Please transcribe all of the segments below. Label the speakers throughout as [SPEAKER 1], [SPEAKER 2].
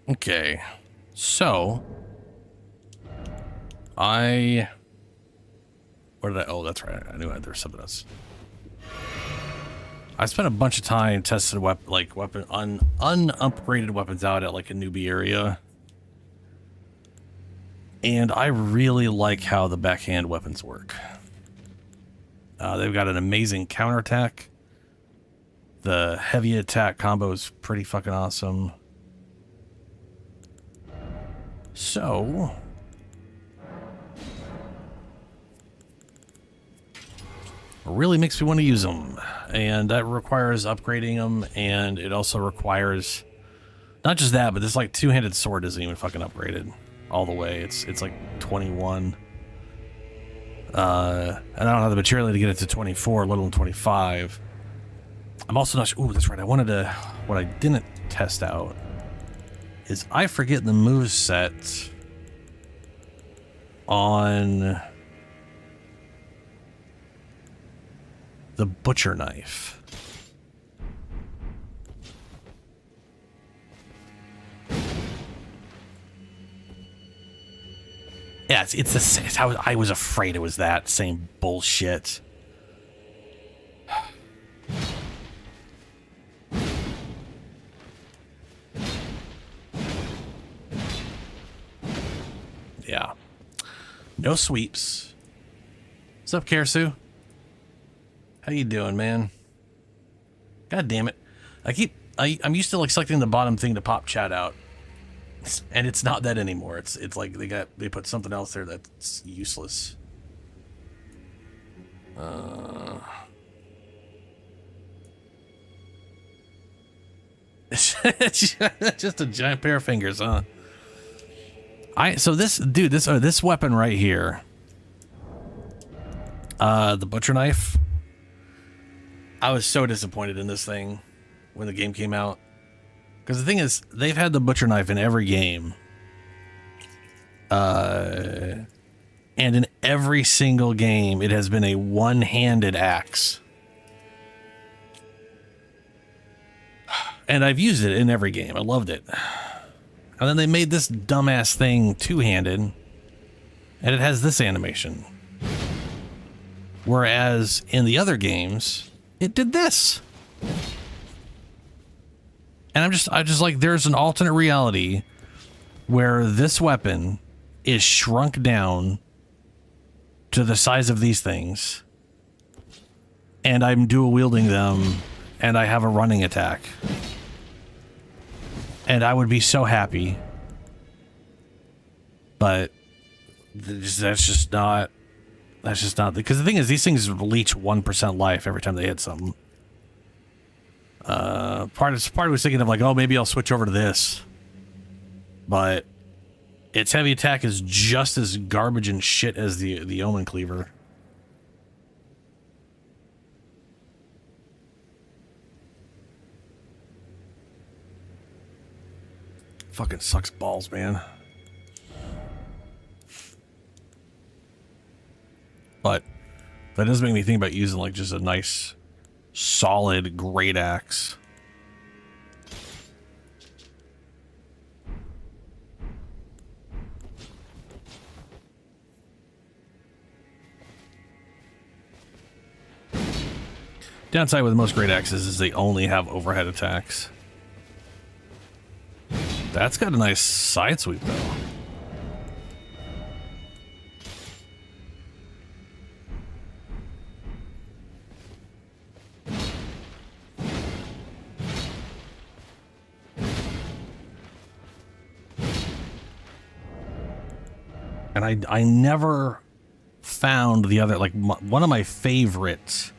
[SPEAKER 1] Okay, so where did I? Oh, that's right. I knew there was something else. I spent a bunch of time testing unupgraded weapons out at like a newbie area, and I really like how the backhand weapons work. They've got an amazing counterattack. The heavy attack combo is pretty fucking awesome. So really makes me want to use them, and that requires upgrading them, and it also requires not just that, but this like two-handed sword isn't even fucking upgraded all the way. It's like 21, and I don't have the material to get it to 24, let alone 25. I'm also not sure. Ooh, that's right. What I didn't test out is I forget the moveset on the butcher knife. Yeah, it's how I was afraid it was that same bullshit. Yeah. No sweeps. What's up, Karasu? How you doing, man? God damn it. I'm used to like selecting the bottom thing to pop chat out. And it's not that anymore. It's like they put something else there that's useless. Just a giant pair of fingers, huh? So this weapon right here, the butcher knife. I was so disappointed in this thing when the game came out, because the thing is, they've had the butcher knife in every game, and in every single game, it has been a one-handed axe. And I've used it in every game. I loved it. And then they made this dumbass thing two-handed, and it has this animation. Whereas in the other games, it did this. And I just like, there's an alternate reality where this weapon is shrunk down to the size of these things, and I'm dual wielding them, and I have a running attack. And I would be so happy. But that's just not, because the thing is, these things leech 1% life every time they hit something. Part of me was thinking of like, oh, maybe I'll switch over to this. But its heavy attack is just as garbage and shit as the Omen Cleaver. Fucking sucks balls, man. But that does make me think about using like just a nice, solid, great axe. Downside with most great axes is they only have overhead attacks. That's got a nice side sweep, though. And I never found the other, like, one of my favorite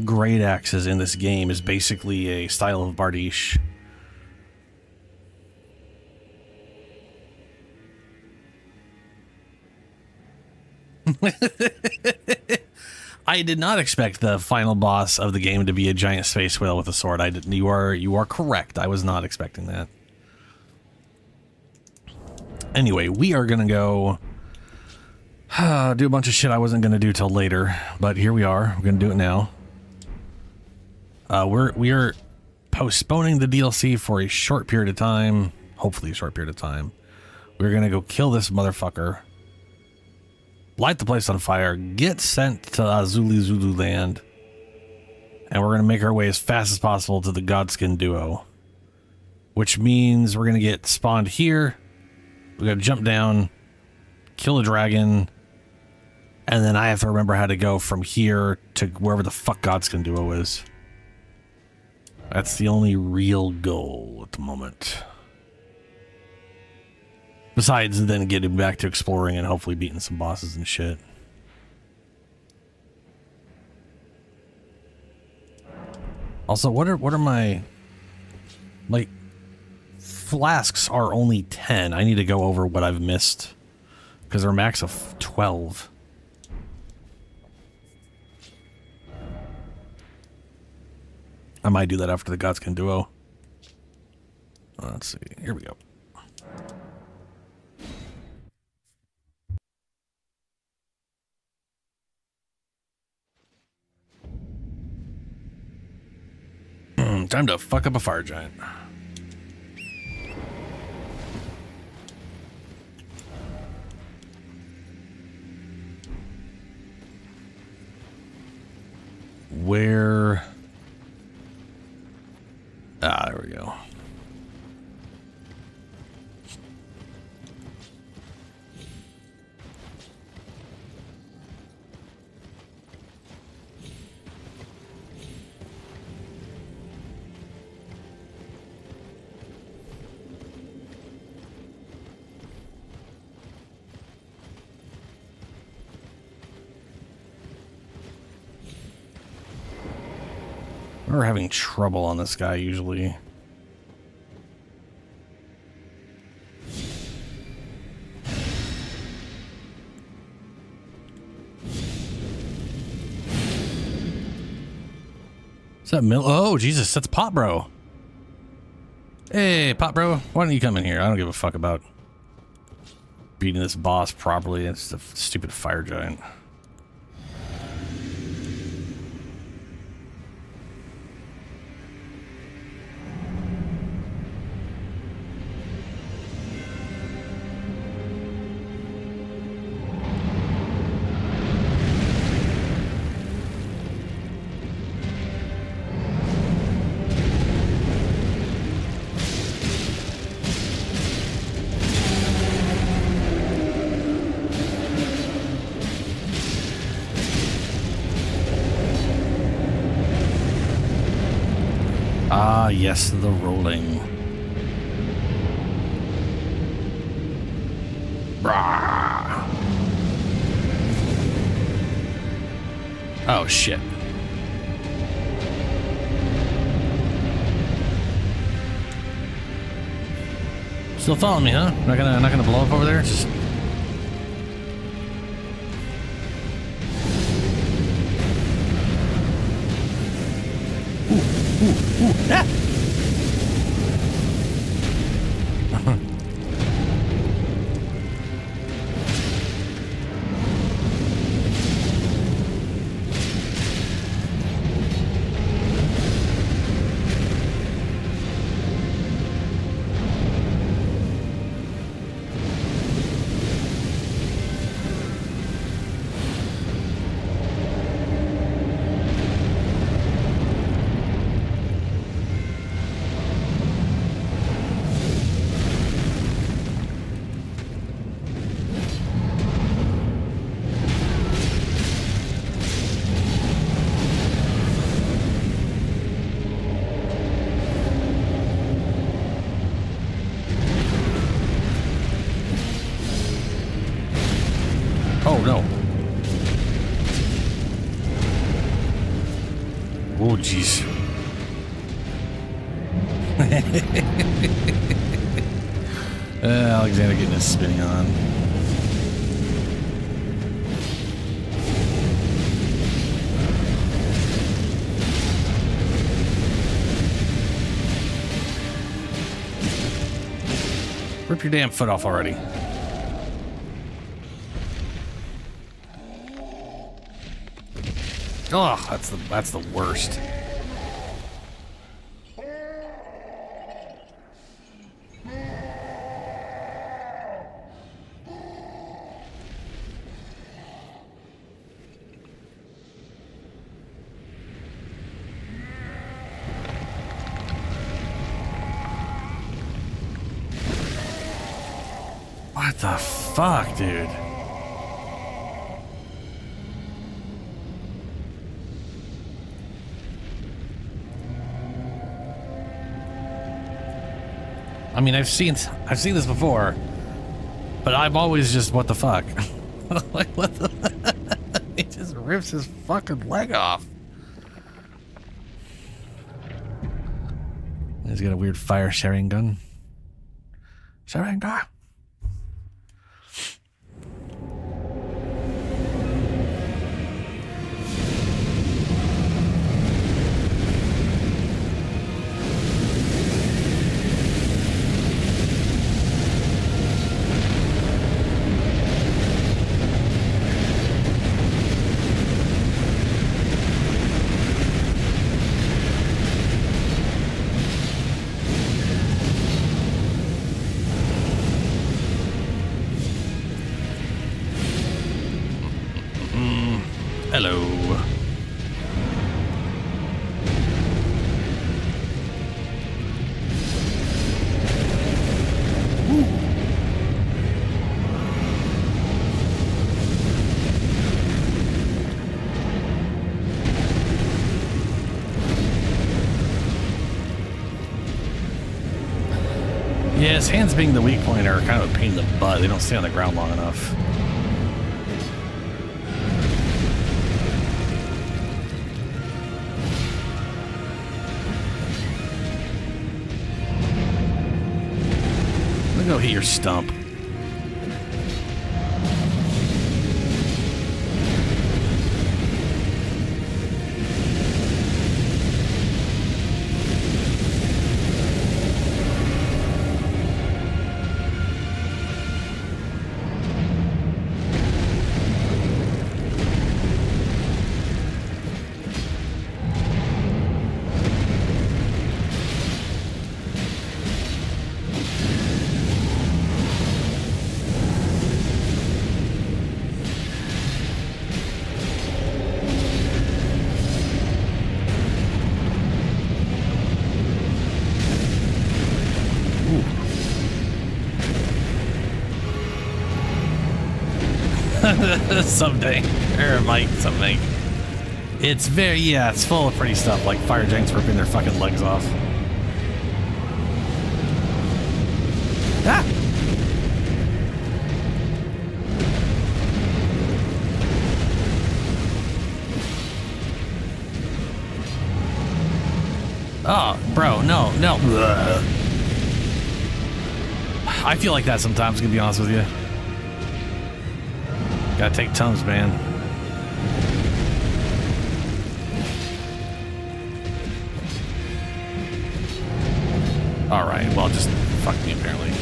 [SPEAKER 1] great axes in this game is basically a style of Bardiche. I did not expect the final boss of the game to be a giant space whale with a sword. I didn't. You are correct. I was not expecting that. Anyway, we are gonna go do a bunch of shit I wasn't gonna do till later, but here we are. We're gonna do it now. We are postponing the DLC for a short period of time. hopefully a short period of time. We're going to go kill this motherfucker, light the place on fire, get sent to Zulu land, and we're going to make our way as fast as possible to the Godskin Duo, which means we're going to get spawned here. We got to jump down, kill a dragon, and then I have to remember how to go from here to wherever the fuck Godskin Duo is. That's the only real goal at the moment. Besides then getting back to exploring and hopefully beating some bosses and shit. Also, what are my... Like, flasks are only 10. I need to go over what I've missed. Because they're max of 12. I might do that after the Godskin Duo. Let's see. Here we go. Time to fuck up a fire giant. Where... Ah, there we go. We're having trouble on this guy usually. Is that Mill? Oh, Jesus, that's Pop Bro. Hey, Pop Bro, why don't you come in here? I don't give a fuck about beating this boss properly. It's the stupid fire giant. Ah, yes, the rolling. Rah. Oh, shit. Still following me, huh? Not gonna blow up over there? Just... Ooh, ah! Oh, no. Oh, jeez. Alexander getting his spinning on. Rip your damn foot off already. Oh, that's the worst. What the fuck, dude? I mean, I've seen this before, but I'm always just, what the fuck? Like, what the? He just rips his fucking leg off. He's got a weird fire sharing gun. Sharing gun. Hello. Yeah, his hands being the weak point are kind of a pain in the butt. They don't stay on the ground long enough. Go hit your stump. Someday, or Mike, something. It's very, yeah, it's full of pretty stuff, like fire giants ripping their fucking legs off. Ah! Oh, bro, no. Ugh. I feel like that sometimes, to be honest with you. Gotta take Tums, man. Alright, well, just fuck me, apparently.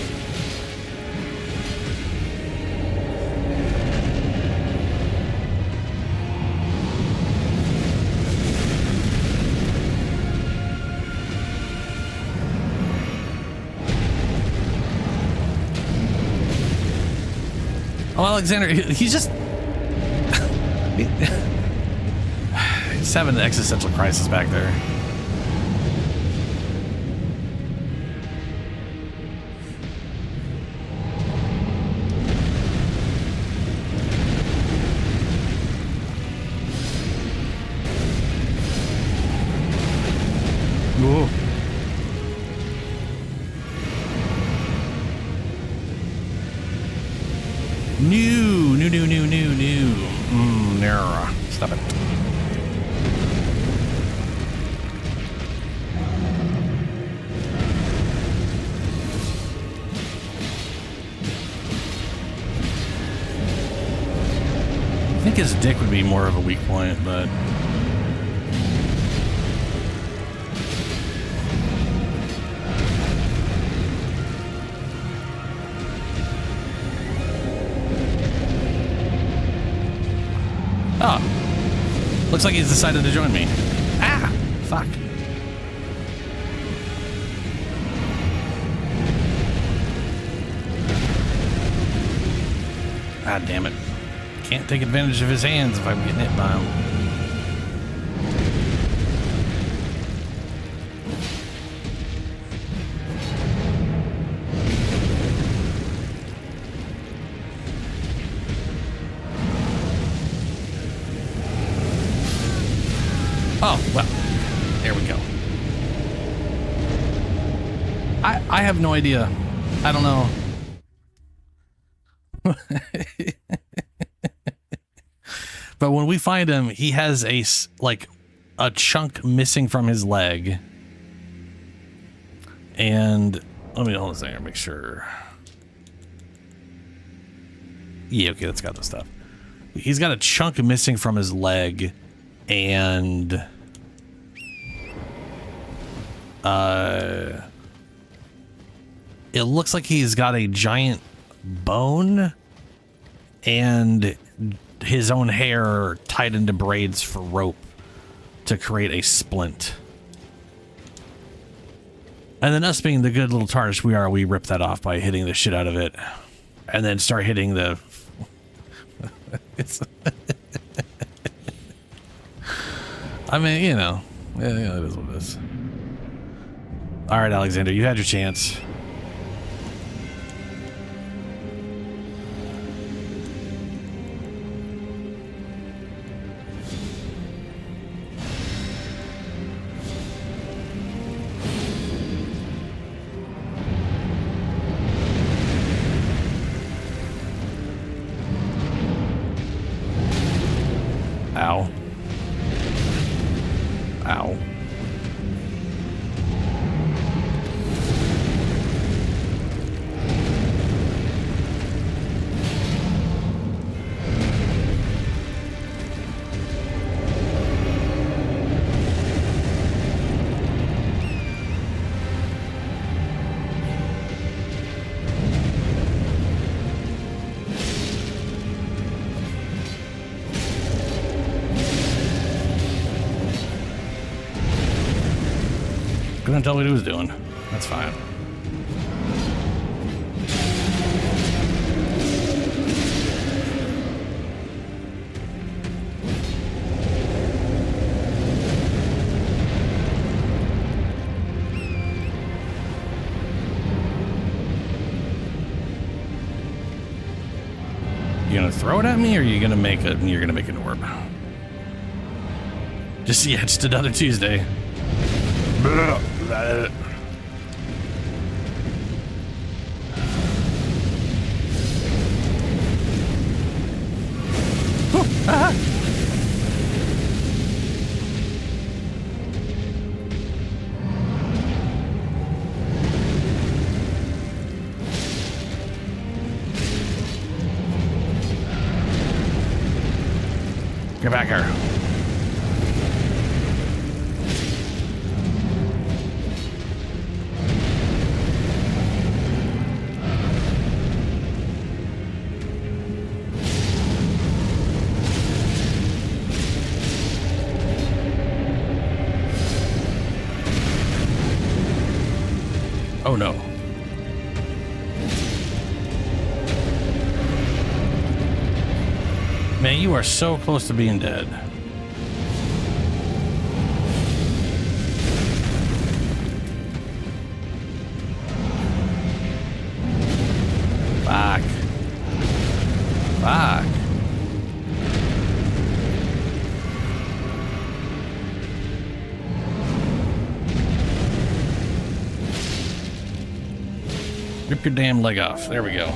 [SPEAKER 1] Oh, Alexander, he's just... he's having an existential crisis back there. Whoa. New. No. Stop it. I think his dick would be more of a weak point, but... Oh, looks like he's decided to join me. Ah, fuck. God damn it. Can't take advantage of his hands if I'm getting hit by him. There we go. I have no idea. I don't know. But when we find him, he has a chunk missing from his leg. And let me hold on a second, make sure. Yeah, okay, that's got the stuff. He's got a chunk missing from his leg, and it looks like he's got a giant bone and his own hair tied into braids for rope to create a splint. And then us being the good little tarnish we are, we rip that off by hitting the shit out of it and then start hitting the... I mean, you know, yeah, it is what it is. All right, Alexander, you had your chance. Ow. Ow. Couldn't tell what he was doing. That's fine. You gonna throw it at me, or are you gonna make a? You're gonna make an orb. Just another Tuesday. Get back here. Oh no. Man, you are so close to being dead. Fuck. Fuck. Rip your damn leg off. There we go.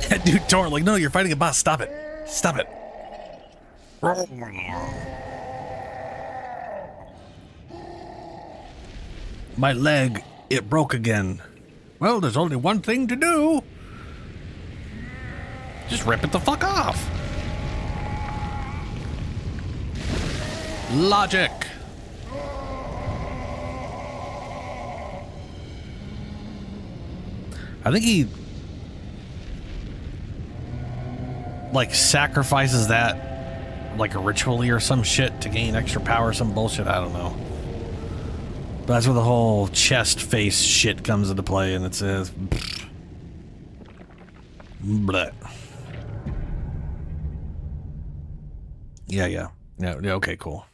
[SPEAKER 1] That dude tore like, no, you're fighting a boss. Stop it. Stop it. My leg, it broke again. Well, there's only one thing to do. Just rip it the fuck off. Logic. I think he like sacrifices that like ritually or some shit to gain extra power, some bullshit, I don't know. But that's where the whole chest face shit comes into play, and it says bleh. Yeah, okay, cool.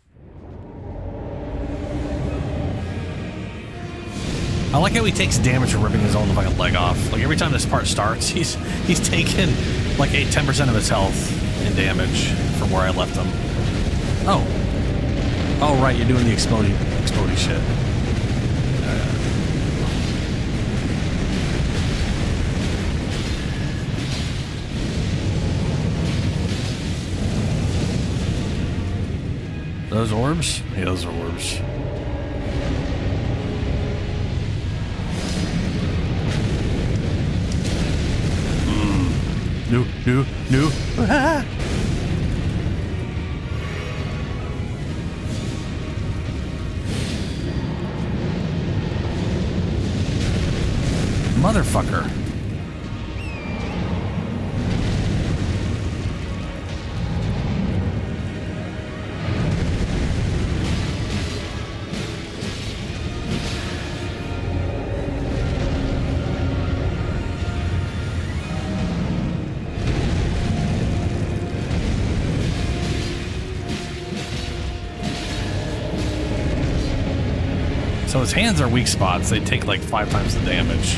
[SPEAKER 1] I like how he takes damage from ripping his own fucking leg off. Like every time this part starts, he's taking like 10% of his health in damage from where I left him. Oh. Oh, right, you're doing the explodey shit. Those orbs? Yeah, those are orbs. No. Ah! Motherfucker. So his hands are weak spots. They take like 5 times the damage.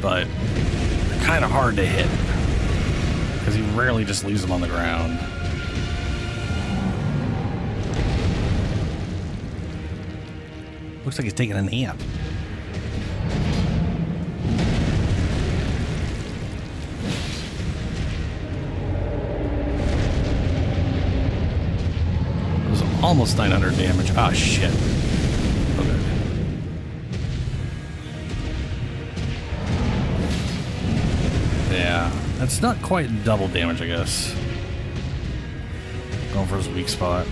[SPEAKER 1] But they're kind of hard to hit. Because he rarely just leaves them on the ground. Looks like he's taking a nap. It was almost 900 damage. Ah, shit. Okay. Yeah, that's not quite double damage, I guess. Going for his weak spot.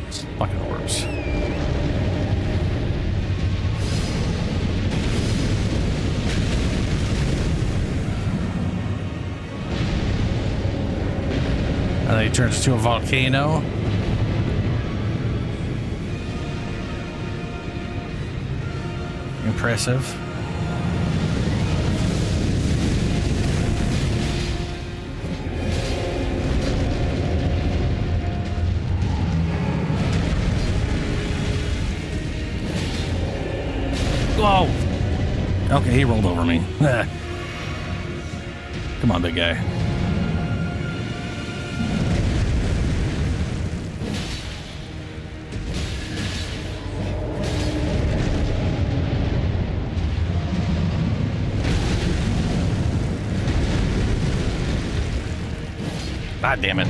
[SPEAKER 1] It's fucking orbs. And then he turns to a volcano. Impressive. Whoa! Okay, he rolled over me. Come on, big guy. God damn it.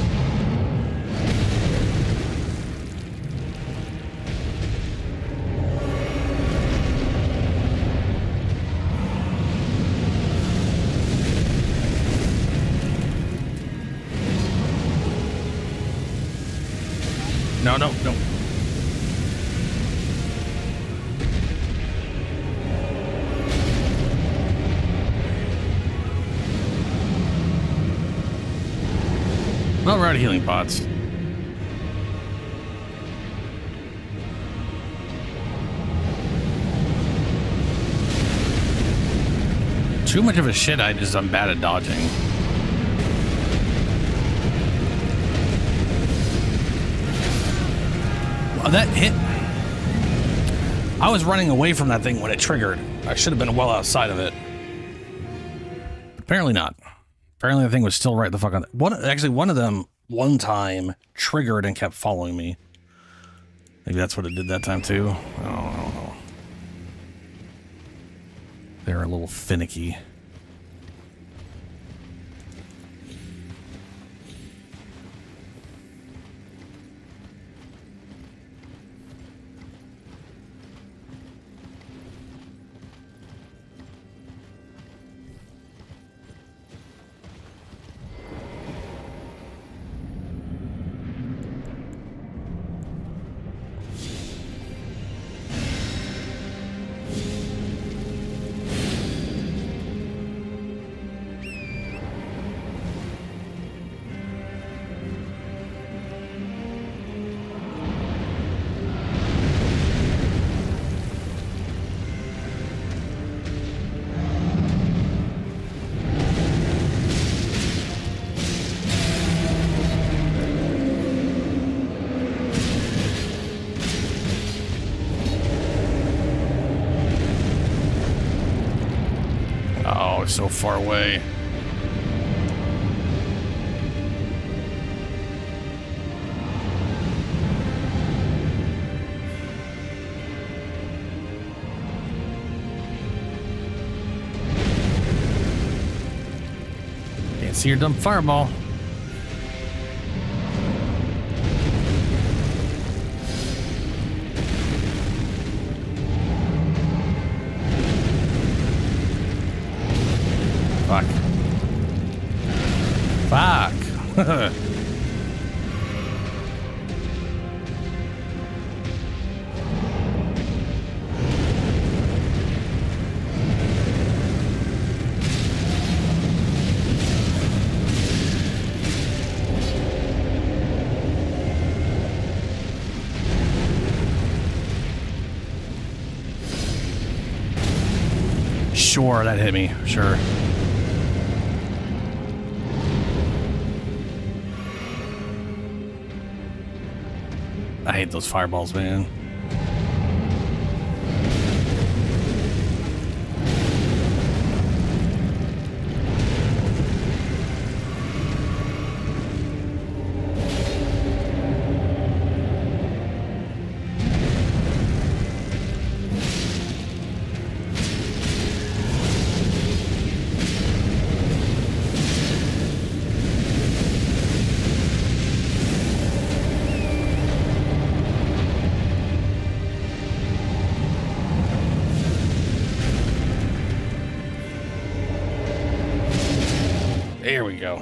[SPEAKER 1] No. Well, we're out of healing pots. Too much of a shit, I'm bad at dodging. Well, that hit. I was running away from that thing when it triggered. I should have been well outside of it. Apparently not. Apparently the thing was still right the fuck on. One of them one time triggered and kept following me. Maybe that's what it did that time too. I don't know. They're a little finicky. so far away. Can't see your dumb fireball. Fuck. Fuck. Sure, that hit me. Sure. I hate those fireballs, man. There we go.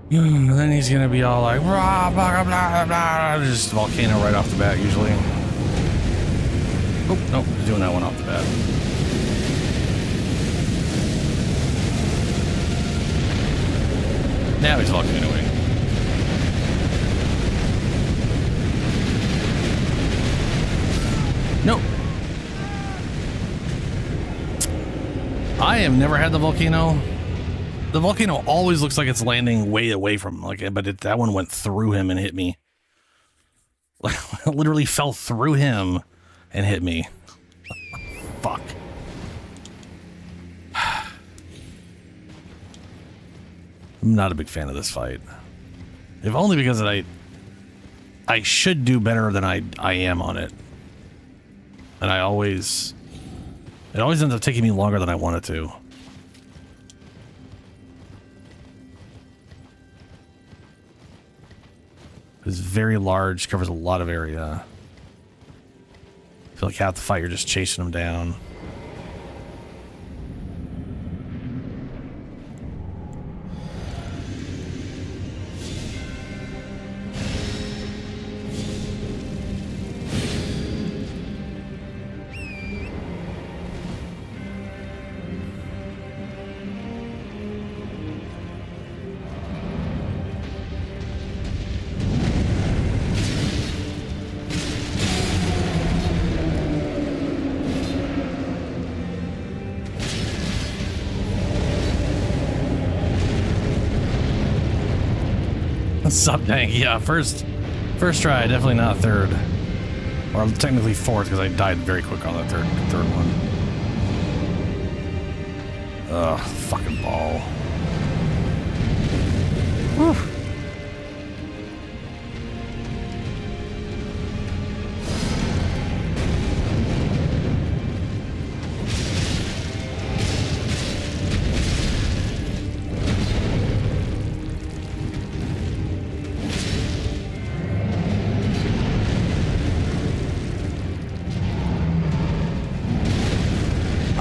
[SPEAKER 1] Then he's gonna be all like, blah, blah, blah, blah, just volcano right off the bat, usually. Oh, nope, he's doing that one off the bat. Now he's volcanoing. Nope. I have never had the volcano. The volcano always looks like it's landing way away from, like, but that one went through him and hit me. Like, it literally fell through him and hit me. Fuck. I'm not a big fan of this fight. If only because I should do better than I am on it. And it always ends up taking me longer than I want it to. It's very large, covers a lot of area. I feel like half the fight you're just chasing them down. Sub tank, yeah, first try, definitely not third. Or technically fourth, because I died very quick on the third one. Ugh, fucking ball. Whew.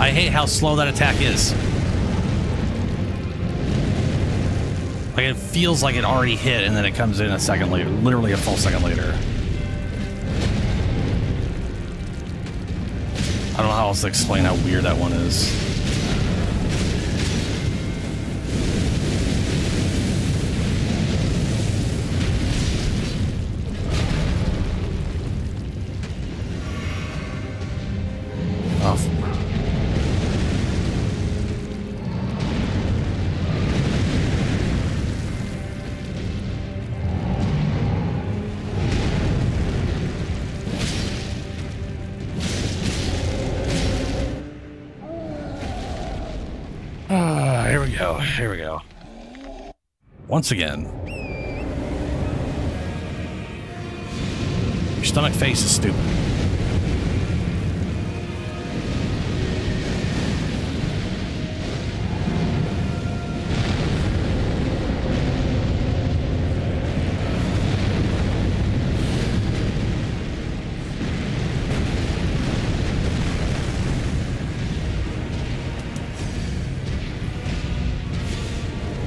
[SPEAKER 1] I hate how slow that attack is. Like, it feels like it already hit and then it comes in a second later, literally a full second later. I don't know how else to explain how weird that one is. go. Here we go. Once again. Your stomach face is stupid.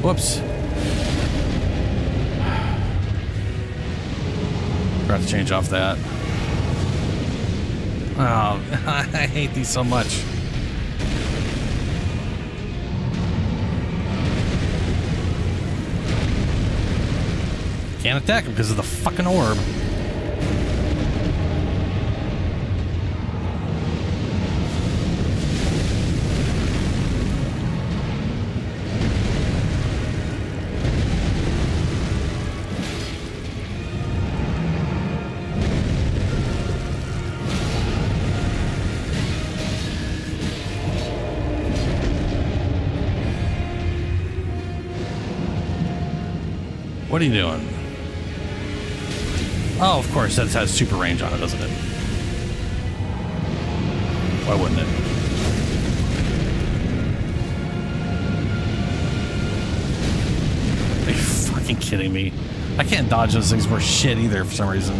[SPEAKER 1] Whoops. Forgot to change off that. Oh, I hate these so much. Can't attack him because of the fucking orb. What are you doing? Oh, of course, that has super range on it, doesn't it? Why wouldn't it? Are you fucking kidding me? I can't dodge those things worth shit either for some reason.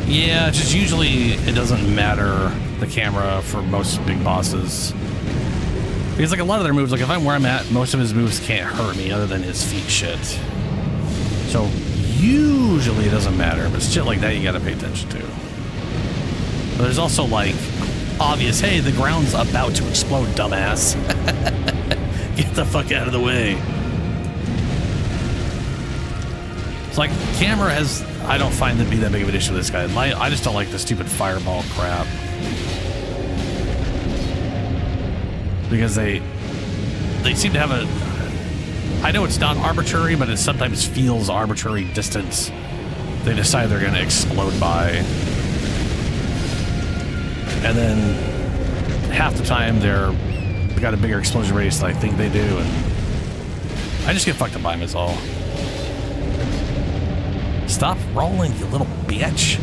[SPEAKER 1] Yeah, just usually it doesn't matter the camera for most big bosses. Because like a lot of their moves, like if I'm where I'm at, most of his moves can't hurt me other than his feet shit. So usually it doesn't matter, but shit like that you gotta pay attention to. But there's also like obvious, hey, the ground's about to explode, dumbass. Get the fuck out of the way. It's like camera has, I don't find it to be that big of an issue with this guy. I just don't like the stupid fireball crap. Because they seem to have a, I know it's not arbitrary, but it sometimes feels arbitrary distance they decide they're going to explode by. And then half the time they got a bigger explosion radius than I think they do, and I just get fucked up by them is all. Stop rolling, you little bitch.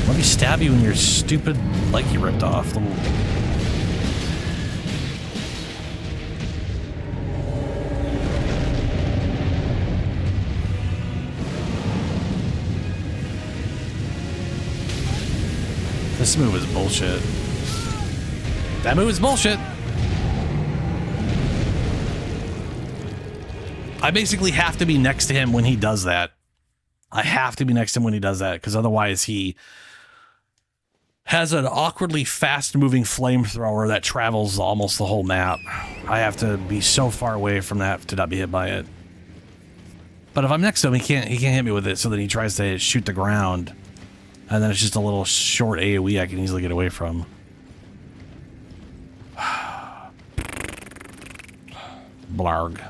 [SPEAKER 1] Let me stab you in your stupid leg you ripped off. Little... This move is bullshit. That move is bullshit. I basically have to be next to him when he does that. I have to be next to him when he does that, because otherwise he has an awkwardly fast-moving flamethrower that travels almost the whole map. I have to be so far away from that to not be hit by it. But if I'm next to him, he can't hit me with it, so then he tries to shoot the ground, and then it's just a little short AoE I can easily get away from. Blarg.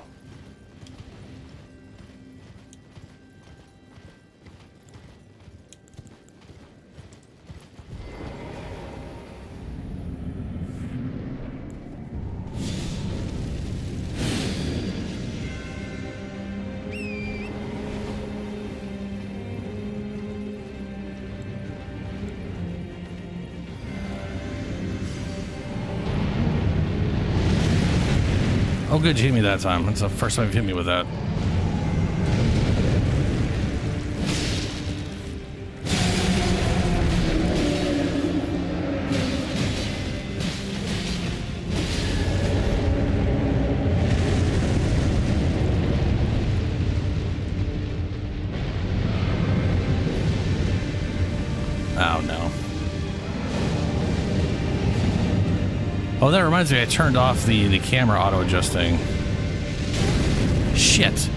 [SPEAKER 1] Oh, good, you hit me that time. That's the first time you've hit me with that. Oh, no. Oh, that reminds me, I turned off the camera auto-adjusting. Shit.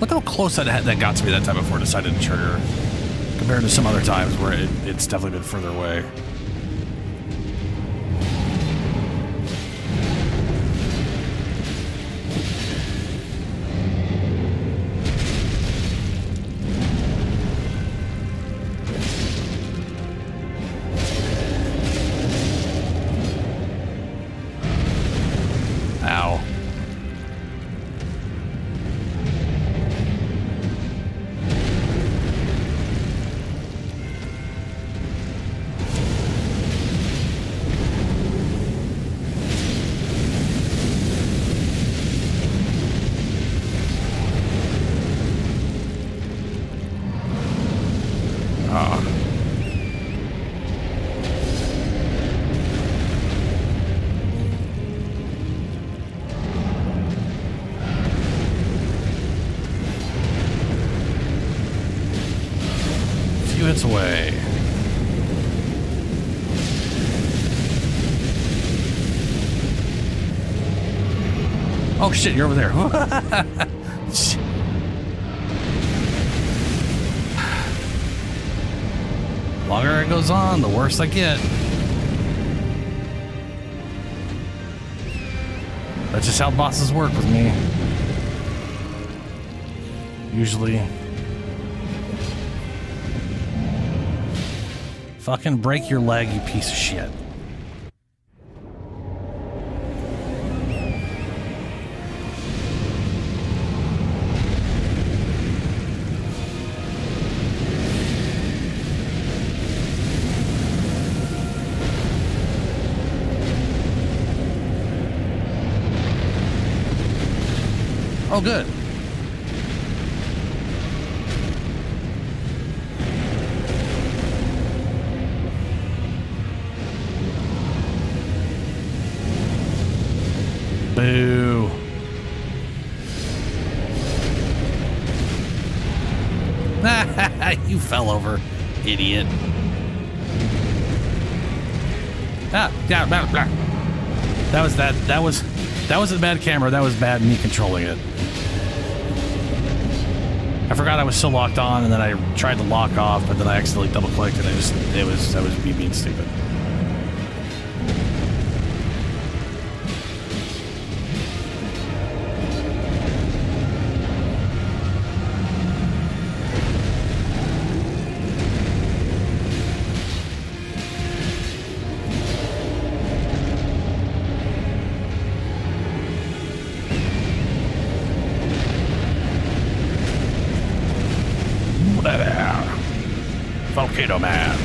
[SPEAKER 1] Look how close that got to me that time before I decided to trigger. Compared to some other times where it's definitely been further away. Ow. Hits away. Oh shit, you're over there. Longer it goes on, the worse I get. That's just how bosses work with me. Usually. Fucking break your leg, you piece of shit. Oh, good. Boo. You fell over, idiot. Ah, yeah, blah, blah. That wasn't bad camera, that was bad me controlling it. I forgot I was still locked on, and then I tried to lock off, but then I accidentally double clicked, and that was me being stupid. Volcano Man.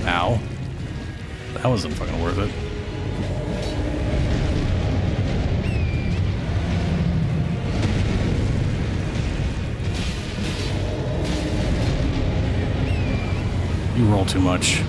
[SPEAKER 1] Ow. That wasn't fucking worth it. You roll too much.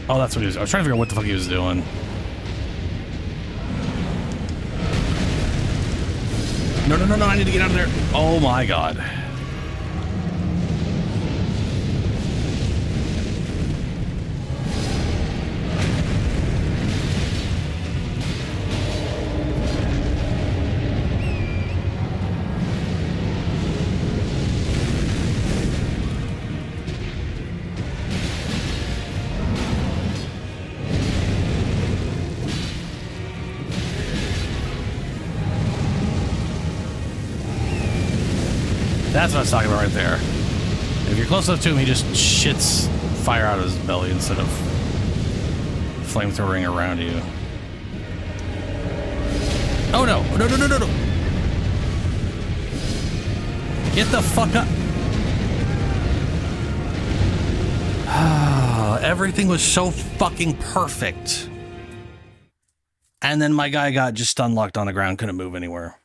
[SPEAKER 1] Oh, that's what he was. I was trying to figure out what the fuck he was doing. No, I need to get out of there. Oh my god. That's what I was talking about right there. If you're close enough to him, he just shits fire out of his belly instead of flamethrowing around you. Oh no! No, no, no, no, no! Get the fuck up! Everything was so fucking perfect. And then my guy got just unlocked on the ground, couldn't move anywhere.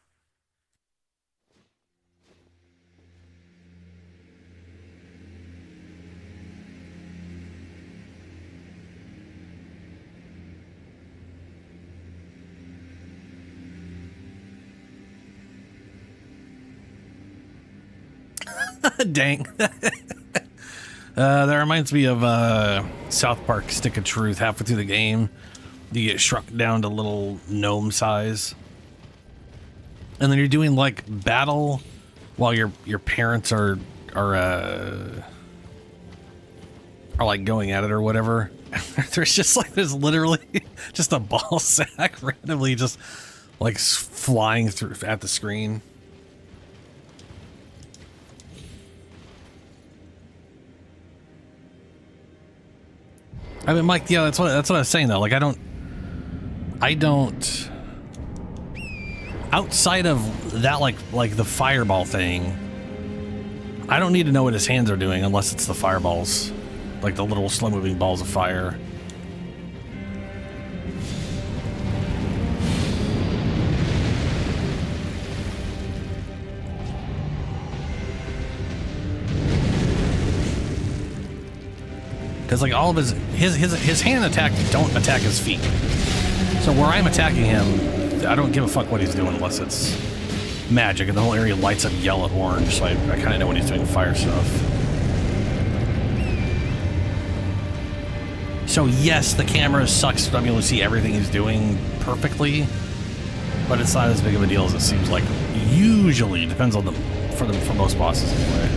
[SPEAKER 1] Dang. That reminds me of South Park Stick of Truth. Halfway through the game, you get shrunk down to little gnome size. And then you're doing like battle while your parents are like going at it or whatever. there's literally just a ball sack randomly just like flying through at the screen. I mean, Mike, yeah, that's what I was saying though. Like, I don't outside of that, like the fireball thing, I don't need to know what his hands are doing unless it's the fireballs, like the little slow moving balls of fire. Because like all of his hand attack don't attack his feet. So where I'm attacking him, I don't give a fuck what he's doing unless it's magic, and the whole area lights up yellow and orange. So I kind of know when he's doing fire stuff. So yes, the camera sucks. I'm able to see everything he's doing perfectly, but it's not as big of a deal as it seems like. Usually, depends on for most bosses anyway.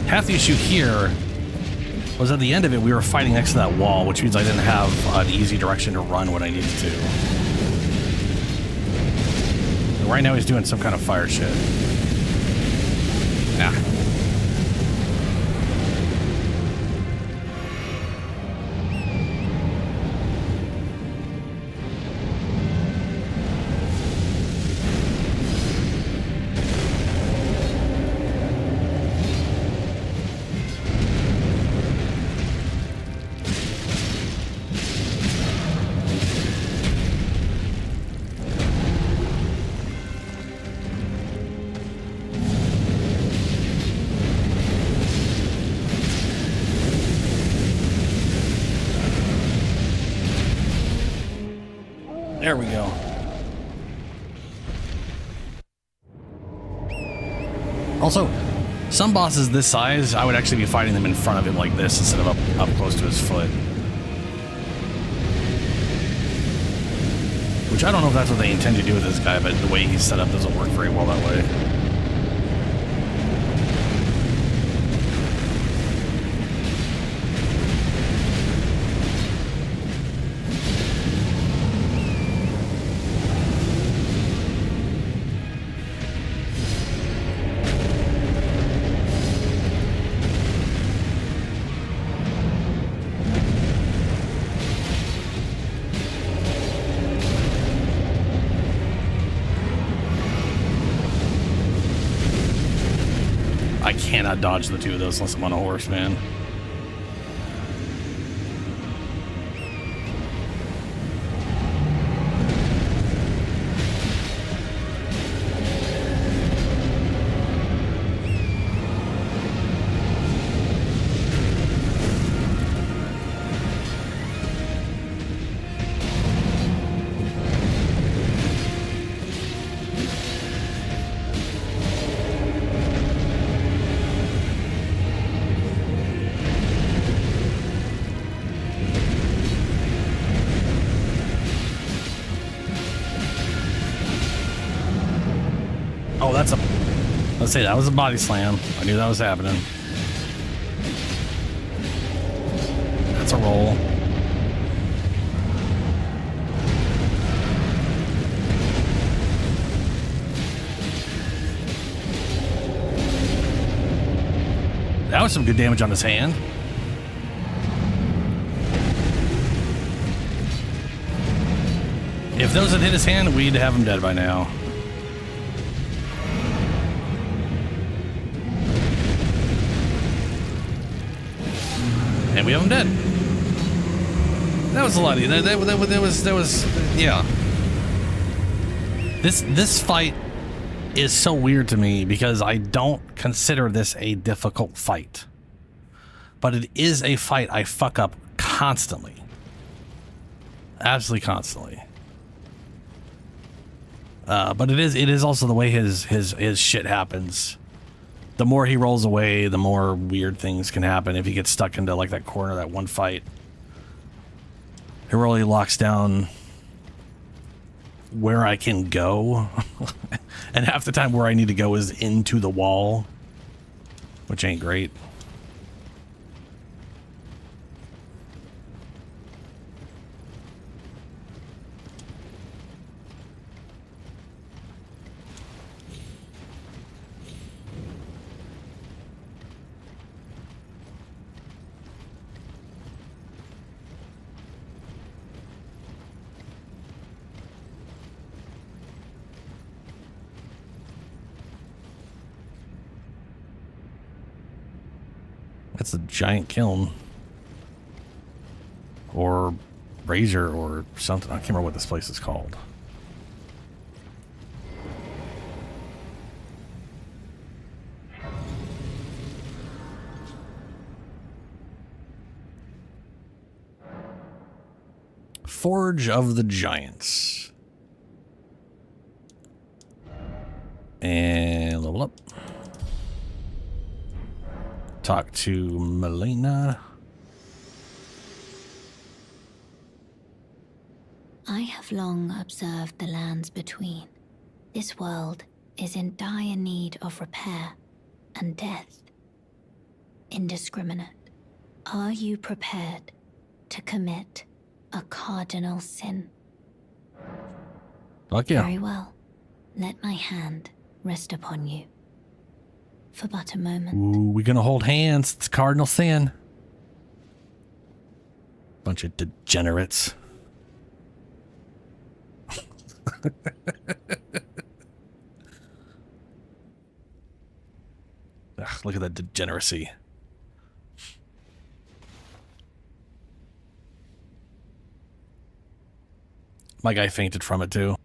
[SPEAKER 1] Half the issue here was at the end of it, we were fighting next to that wall, which means I didn't have an easy direction to run when I needed to. And right now he's doing some kind of fire shit. Nah. There we go. Also, some bosses this size, I would actually be fighting them in front of him like this instead of up close to his foot. Which I don't know if that's what they intend to do with this guy, but the way he's set up doesn't work very well that way. I cannot dodge the two of those unless I'm on a horse, man. Oh, that's a... Let's say that was a body slam. I knew that was happening. That's a roll. that was some good damage on his hand. If those had hit his hand, we'd have him dead by now. And we have him dead. That was a lot. That was yeah. This fight is so weird to me because I don't consider this a difficult fight. But it is a fight I fuck up constantly. Absolutely constantly. But it is also the way his shit happens. The more he rolls away, the more weird things can happen if he gets stuck into like that corner, that one fight. It really locks down where I can go. And half the time where I need to go is into the wall, which ain't great. That's a giant kiln. Or brazier or something. I can't remember what this place is called. Forge of the Giants. And level up. Talk to Melina.
[SPEAKER 2] I have long observed the lands between. This world is in dire need of repair and death. Indiscriminate. Are you prepared to commit a cardinal sin?
[SPEAKER 1] Fuck yeah.
[SPEAKER 2] Very well. Let my hand rest upon you. For but a moment.
[SPEAKER 1] Ooh, we're gonna hold hands. It's cardinal sin. Bunch of degenerates. Ugh, look at that degeneracy. My guy fainted from it too.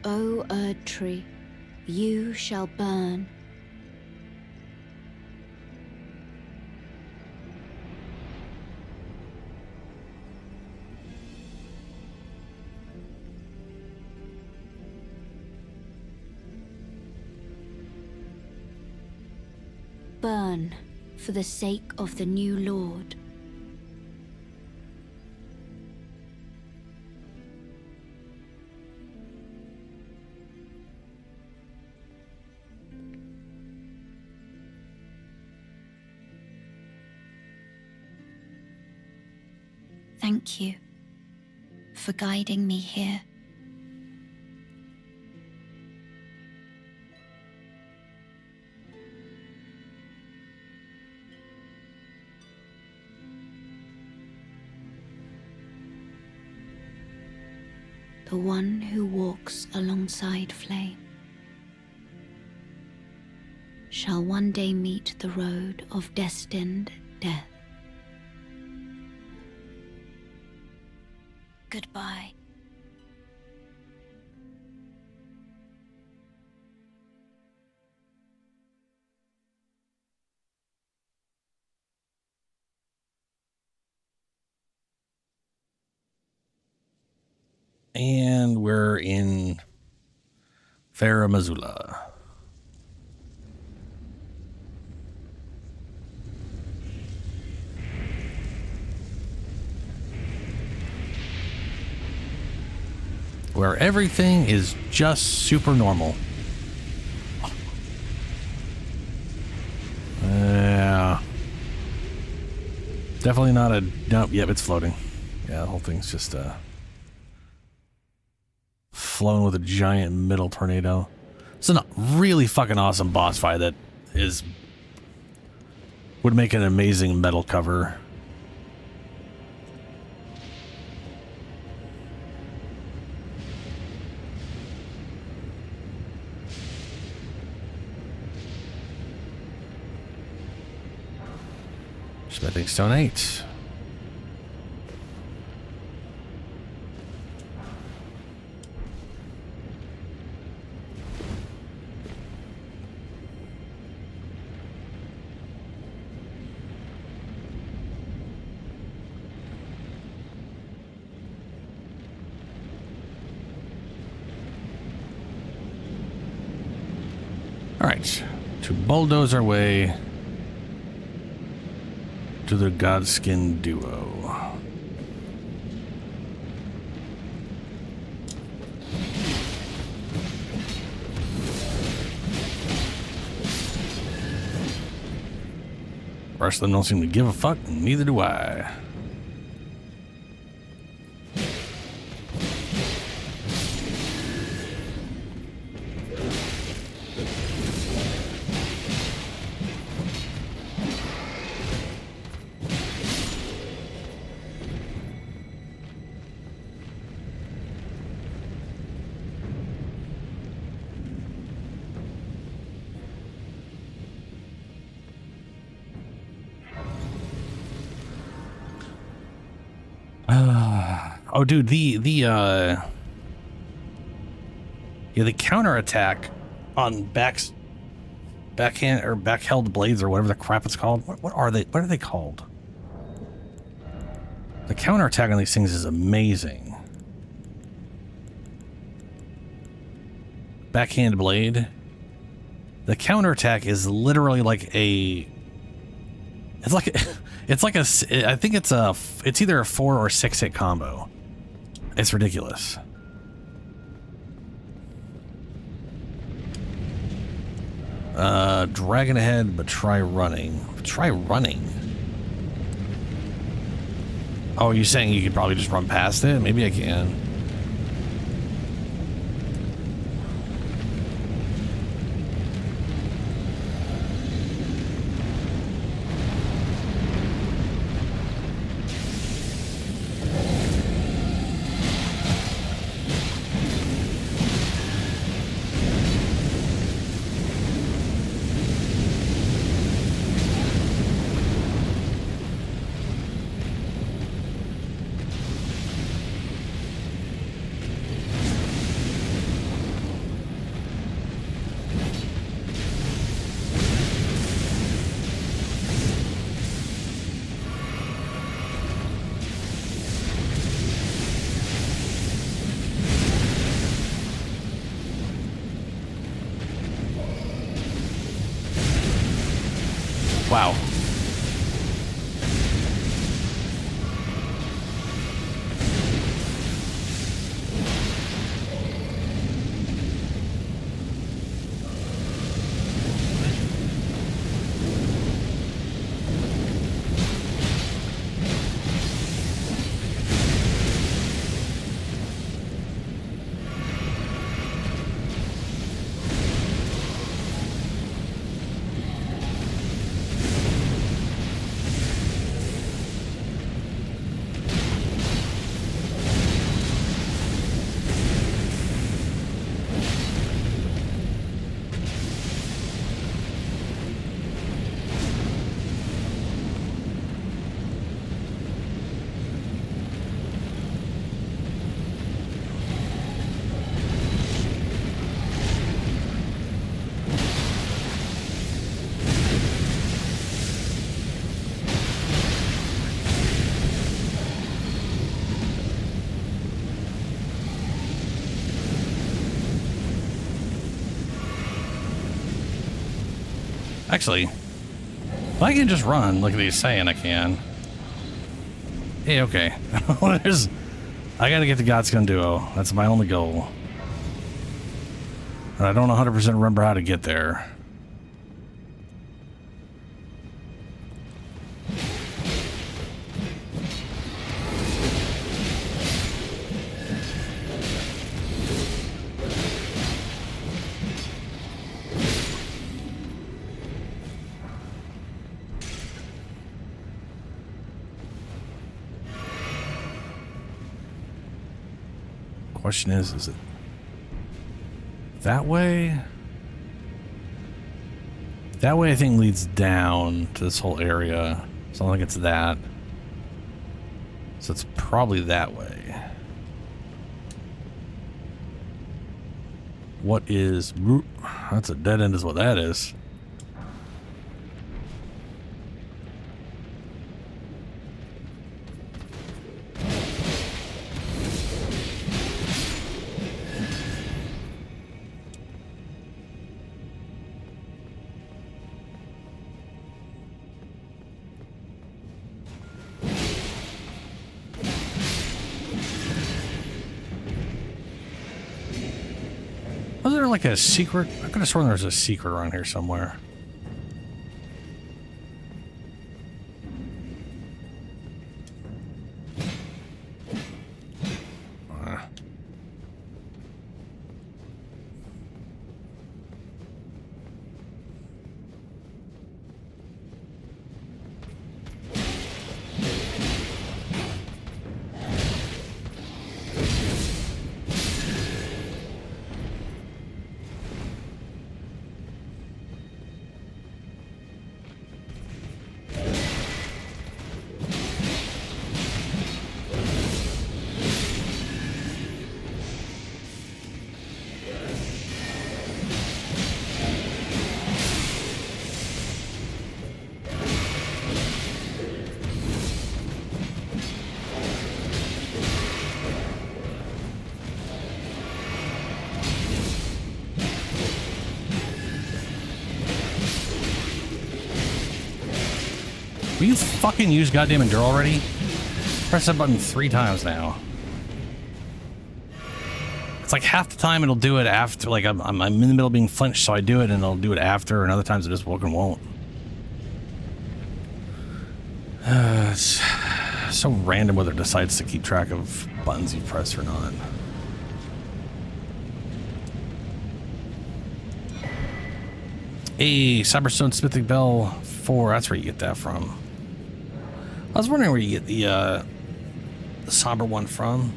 [SPEAKER 2] O Erd Tree, you shall burn. Burn for the sake of the new Lord. Thank you for guiding me here. The one who walks alongside flame shall one day meet the road of destined death. Goodbye.
[SPEAKER 1] we're in Farah Missoula. Where everything is just super normal. Yeah. Definitely not a... Nope, yep, it's floating. Yeah, the whole thing's just flowing with a giant middle tornado. It's a really fucking awesome boss fight that would make an amazing metal cover. Smithing Stone 8. All right, to bulldoze our way to the Godskin Duo. The rest of them don't seem to give a fuck, and neither do I. Oh, dude, the counterattack on backhand or backheld blades or whatever the crap it's called. What are they? What are they called? The counterattack on these things is amazing. Backhand blade. The counterattack is literally like a... It's like a, I think it's either a 4 or 6 hit combo. It's ridiculous. Dragon ahead, but try running. Try running. Oh, you're saying you could probably just run past it? Maybe I can. Wow. Actually, if I can just run like he's saying I can. Hey, okay. I gotta get the Godskin Duo. That's my only goal. And I don't 100% remember how to get there. Question is it that way? That way I think leads down to this whole area. So I don't think it's that. So it's probably that way. What is... That's a dead end is what that is. Was there like a secret? I could have sworn there was a secret around here somewhere. Will you fucking use goddamn endure already? Press that button 3 times now. It's like half the time it'll do it after, like I'm in the middle of being flinched, so I do it and it'll do it after, and other times it just fucking won't. It's so random whether it decides to keep track of buttons you press or not. Hey, Cyberstone Smithing Bell 4, that's where you get that from. I was wondering where you get the somber one from.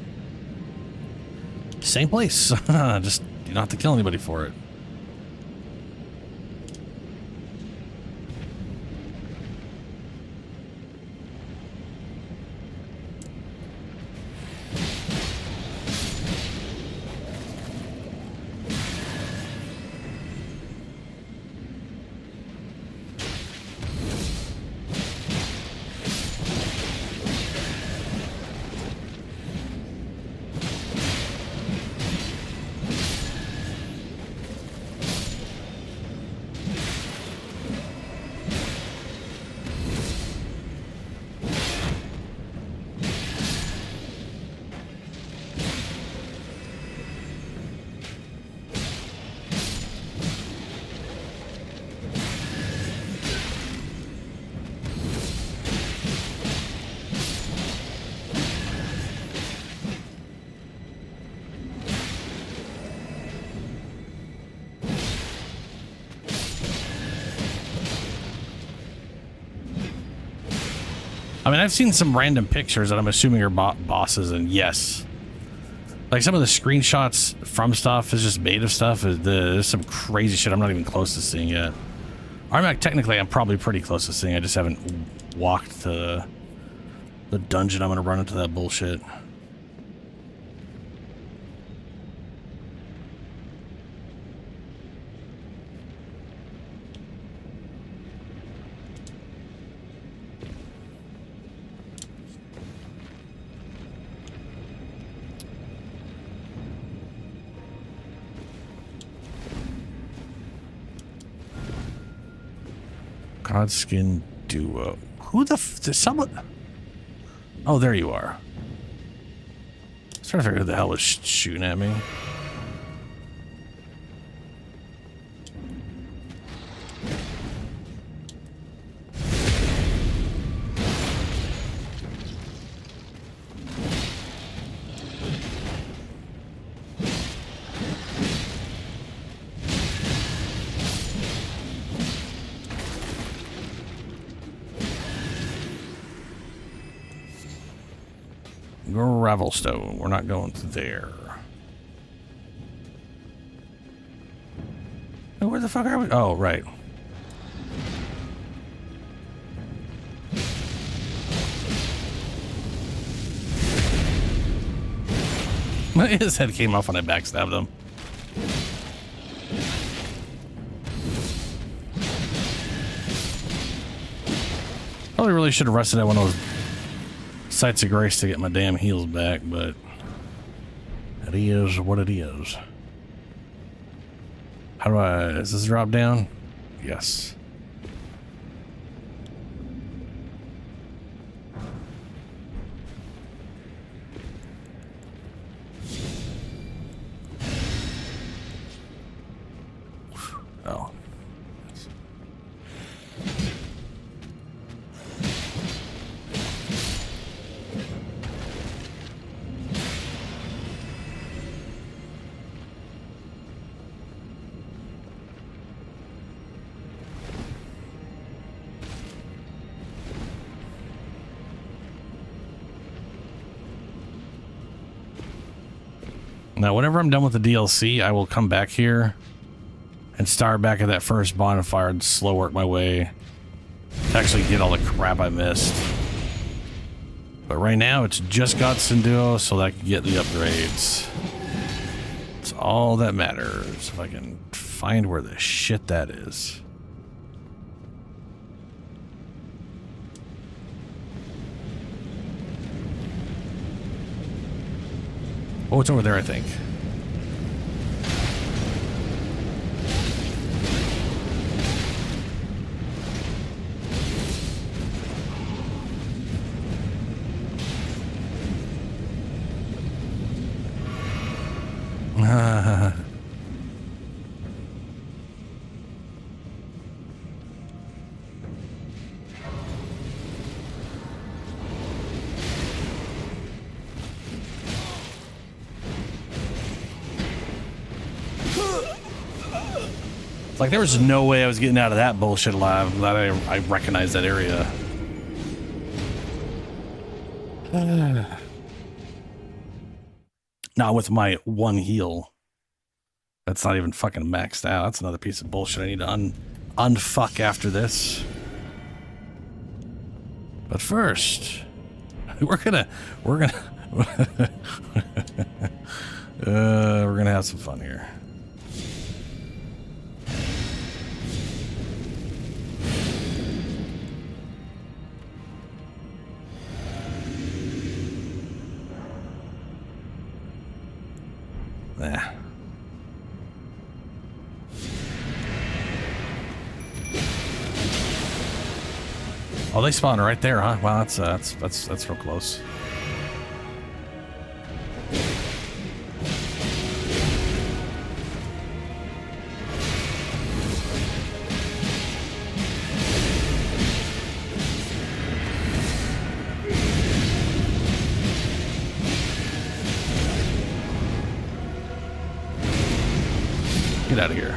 [SPEAKER 1] Same place. Just you don't have to kill anybody for it. I mean, I've seen some random pictures that I'm assuming are bosses, and yes. Like, some of the screenshots from stuff is just made of stuff. There's some crazy shit I'm not even close to seeing yet. Technically, I'm probably pretty close to seeing. I just haven't walked to the dungeon. I'm going to run into that bullshit. Godskin Duo. Who the someone? Oh, there you are. I was trying to figure out who the hell was shooting at me. Gravelstone. We're not going through there. Oh, where the fuck are we? Oh, right. His head came off when I backstabbed him. Probably really should have rested at one of those sites of grace to get my damn heals back, but it is what it is. How do I... Is this drop down? Yes. Oh. Now, whenever I'm done with the DLC, I will come back here and start back at that first bonfire and slow work my way to actually get all the crap I missed. But right now, it's just Godskin Duo so that I can get the upgrades. It's all that matters. If I can find where the shit that is. Oh, it's over there, I think. Like, there was no way I was getting out of that bullshit alive. I'm glad I recognize that area. Not with my one heal. That's not even fucking maxed out. That's another piece of bullshit I need to unfuck after this. But first, we're gonna we're gonna have some fun here. Nah. Oh, they spawned right there, huh? Wow, that's real close. Get out of here.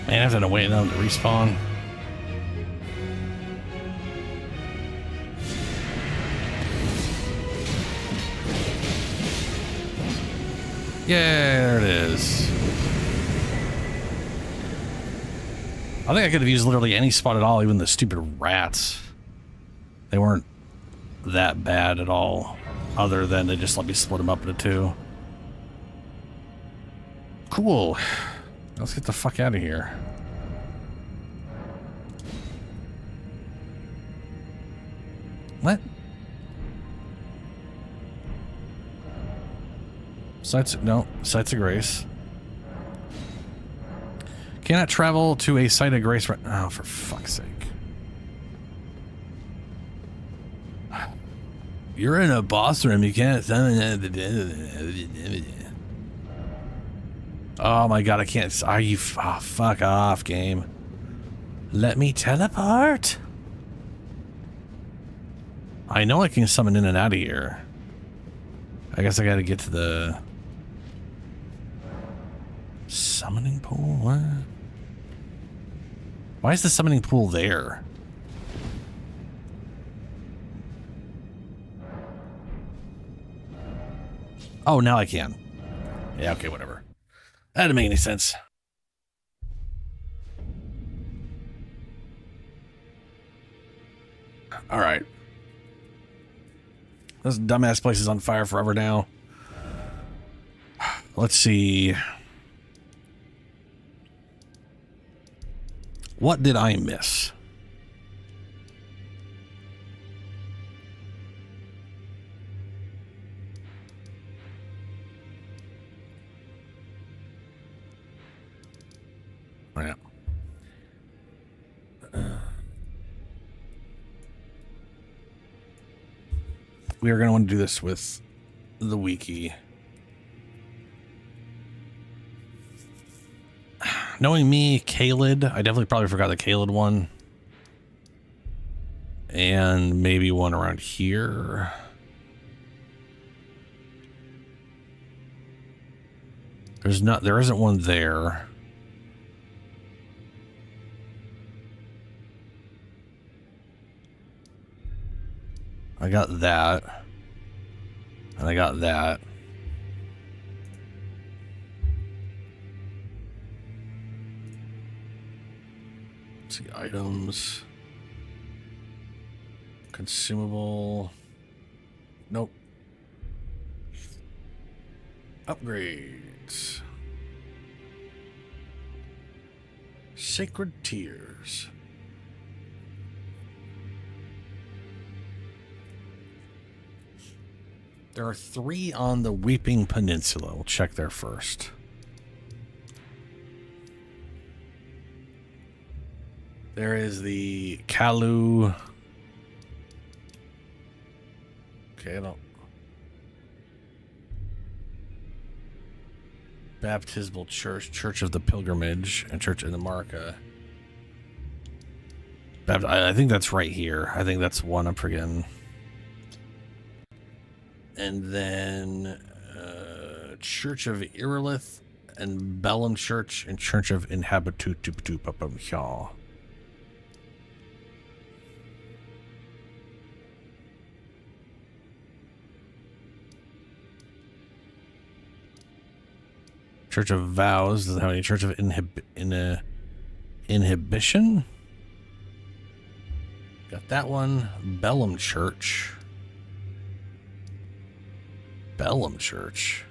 [SPEAKER 1] Man, I have to wait on them to respawn. Yeah, there it is. I think I could have used literally any spot at all, even the stupid rats. They weren't that bad at all, other than they just let me split them up into two. Cool. Let's get the fuck out of here. What? Sites of grace. Cannot travel to a site of grace right now. Oh, for fuck's sake. You're in a boss room, you can't summon. Oh my god, I can't. Are you? Oh, fuck off, game. Let me teleport. I know I can summon in and out of here. I guess I gotta get to the summoning pool. What? Why is the summoning pool there? Oh, now I can. Yeah, okay, whatever. That didn't make any sense. All right. This dumbass place is on fire forever now. Let's see. What did I miss? Yeah. We are going to want to do this with the wiki. Knowing me, Kaled, I definitely probably forgot the Kaled one. And maybe one around here. There isn't one there. I got that. And I got that. Let's see, items. Consumable. Nope. Upgrades. Sacred Tears. There are 3 on the Weeping Peninsula. We'll check there first. There is the Kalu. Okay, I don't. Baptismal Church, Church of the Pilgrimage, and Church in the Marca. I think that's right here. I think that's one I'm forgetting. And then Church of Irilith and Bellum Church and Church of Inhabitutupapamshaw. Church of Vows doesn't have any. Church of Inhibition. Got that one. Bellum Church. Bellum Church.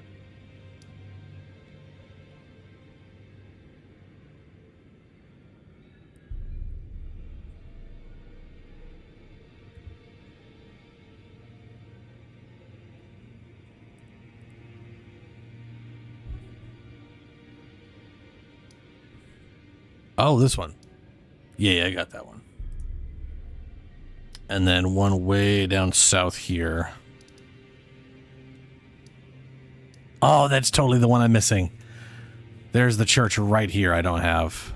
[SPEAKER 1] Oh, this one. Yeah, I got that one. And then one way down south here. Oh, that's totally the one I'm missing. There's the church right here I don't have.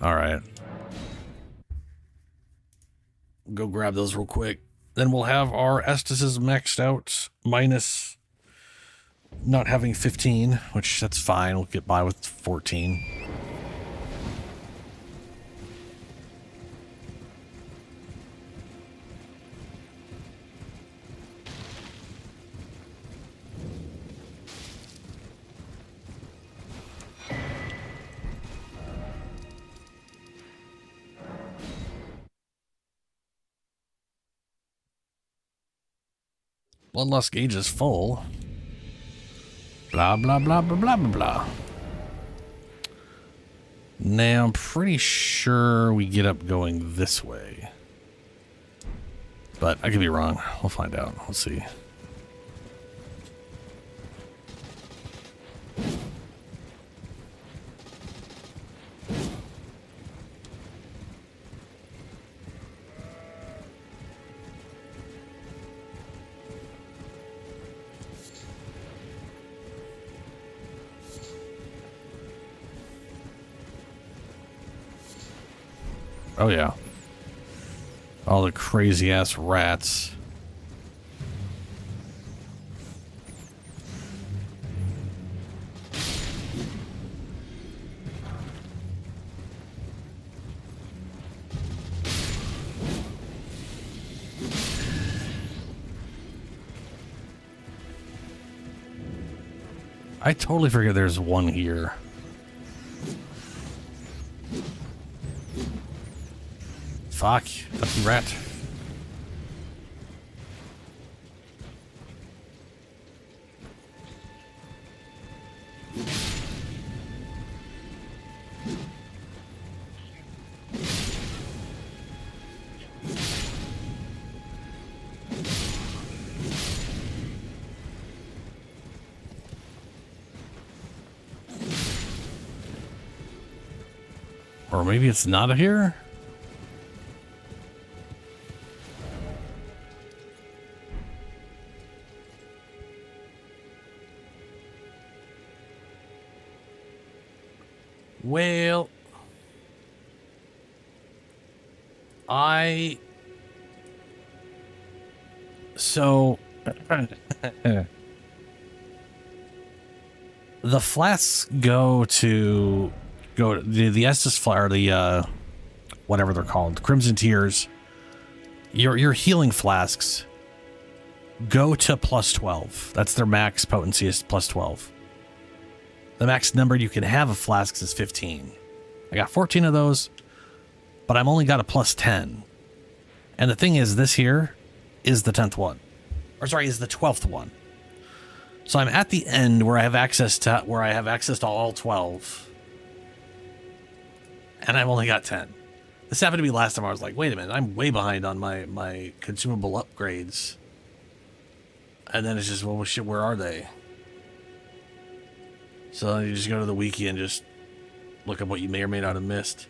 [SPEAKER 1] All right. Go grab those real quick. Then we'll have our Estus's maxed out minus not having 15, which that's fine. We'll get by with 14. Bloodlust gauge is full. Blah, blah, blah, blah, blah, blah, blah. Now, I'm pretty sure we get up going this way. But I could be wrong. We'll find out. Let's see. Oh, yeah. All the crazy ass rats. I totally forget there's one here. Fucking rat. Or maybe it's not here? Well, so the flasks go to the Estus Flower, the whatever they're called, Crimson Tears. Your healing flasks go to plus 12. That's their max potency is plus 12. The max number you can have of flasks is 15. I got 14 of those, but I've only got a plus 10. And the thing is, this here is the 10th one. Or sorry, is the 12th one. So I'm at the end where I have access to all 12. And I've only got 10. This happened to me last time. I was like, wait a minute, I'm way behind on my consumable upgrades. And then it's just, well, shit, where are they? So you just go to the wiki and just look at what you may or may not have missed.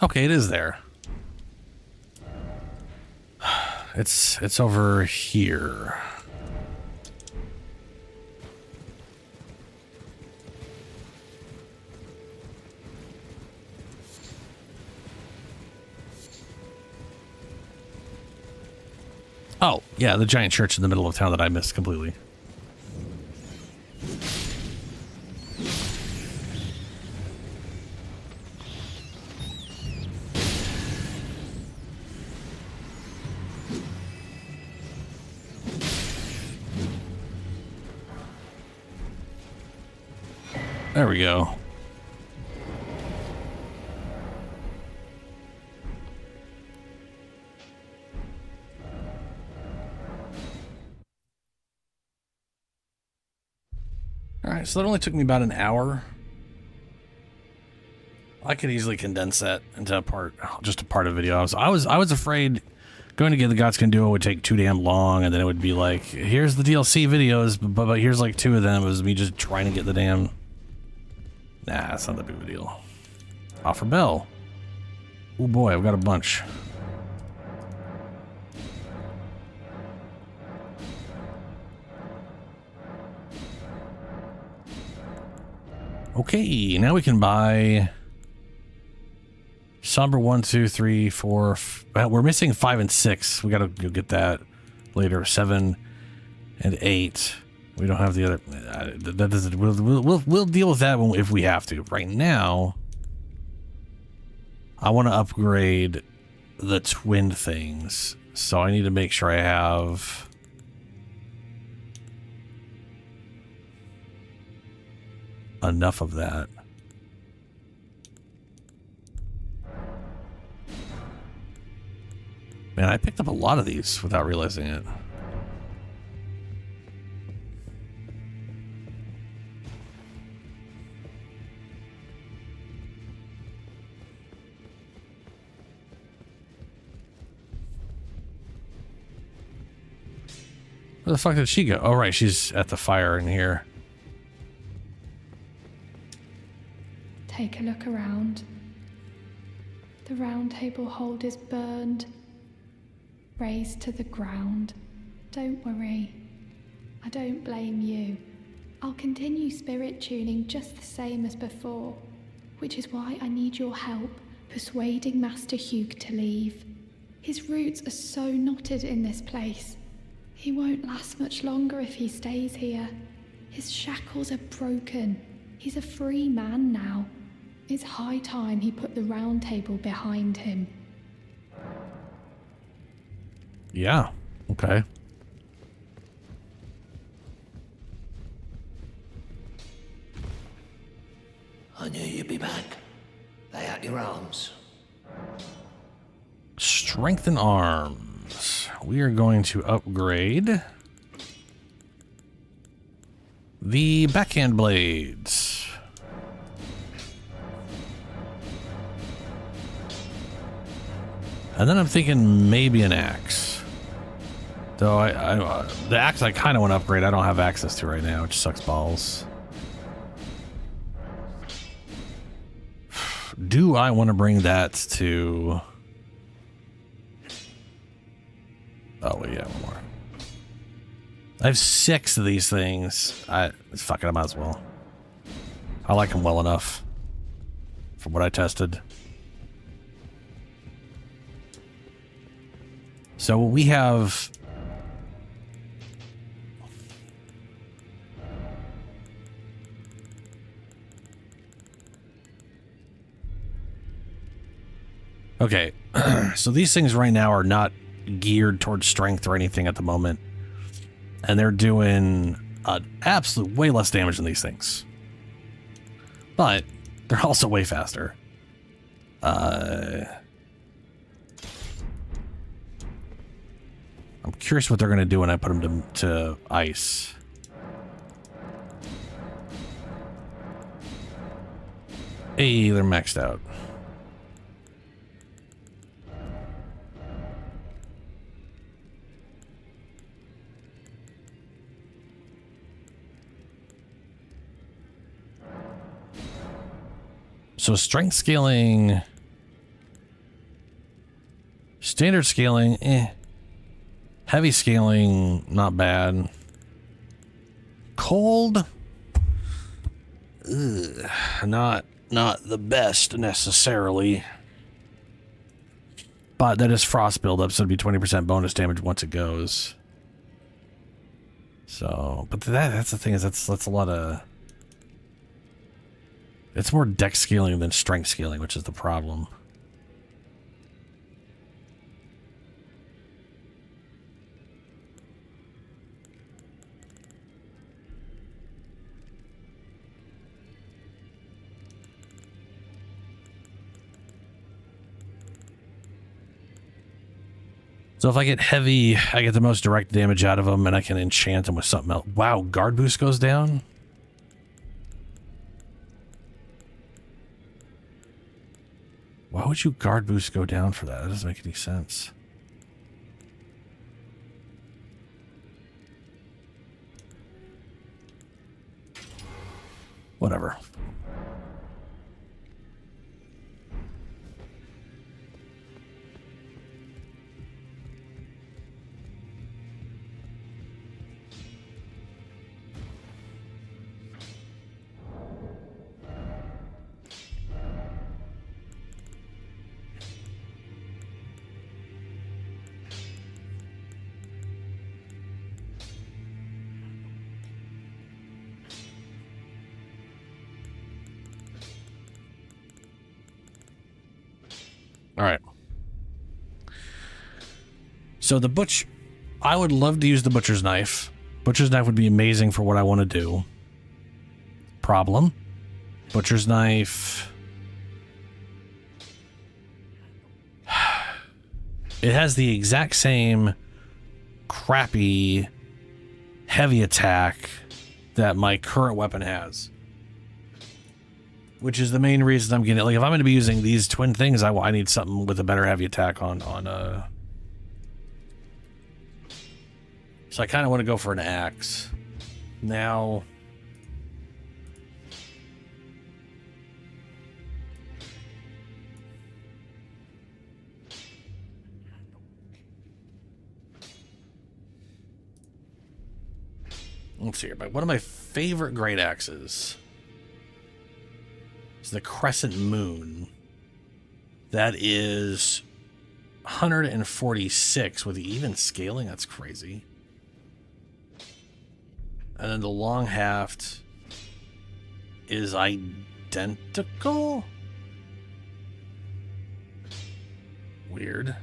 [SPEAKER 1] Okay, it is there. It's over here. Oh, yeah, the giant church in the middle of town that I missed completely. There we go. Alright, so that only took me about an hour. I could easily condense that into just a part of the video. I was afraid going to get the Godskin Duo would take too damn long, and then it would be like, here's the DLC videos, but here's like 2 of them. It was me just trying to get the damn... Nah, that's not that big of a deal. Offer bell. Oh boy, I've got a bunch. Okay, now we can buy Somber 1, 2, 3, 4. We're missing 5 and 6. We gotta go get that later. 7 and 8. We don't have the other. That doesn't. We'll deal with that if we have to. Right now, I want to upgrade the twin things, so I need to make sure I have enough of that. Man, I picked up a lot of these without realizing it. Where the fuck did she go? Oh, right, she's at the fire in here.
[SPEAKER 3] Take a look around. The round table hold is burned, razed to the ground. Don't worry, I don't blame you. I'll continue spirit tuning just the same as before, which is why I need your help persuading Master Hugh to leave. His roots are so knotted in this place. He won't last much longer if he stays here. His shackles are broken. He's a free man now. It's high time he put the round table behind him.
[SPEAKER 1] Yeah, okay.
[SPEAKER 4] I knew you'd be back. Lay out your arms.
[SPEAKER 1] Strengthen arms. We are going to upgrade the backhand blades. And then I'm thinking maybe an axe. Though the axe I kind of want to upgrade. I don't have access to right now, which sucks balls. Do I want to bring that to... Oh, wait, yeah, one more. I have 6 of these things. Fuck it, I might as well. I like them well enough from what I tested. So we have... Okay, so these things right now are not geared towards strength or anything at the moment. And they're doing absolute way less damage than these things. But they're also way faster. I'm curious what they're going to do when I put them to ice. Hey, they're maxed out. So strength scaling, standard scaling, heavy scaling, not bad. Cold, not the best necessarily. But that is frost buildup, so it'd be 20% bonus damage once it goes. So, but that's the thing, is that's a lot of... It's more dex scaling than strength scaling, which is the problem. So if I get heavy, I get the most direct damage out of them, and I can enchant them with something else. Wow, guard boost goes down? Why would you guard boost go down for that? That doesn't make any sense. Whatever. All right. So the I would love to use the butcher's knife. Butcher's knife would be amazing for what I want to do. Problem, Butcher's knife. It has the exact same crappy heavy attack that my current weapon has. Which is the main reason I'm getting it. Like, if I'm going to be using these twin things, I need something with a better heavy attack on. So I kind of want to go for an axe. Now... let's see here. One of my favorite great axes is the Crescent Moon. That is 146 with even scaling. That's crazy. And then the long haft is identical. Weird.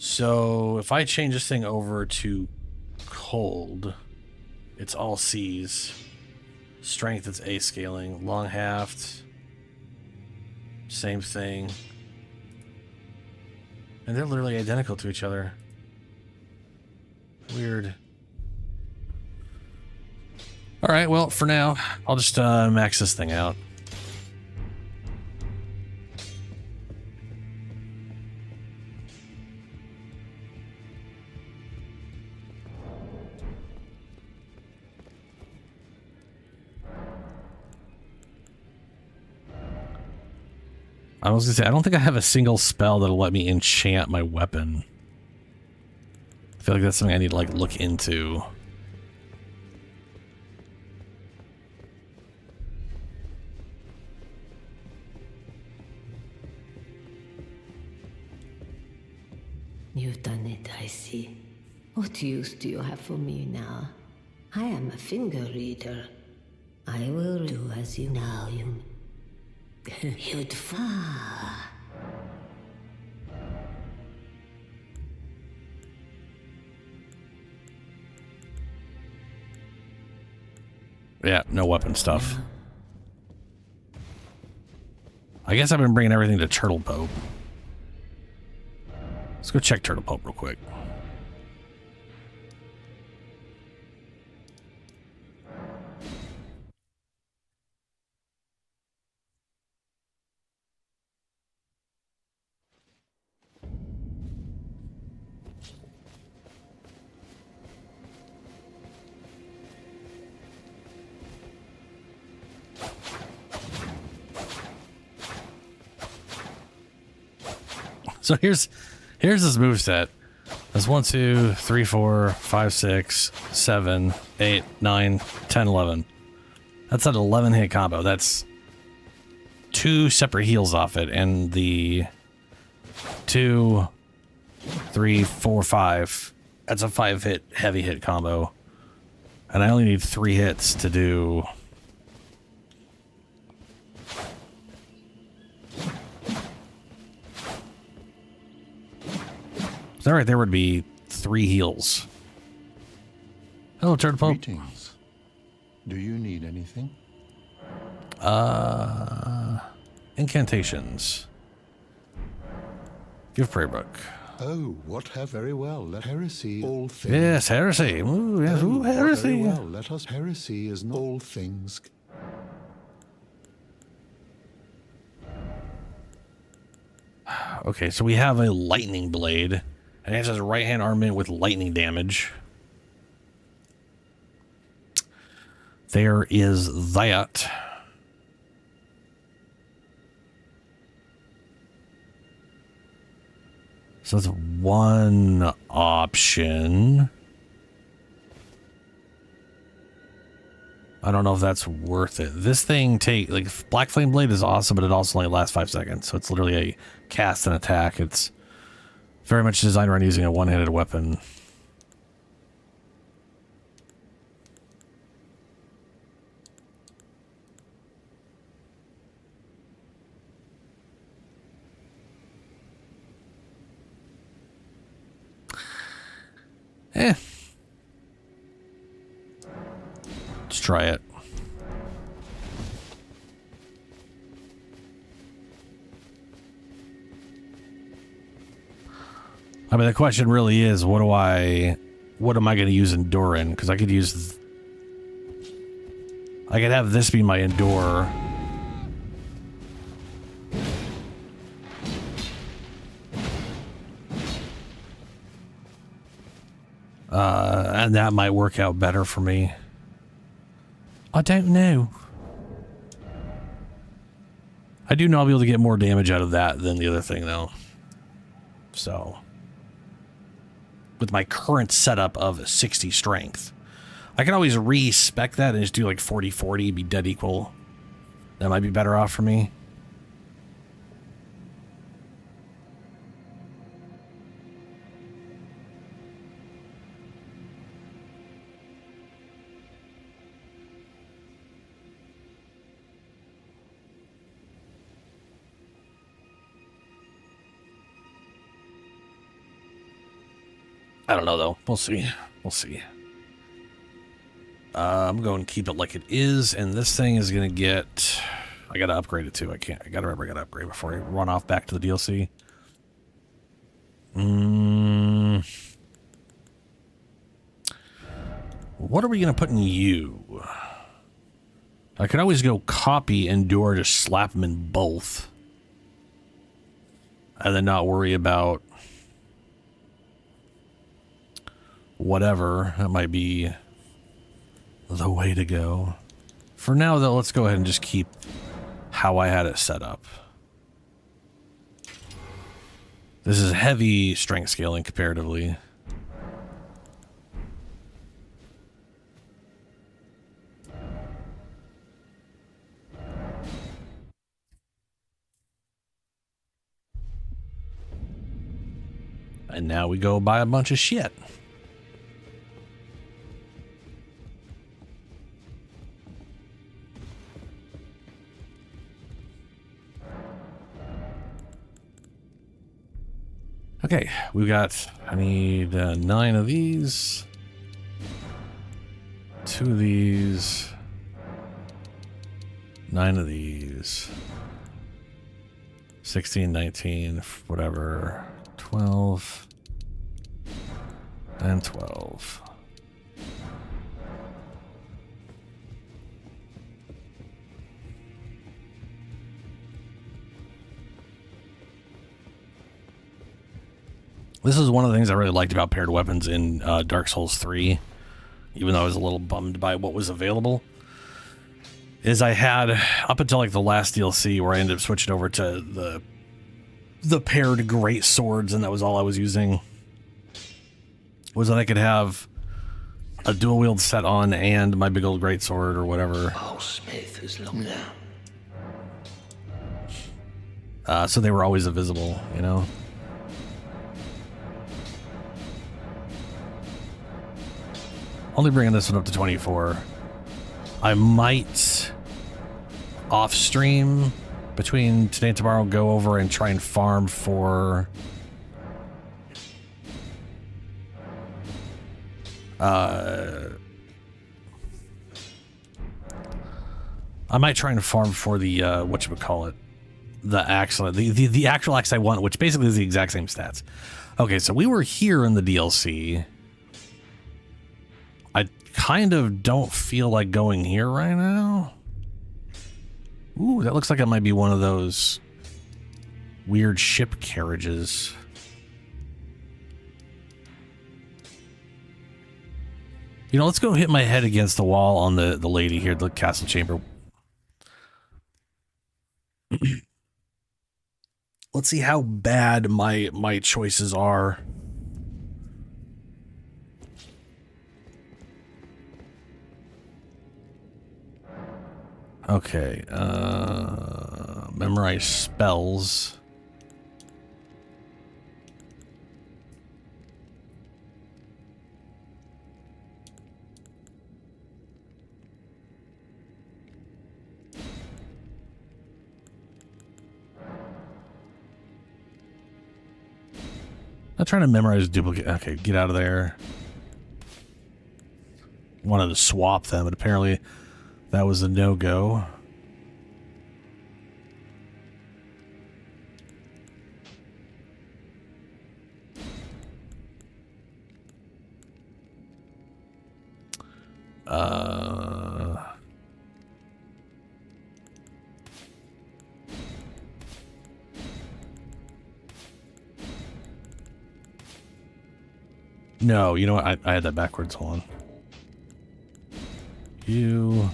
[SPEAKER 1] So if I change this thing over to cold, it's all C's. Strength, it's A scaling. Long haft, same thing. And they're literally identical to each other. Weird. All right, well, for now, I'll just max this thing out. I was gonna say, I don't think I have a single spell that'll let me enchant my weapon. I feel like that's something I need to, like, look into.
[SPEAKER 5] You've done it, I see. What use do you have for me now? I am a finger reader. I will do as you now, you... You'd
[SPEAKER 1] Yeah, no weapon stuff. I guess I've been bringing everything to Turtle Pope. Let's go check Turtle Pope real quick. So here's this moveset. That's 1, 2, 3, 4, 5, 6, 7, 8, 9, 10, 11. That's an 11 hit combo. That's 2 separate heals off it, and the 2, 3, 4, 5. That's a 5 hit heavy hit combo. And I only need 3 hits to do. So that right there would be 3 heals. Hello, Turtle Pope.
[SPEAKER 6] Greetings. Do you need anything?
[SPEAKER 1] Incantations. Give prayer book.
[SPEAKER 6] Oh, what have very well. Let heresy all things.
[SPEAKER 1] Yes, heresy. Ooh, yes, ooh, heresy.
[SPEAKER 6] Very well. Let us heresy is not all things.
[SPEAKER 1] Okay, so we have a lightning blade. And it has a right hand armament with lightning damage. There is that. So that's one option. I don't know if that's worth it. This thing Black Flame Blade is awesome, but it also only lasts 5 seconds. So it's literally a cast and attack. It's very much designed around using a one-handed weapon. try it. I mean, the question really is, what am I going to use Endure in? Because I could have this be my Endure. And that might work out better for me. I don't know. I do know I'll be able to get more damage out of that than the other thing, though. So, with my current setup of 60 strength, I can always respec that and just do like 40-40, be dead equal. That might be better off for me. I don't know, though. We'll see. We'll see. I'm going to keep it like it is, and this thing is going to get... I got to upgrade it, too. I got to remember I got to upgrade before I run off back to the DLC. What are we going to put in you? I could always go copy Endure, just slap them in both. And then not worry about... whatever. That might be the way to go. For now, though, let's go ahead and just keep how I had it set up. This is heavy strength scaling comparatively. And now we go buy a bunch of shit. Okay, we've got, I need 9 of these, 2 of these, 9 of these, 16, 19, whatever, 12, and 12. This is one of the things I really liked about paired weapons in Dark Souls 3, even though I was a little bummed by what was available, is I had, up until like the last DLC where I ended up switching over to the paired great swords, and that was all I was using, was that I could have a dual wield set on and my big old great sword or whatever.
[SPEAKER 4] Oh, Smith is long now.
[SPEAKER 1] So they were always invisible, you know? Only bringing this one up to 24. I might off stream between today and tomorrow go over and try and farm for I might try and farm for the whatchamacallit, the axe, the actual axe I want, which basically is the exact same stats. Okay, so we were here in the DLC. I kind of don't feel like going here right now. Ooh, that looks like it might be one of those weird ship carriages. You know, let's go hit my head against the wall on the lady here, the castle chamber. Let's see how bad my choices are. Okay, memorize spells. I'm trying to memorize duplicate. Okay, get out of there. wanted to swap them, but apparently that was a no-go. No, you know what? I had that backwards. Hold on. You.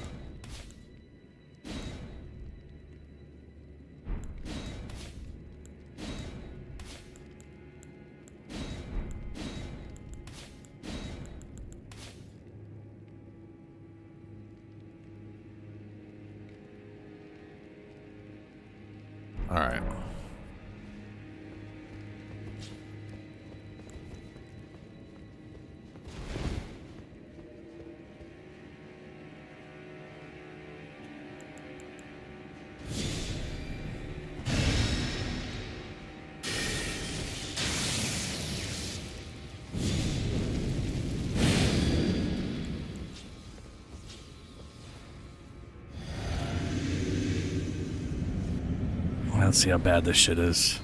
[SPEAKER 1] All right. Let's see how bad this shit is.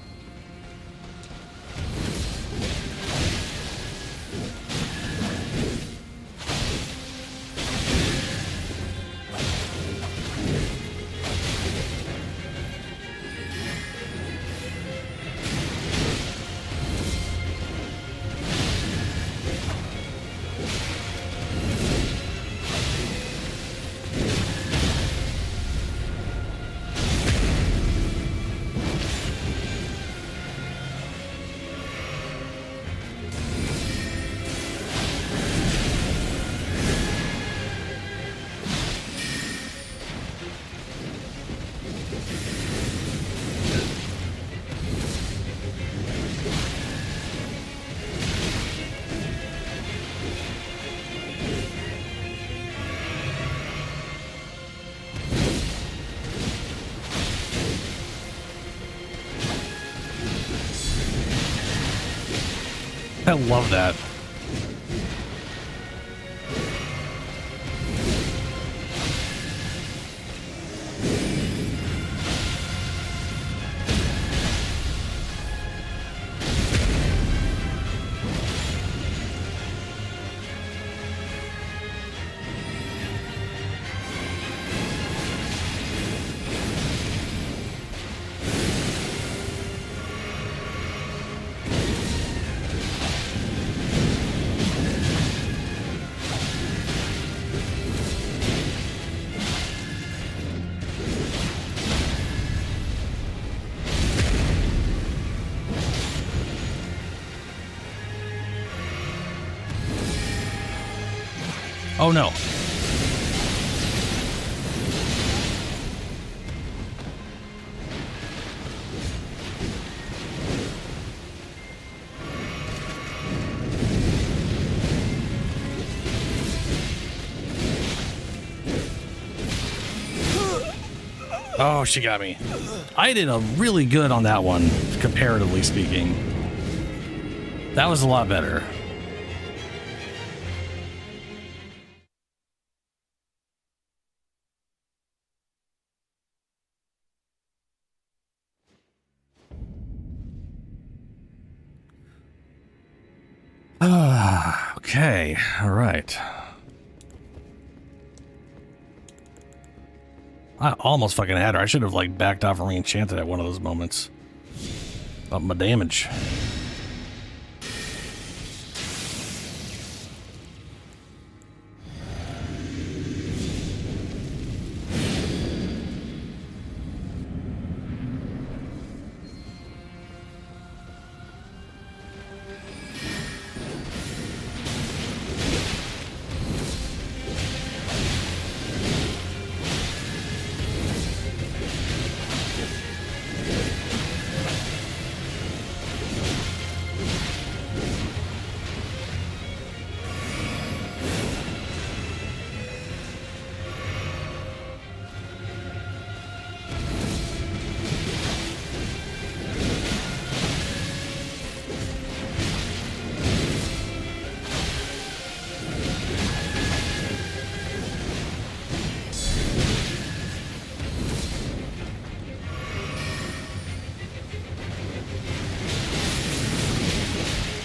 [SPEAKER 1] I love that. Oh no. Oh, she got me. I did a really good on that one, comparatively speaking. That was a lot better. Okay, all right. I almost fucking had her. I should have like backed off and re-enchanted at one of those moments. Up my damage.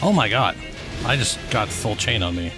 [SPEAKER 1] Oh my god. I just got full chain on me.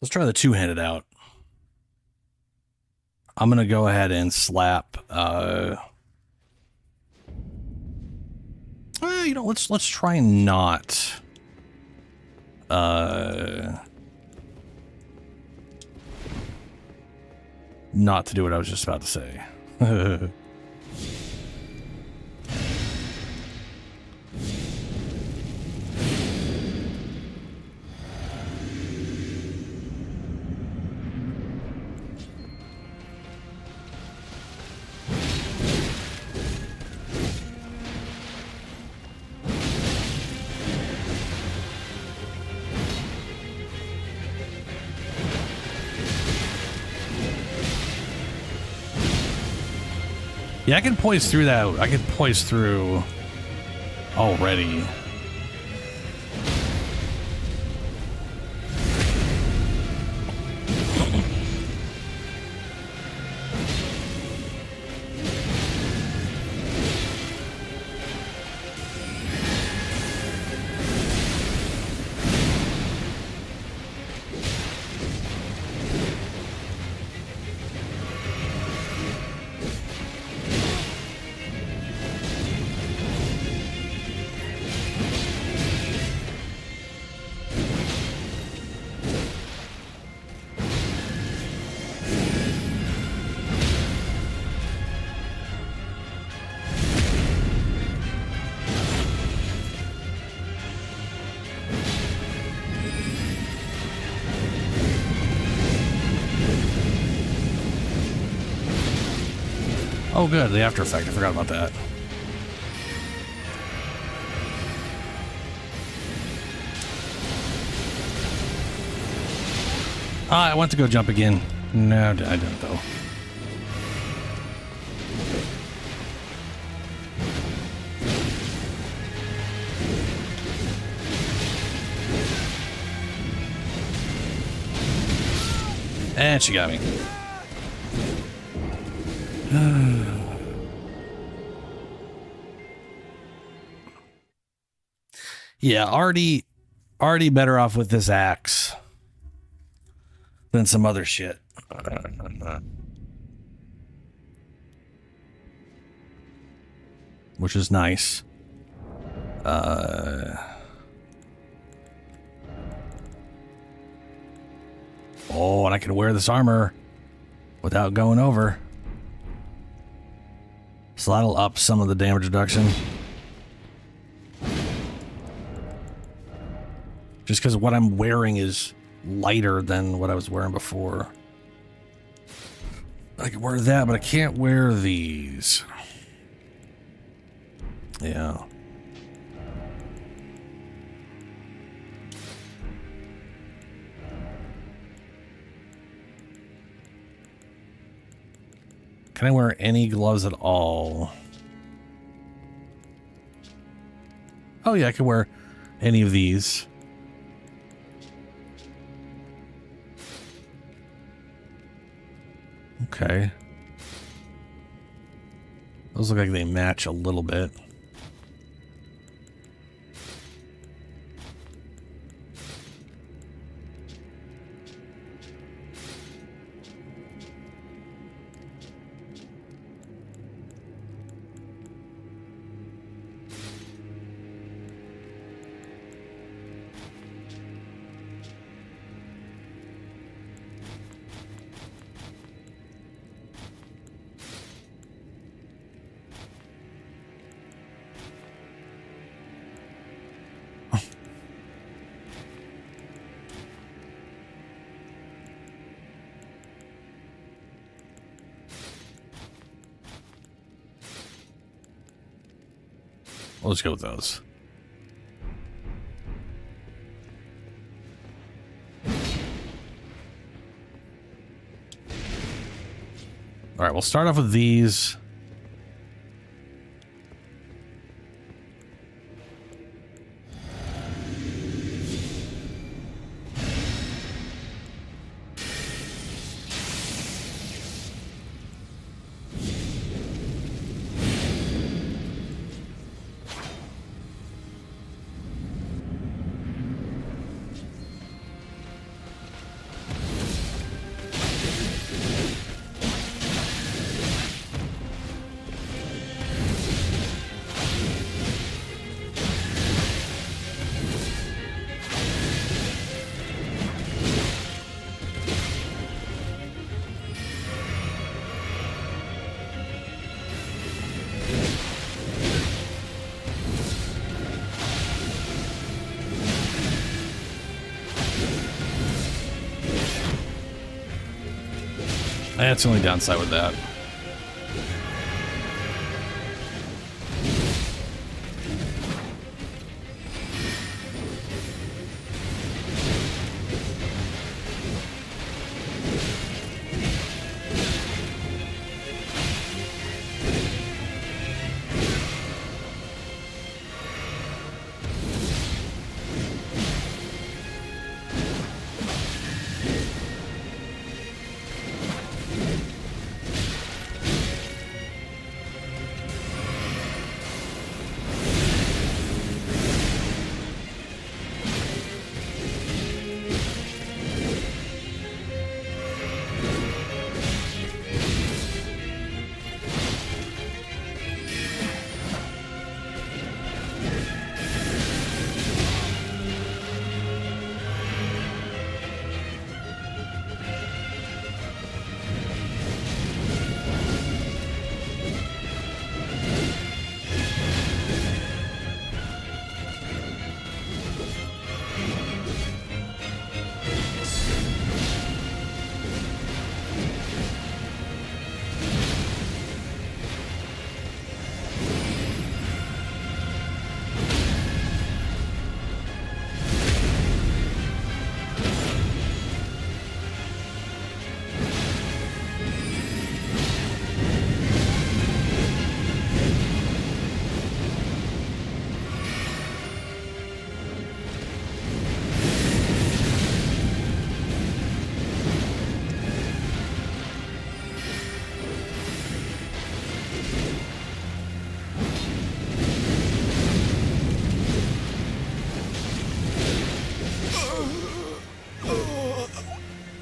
[SPEAKER 1] Let's try the two-handed out. I'm gonna go ahead and slap well, you know, let's try not not to do what I was just about to say. Yeah, I can poise through that. I can poise through already. Oh good, the after effect. I forgot about that. I went to go jump again. No, I didn't though. And she got me. Yeah, already better off with this axe than some other shit. Which is nice. Oh, and I can wear this armor without going over. So that'll up some of the damage reduction. Just because what I'm wearing is lighter than what I was wearing before. I can wear that, but I can't wear these. Yeah. Can I wear any gloves at all? Oh yeah, I can wear any of these. Okay. Those look like they match a little bit. Let's go with those. All right, we'll start off with these. That's the only downside with that.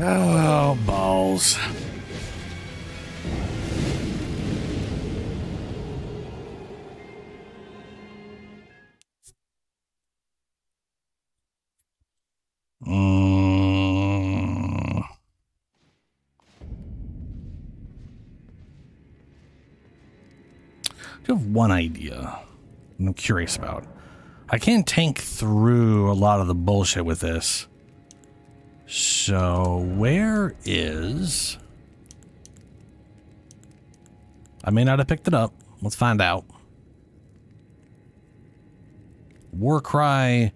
[SPEAKER 1] Oh, balls. I have one idea I'm curious about. I can tank through a lot of the bullshit with this. So where is... I may not have picked it up. Let's find out. Warcry,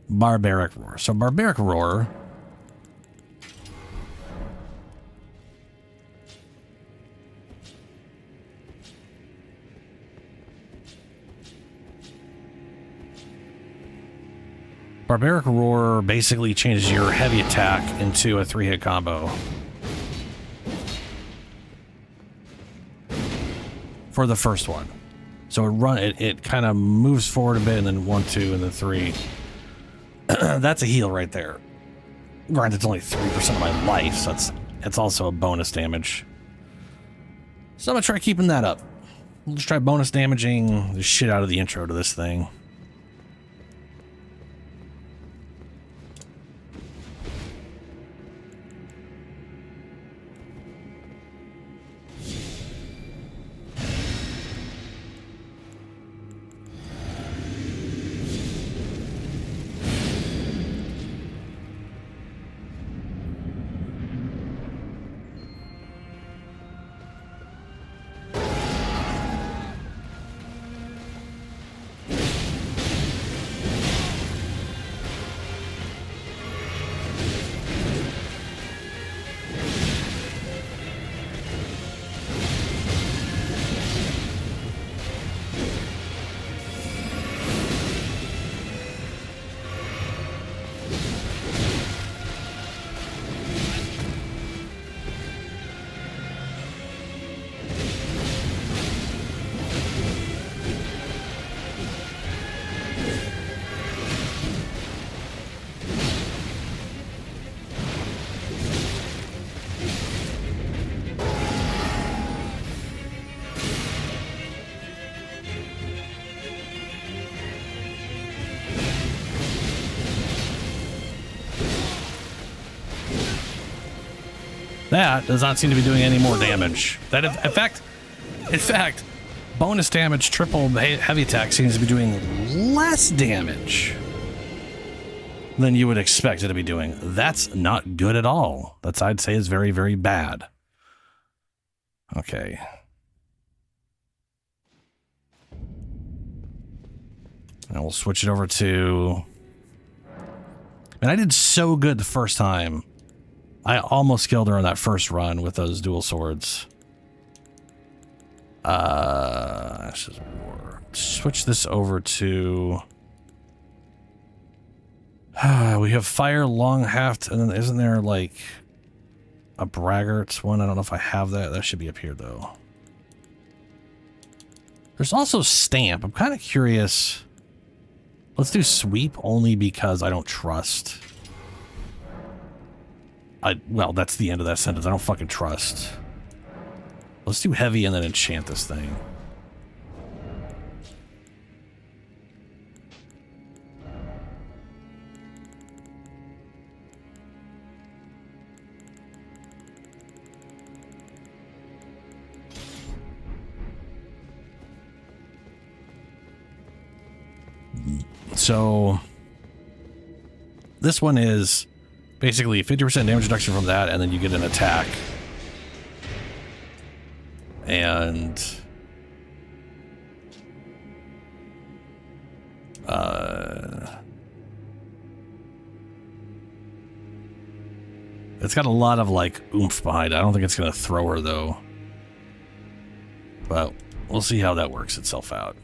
[SPEAKER 1] Barbaric Roar. So Barbaric Roar... Barbaric Roar basically changes your heavy attack into a 3-hit combo. For the first one. So it kind of moves forward a bit and then 1, 2, and then 3. That's a heal right there. Granted, it's only 3% of my life, so it's also a bonus damage. So I'm gonna try keeping that up. We'll just try bonus damaging the shit out of the intro to this thing. That does not seem to be doing any more damage. That, in fact, bonus damage, triple heavy attack seems to be doing less damage than you would expect it to be doing. That's not good at all. That's, I'd say, is very, very bad. Okay. And we'll switch it over to... And I did so good the first time. I almost killed her on that first run with those dual swords. Ashes of War. Switch this over to... we have Fire Long Haft, and then isn't there like a Braggart's one? I don't know if I have that. That should be up here though. There's also Stamp. I'm kind of curious. Let's do Sweep only because I don't trust. Well, that's the end of that sentence. I don't fucking trust. Let's do Heavy and then enchant this thing. So this one is basically 50% damage reduction from that, and then you get an attack. And it's got a lot of like oomph behind it. I don't think it's gonna throw her though, but we'll see how that works itself out.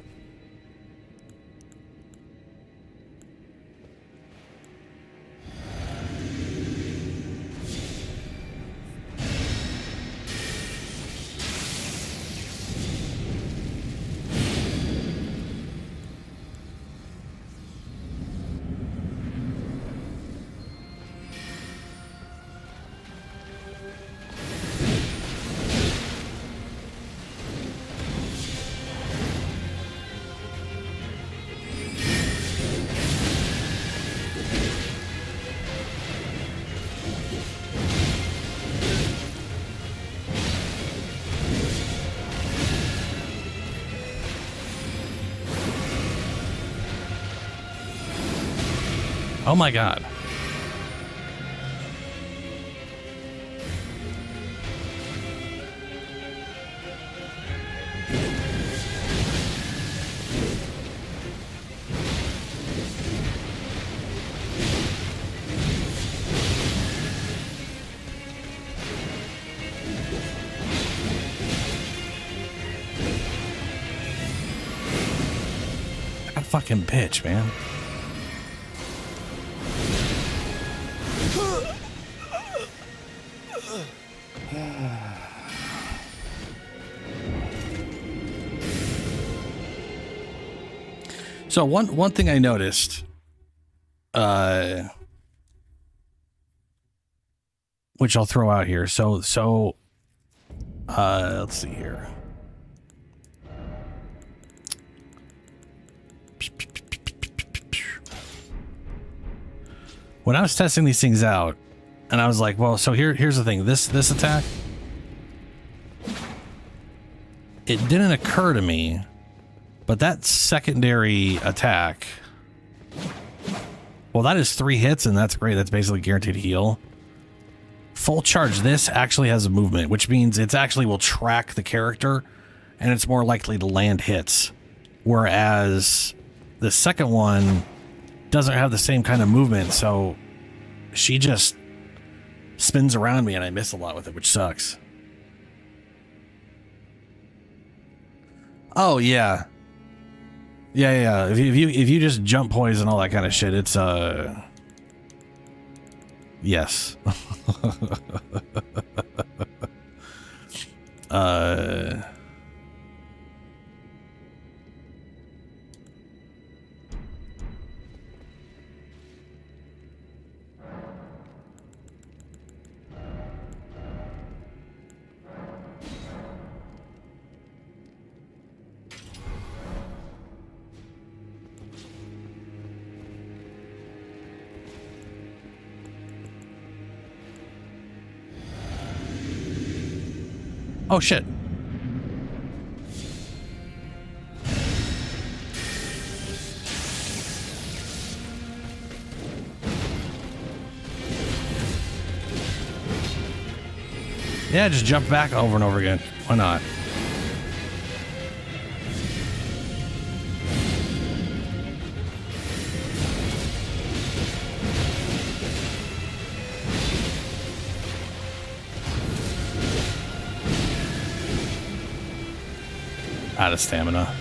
[SPEAKER 1] Oh my god. That fucking bitch, man. So one thing I noticed, which I'll throw out here. So let's see here. When I was testing these things out, and I was like, well, so here's the thing. This attack, it didn't occur to me. But that secondary attack, well, that is 3 hits, and that's great. That's basically guaranteed heal. Full charge, this actually has a movement, which means it actually will track the character, and it's more likely to land hits. Whereas the second one doesn't have the same kind of movement, so she just spins around me, and I miss a lot with it, which sucks. Oh, yeah. Yeah. If you just jump poise and all that kind of shit, it's yes. Oh, shit. Yeah, just jump back over and over again. Why not? Out of stamina.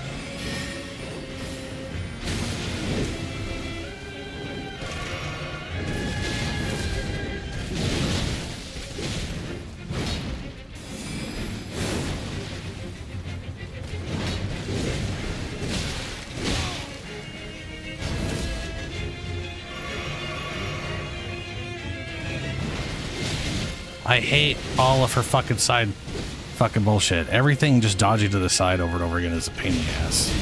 [SPEAKER 1] I hate all of her fucking side fucking bullshit. Everything just dodging to the side over and over again is a pain in the ass.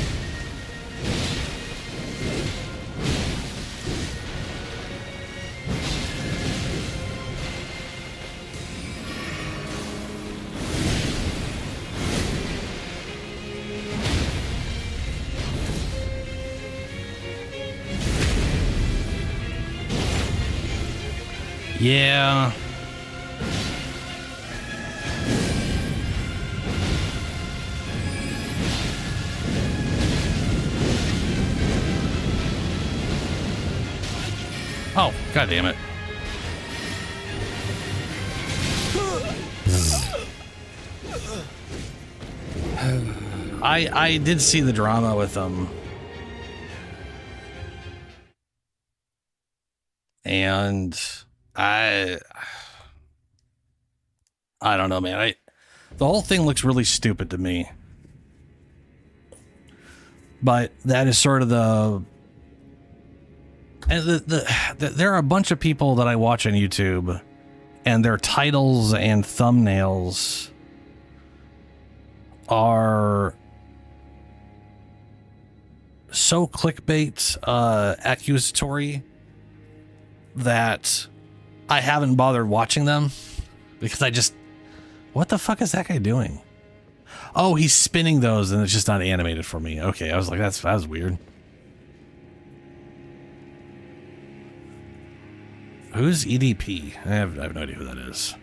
[SPEAKER 1] Yeah. Oh, god damn it. I did see the drama with them. And I don't know, man. The whole thing looks really stupid to me. But that is sort of there are a bunch of people that I watch on YouTube, and their titles and thumbnails are so clickbait accusatory that I haven't bothered watching them because what the fuck is that guy doing? Oh, he's spinning those and it's just not animated for me. Okay, I was like, that was weird. Who's EDP? I have no idea who that is.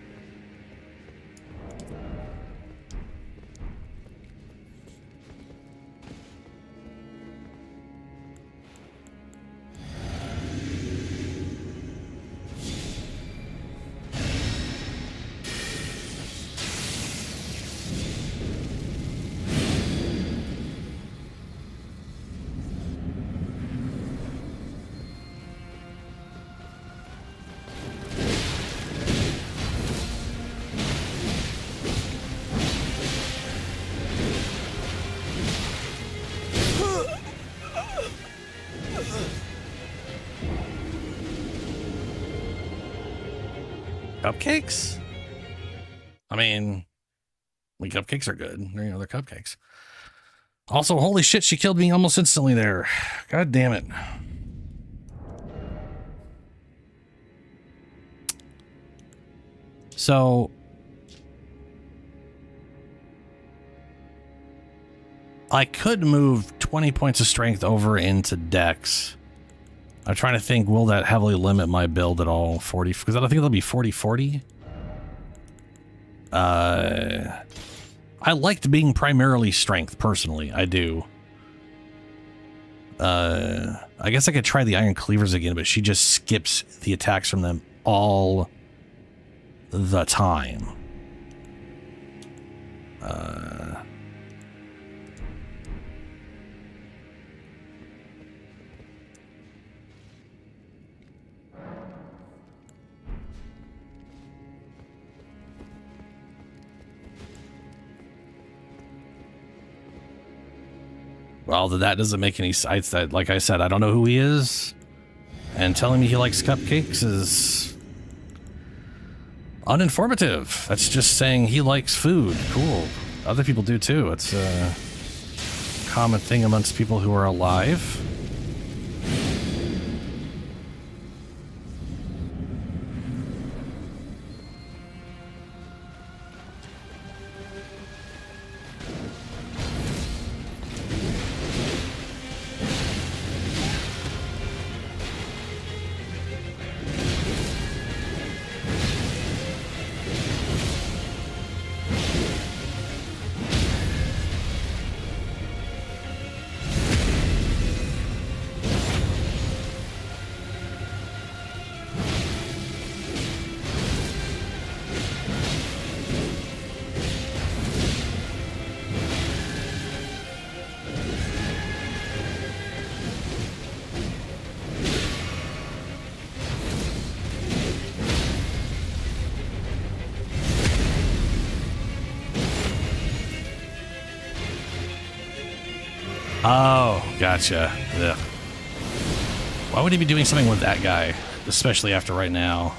[SPEAKER 1] Cupcakes? I mean, cupcakes are good. They're cupcakes. Also, holy shit, she killed me almost instantly there. God damn it. So, I could move 20 points of strength over into Dex. I'm trying to think, will that heavily limit my build at all? 40, because I don't think it'll be 40-40. I liked being primarily strength, personally. I do. I guess I could try the Iron Cleavers again, but she just skips the attacks from them all the time. Well, that doesn't make any sense. That, like I said, I don't know who he is, and telling me he likes cupcakes is uninformative. That's just saying he likes food. Cool. Other people do too. It's a common thing amongst people who are alive. Oh, gotcha. Ugh. Why would he be doing something with that guy? Especially after right now.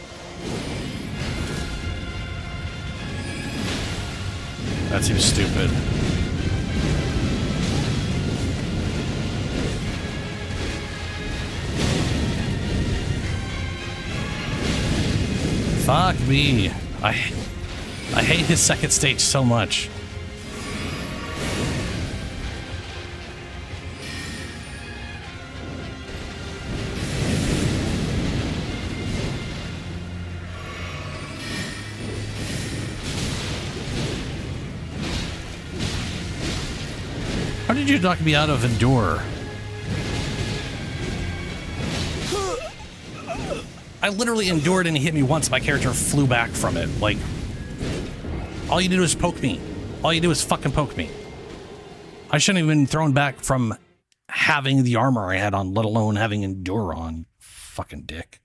[SPEAKER 1] That seems stupid. Fuck me. I hate his second stage so much. How did you knock me out of Endure? I literally endured and he hit me once. My character flew back from it. Like, all you do is poke me. All you do is fucking poke me. I shouldn't have been thrown back from having the armor I had on, let alone having Endure on. Fucking dick.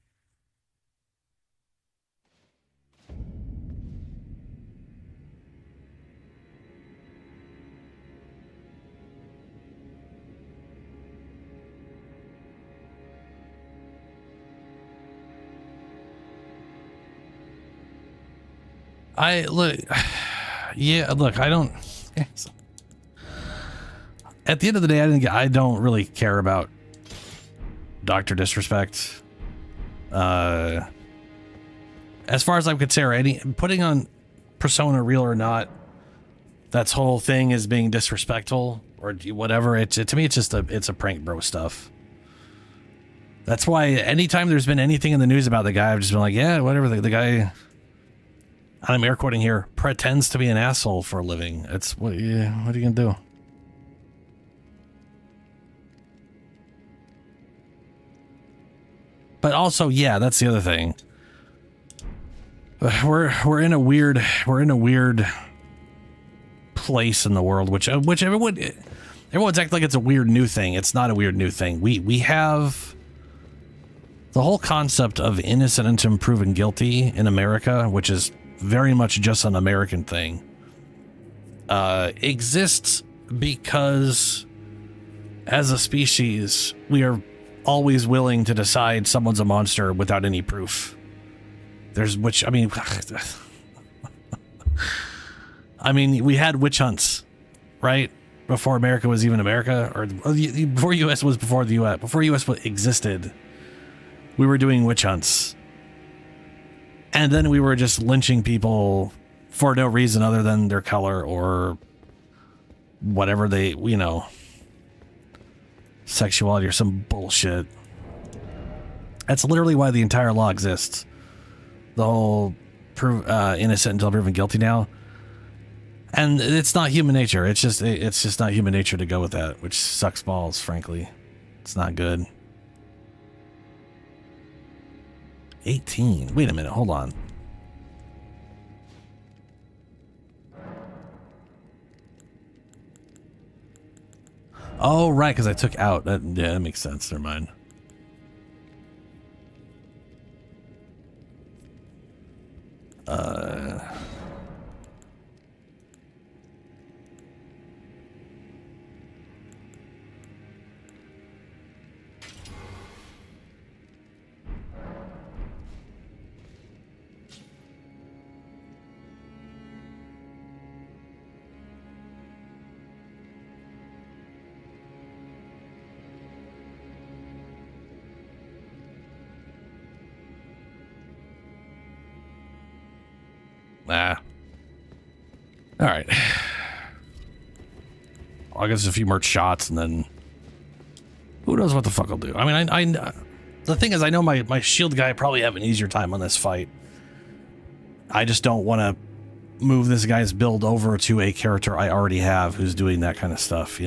[SPEAKER 1] Yeah, look, I don't. At the end of the day, I don't really care about Dr. Disrespect. As far as I'm concerned, putting on Persona, real or not, that's whole thing is being disrespectful or whatever. To me, it's a prank bro stuff. That's why anytime there's been anything in the news about the guy, I've just been like, yeah, whatever. The guy, I'm air quoting here, pretends to be an asshole for a living. It's what are you gonna do? But also, yeah, that's the other thing. We're in a weird place in the world, which everyone's acting like it's a weird new thing. It's not a weird new thing. We have the whole concept of innocent until proven guilty in America, which is very much just an American thing, exists because as a species, we are always willing to decide someone's a monster without any proof. I mean, we had witch hunts, right? Before America was even America, or before US was before the US, before US existed, we were doing witch hunts. And then we were just lynching people for no reason other than their color or whatever they, sexuality or some bullshit. That's literally why the entire law exists. The whole innocent until proven guilty now. And it's not human nature. It's just not human nature to go with that, which sucks balls, frankly. It's not good. 18. Wait a minute. Hold on. Oh, right, because I took out. Yeah, that makes sense. Never mind. All right. I guess a few more shots and then who knows what the fuck I'll do. I mean, the thing is, I know my shield guy probably have an easier time on this fight. I just don't want to move this guy's build over to a character I already have who's doing that kind of stuff,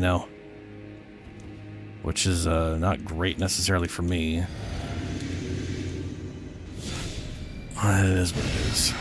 [SPEAKER 1] which is not great necessarily for me. It is what it is.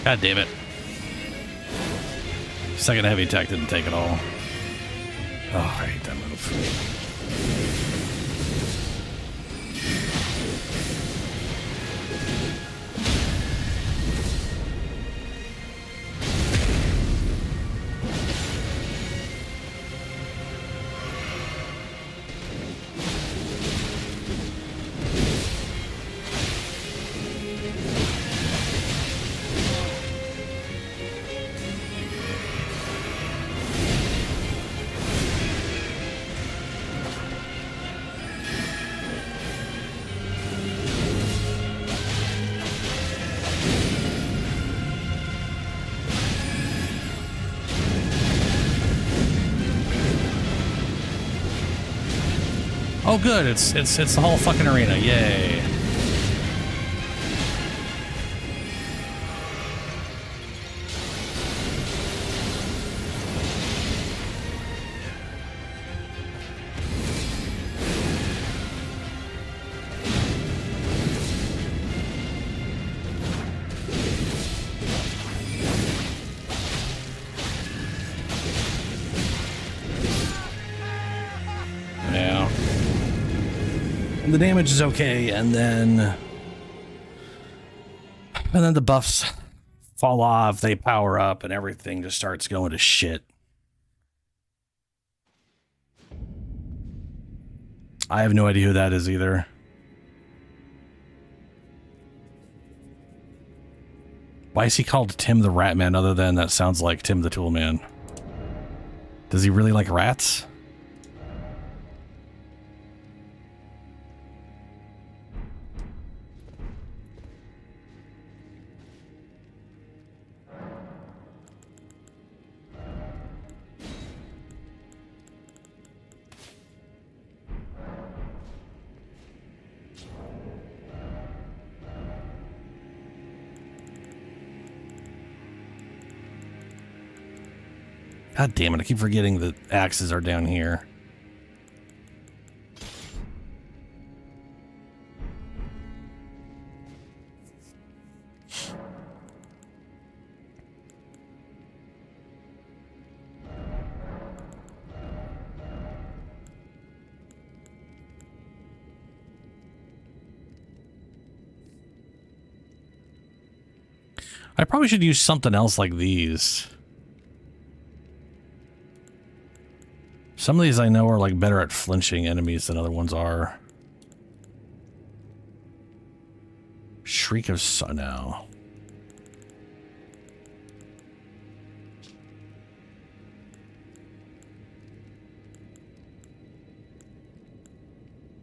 [SPEAKER 1] God damn it. Second heavy attack didn't take it all. Oh, I hate that move. Oh, good. It's the whole fucking arena. Yay. Yeah. The damage is okay, and then the buffs fall off, they power up, and everything just starts going to shit. I have no idea who that is either. Why is he called Tim the Rat Man other than that sounds like Tim the Tool Man? Does he really like rats? God damn it, I keep forgetting that axes are down here. I probably should use something else like these. Some of these I know are like better at flinching enemies than other ones are. Shriek of Sun now.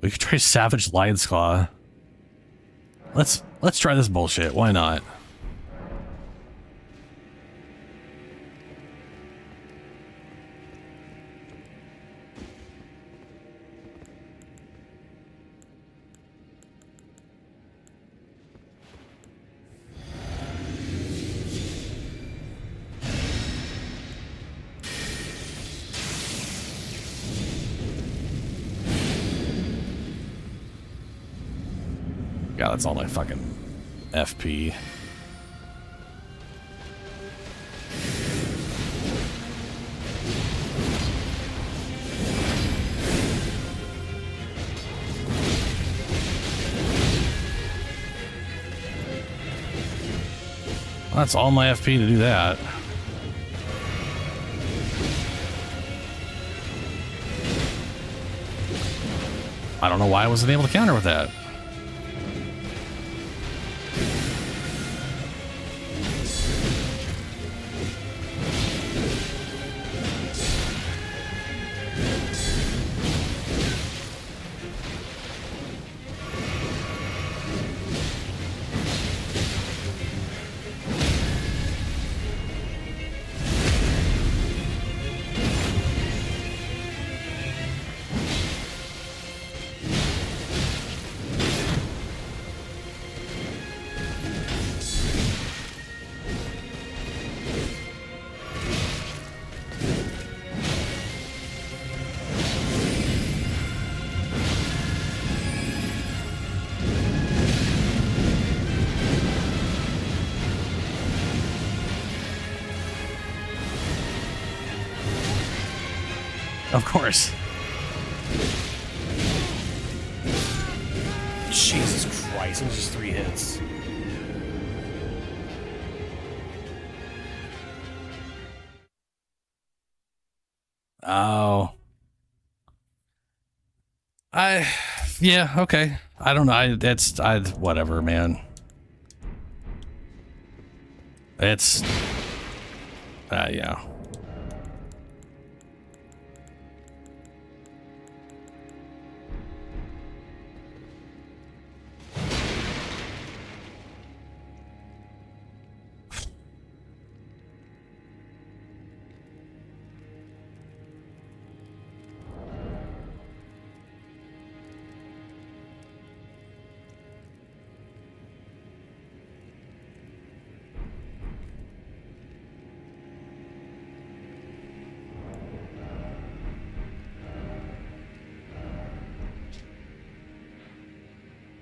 [SPEAKER 1] We could try Savage Lion's Claw. Let's try this bullshit. Why not? God, that's all my fucking FP. Well, that's all my FP to do that. I don't know why I wasn't able to counter with that. Of course. Jesus Christ, it was just 3 hits. Oh. Yeah, okay. I don't know. Whatever, man. It's, yeah.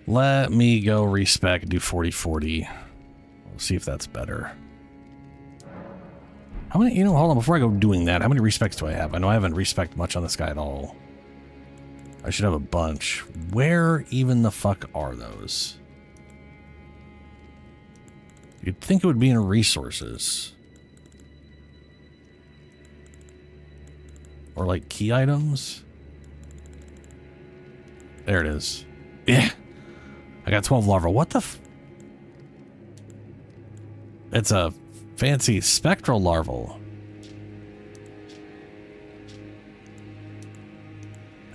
[SPEAKER 1] Let me go respec and do 40-40. We'll see if that's better. How many, hold on, before I go doing that, how many respecs do I have? I know I haven't respec'd much on this guy at all. I should have a bunch. Where even the fuck are those? You'd think it would be in resources. Or like key items? There it is. Yeah. I got 12 larvae. What the It's a fancy spectral larval.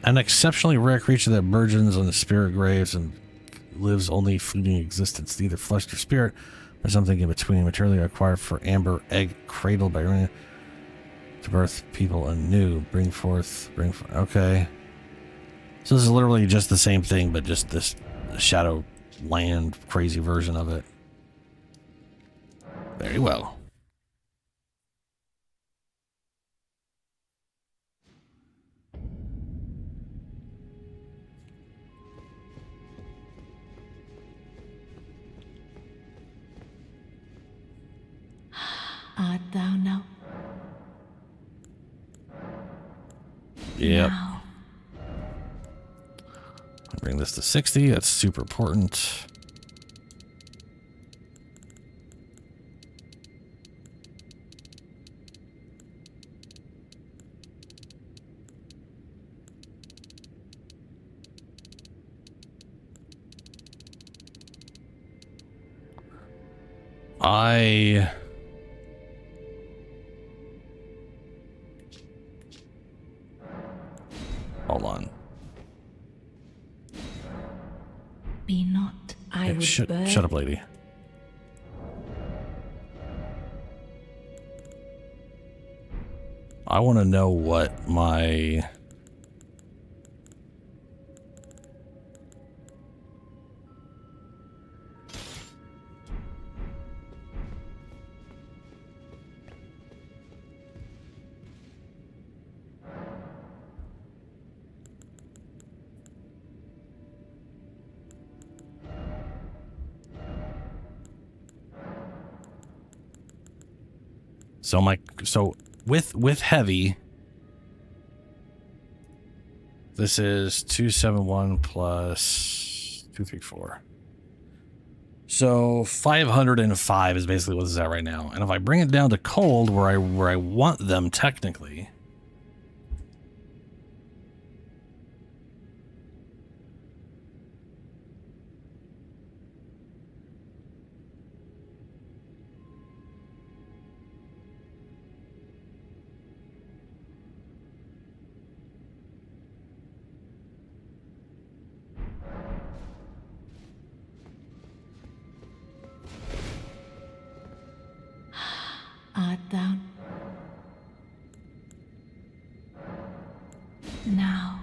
[SPEAKER 1] An exceptionally rare creature that burgeons on the spirit graves and lives only fleeting existence, neither flesh nor spirit, or something in between. Materially acquired for amber egg cradled by running to birth people anew. Bring forth. Okay. So this is literally just the same thing, but just this Shadow Land crazy version of it. Very well.
[SPEAKER 5] Art thou now?
[SPEAKER 1] Yep.
[SPEAKER 5] Now.
[SPEAKER 1] Bring this to 60. That's super important. Hold on.
[SPEAKER 5] Be not, I would
[SPEAKER 1] Shut up, lady. I want to know what my... So with heavy, this is 271 plus 234. So 505 is basically what this is at right now. And if I bring it down to cold, where I want them technically,
[SPEAKER 5] Art thou now?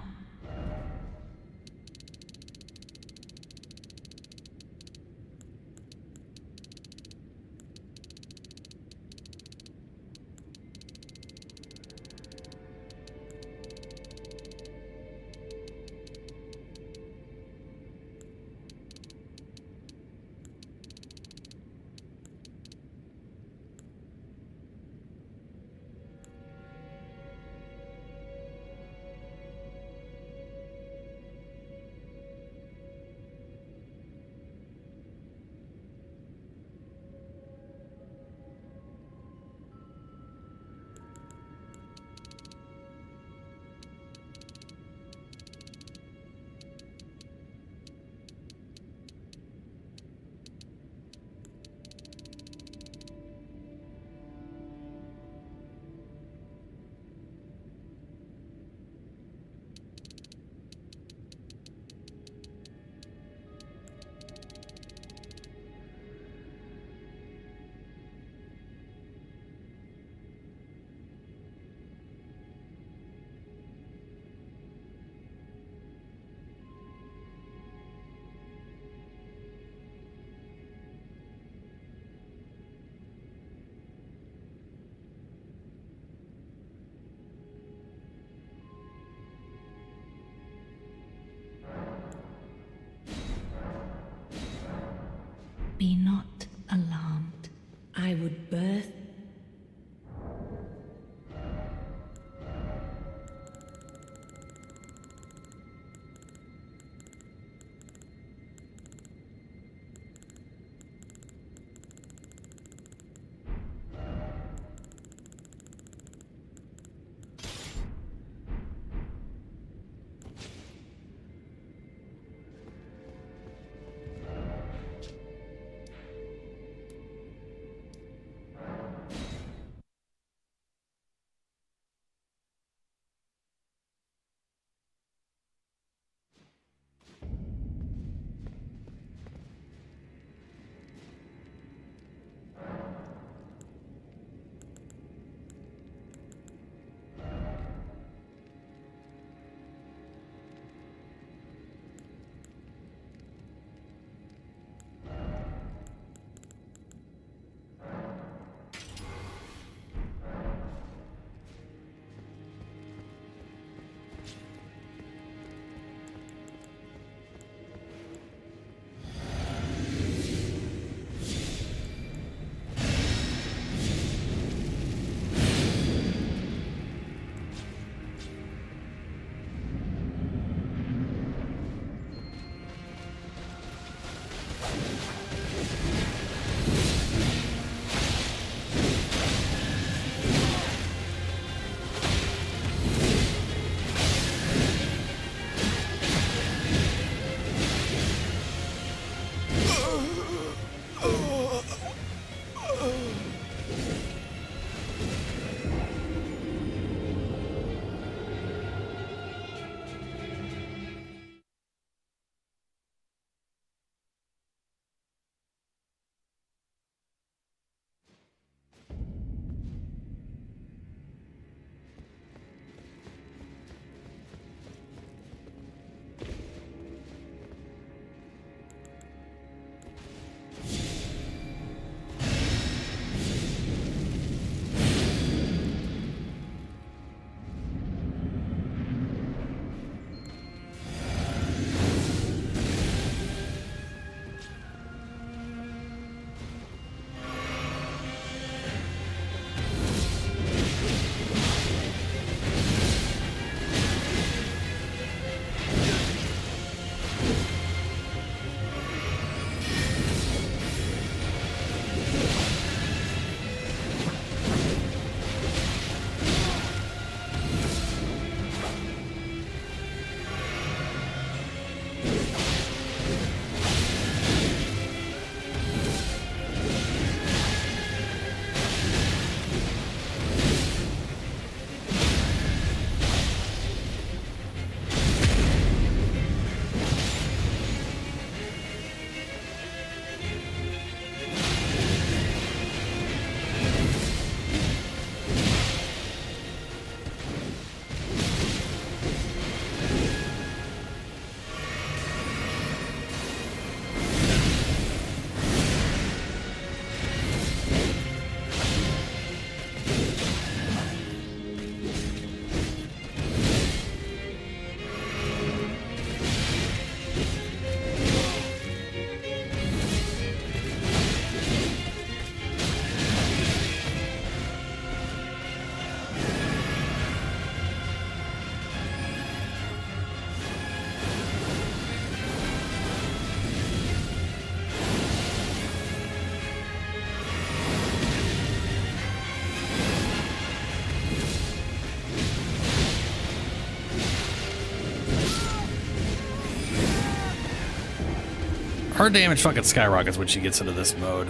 [SPEAKER 1] Her damage fucking skyrockets when she gets into this mode.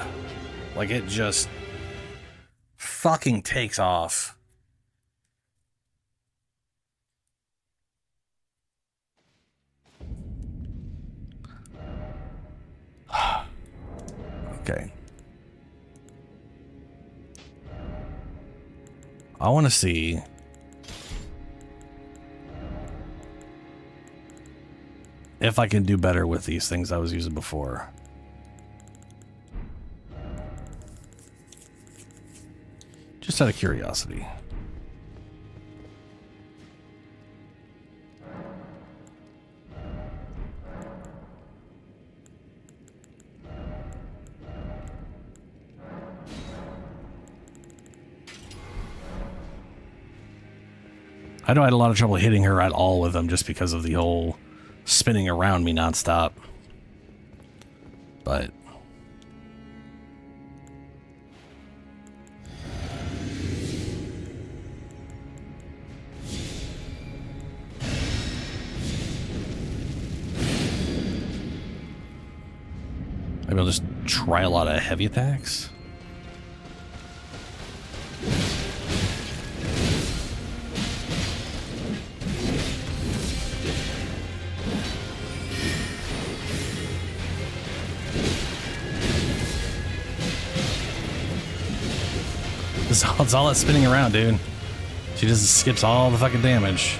[SPEAKER 1] Like, it just fucking takes off. Okay. I want to see if I can do better with these things I was using before. Just out of curiosity. I know I had a lot of trouble hitting her at all with them just because of the whole spinning around me nonstop. But maybe I'll just try a lot of heavy attacks. It's all that spinning around, dude. She just skips all the fucking damage.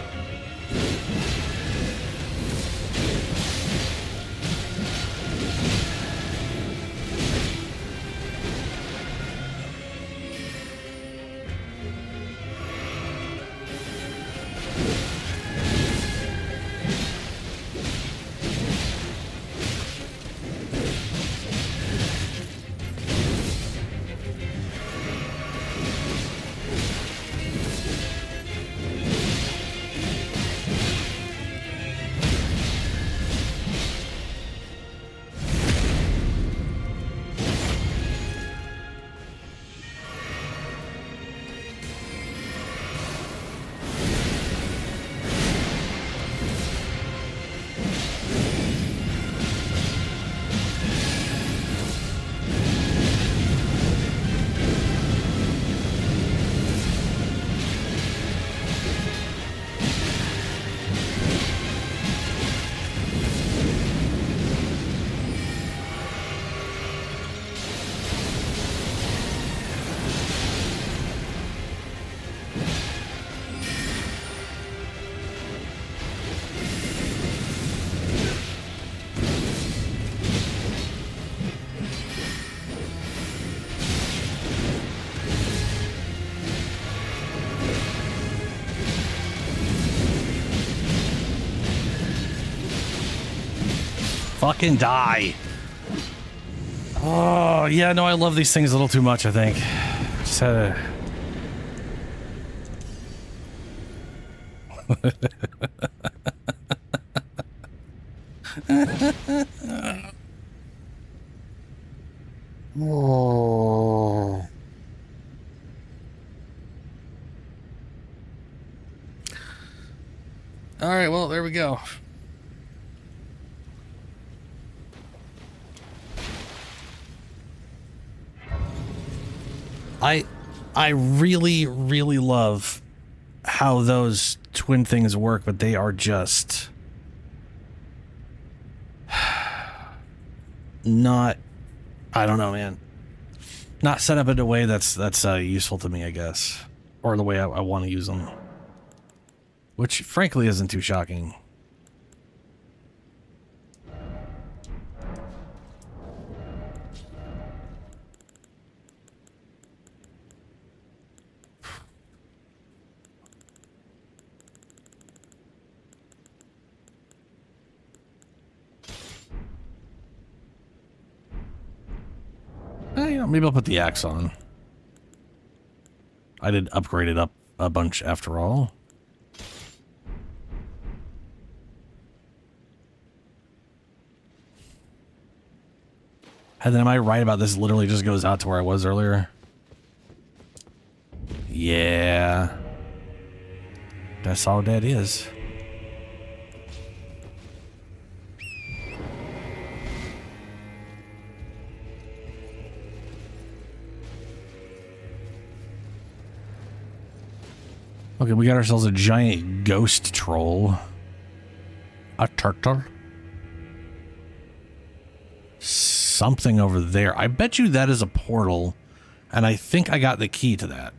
[SPEAKER 1] Fucking die. Oh, yeah, no, I love these things a little too much, I think. Just had Oh. All right, well, there we go. I really, really love how those twin things work, but they are just not, I don't know, man. Not set up in a way that's useful to me, I guess. Or the way I want to use them. Which, frankly, isn't too shocking. You know, maybe I'll put the axe on. I did upgrade it up a bunch after all. And then am I right about this literally just goes out to where I was earlier? Yeah. That's all that is. . Okay, we got ourselves a giant ghost troll. A turtle. Something over there. I bet you that is a portal, and I think I got the key to that.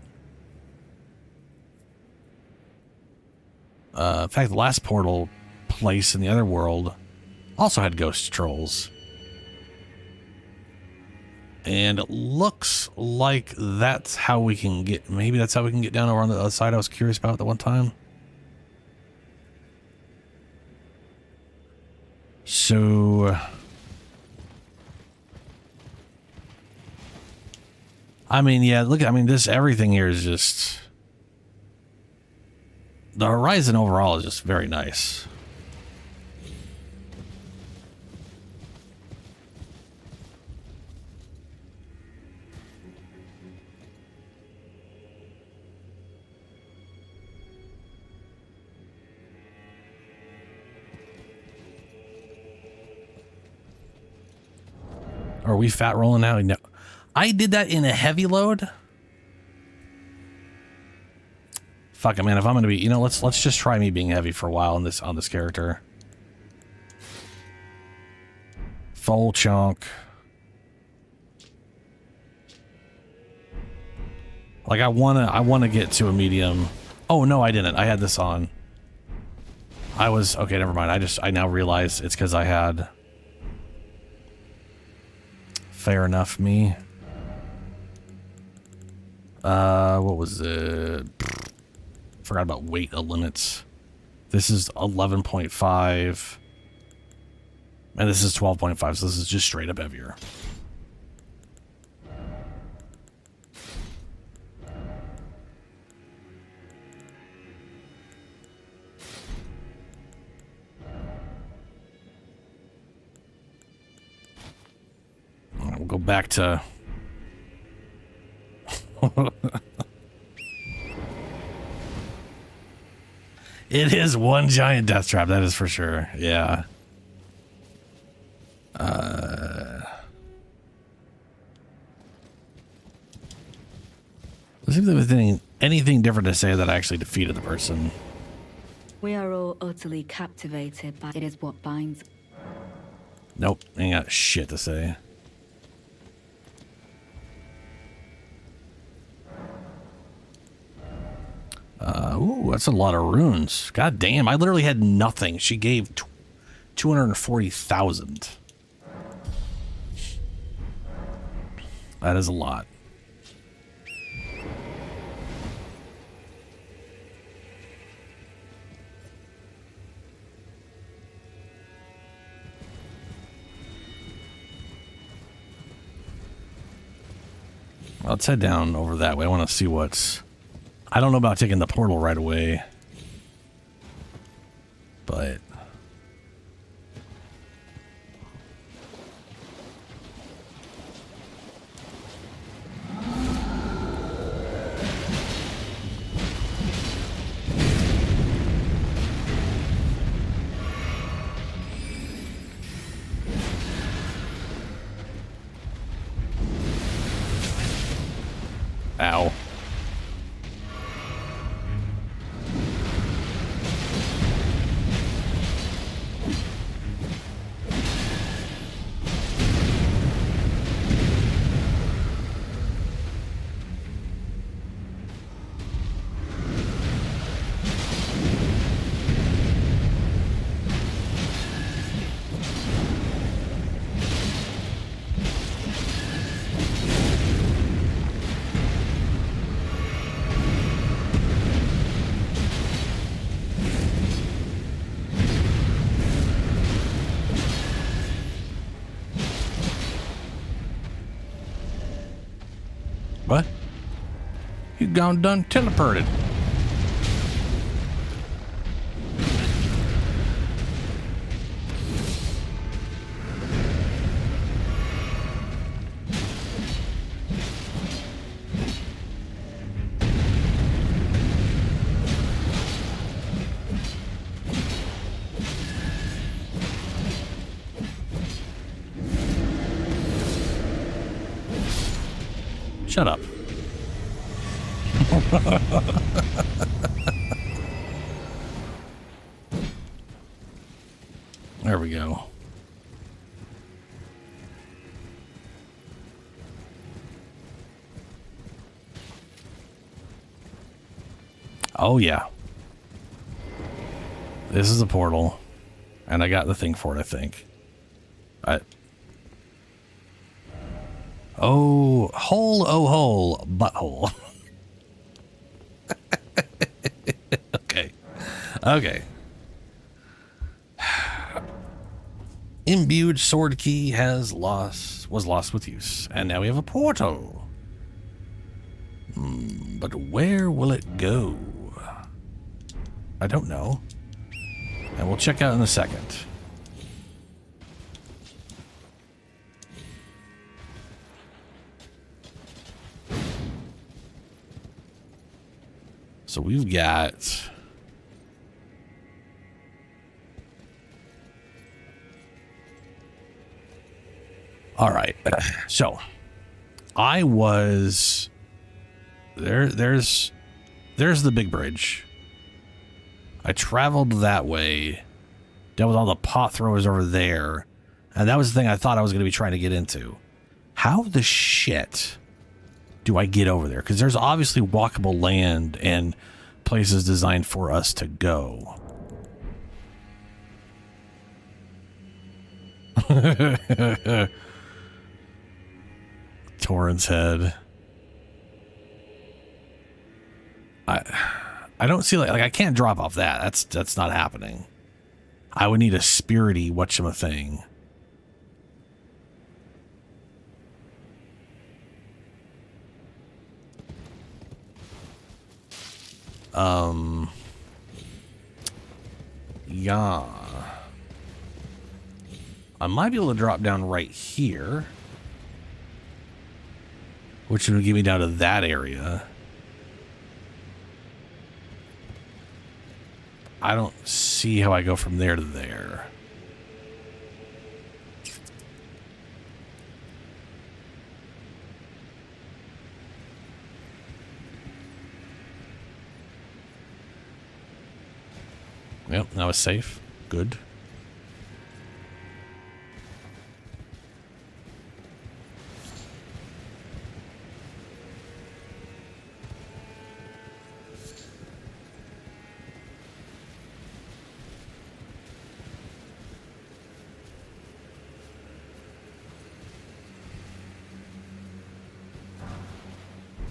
[SPEAKER 1] In fact, the last portal place in the other world also had ghost trolls. And it looks like that's how we can get... Maybe that's how we can get down over on the other side I was curious about the one time. So... I mean, yeah, look, I mean, this, everything here is just... The horizon overall is just very nice. Are we fat rolling now? No. I did that in a heavy load. Fuck it, man. If I'm gonna be, you know, let's just try me being heavy for a while on this character. Full chunk. Like I wanna get to a medium. Oh no, I didn't. I had this on. Okay, never mind. I now realize it's because I had. Fair enough, me. What was it? Forgot about weight limits. This is 11.5. And this is 12.5, so this is just straight up heavier. We'll go back to... It is one giant death trap, that is for sure. Yeah. Let's see if there was anything different to say that I actually defeated the person.
[SPEAKER 7] We are all utterly captivated by it is what binds.
[SPEAKER 1] Nope, ain't got shit to say. Ooh, that's a lot of runes. God damn, I literally had nothing. She gave 240,000. That is a lot. Let's head down over that way. I want to see what's... I don't know about taking the portal right away, but... Ow. What? You gone done teleported. Shut up. There we go. Oh, yeah. This is a portal. And I got the thing for it, I think. Oh, hole, butthole. Okay. Okay. Imbued sword key was lost with use. And now we have a portal. But where will it go? I don't know. And we'll check out in a second. So we've got... All right. So I was... There's the big bridge. I traveled that way, dealt with all the pot throwers over there, and that was the thing I thought I was going to be trying to get into. How the shit do I get over there? Because there's obviously walkable land and places designed for us to go. Torrance Head. I don't see like I can't drop off that. That's not happening. I would need a spirity whatchamathing. Yeah. I might be able to drop down right here, which would get me down to that area. I don't see how I go from there to there. Yep, that was safe. Good.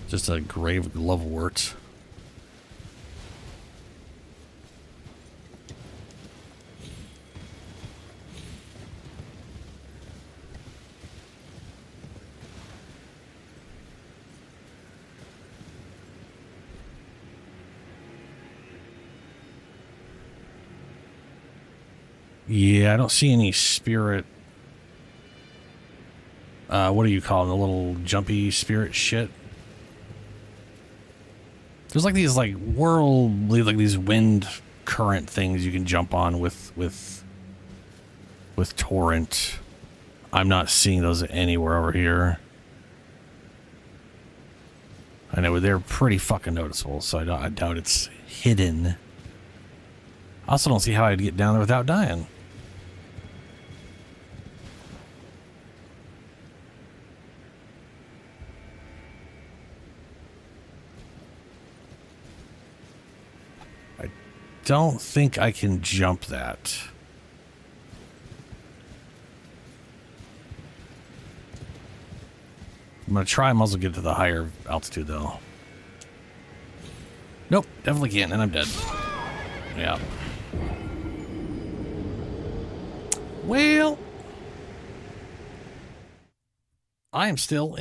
[SPEAKER 1] Just a grave glovewort. Yeah, I don't see any spirit. What do you call them? The little jumpy spirit shit? There's like these like whirly, like these wind current things you can jump on with Torrent. I'm not seeing those anywhere over here. I know they're pretty fucking noticeable, so I doubt it's hidden. I also don't see how I'd get down there without dying. Don't think I can jump that. I'm gonna try and also get to the higher altitude though. Nope, definitely can't, and I'm dead. Yeah. Well, I am still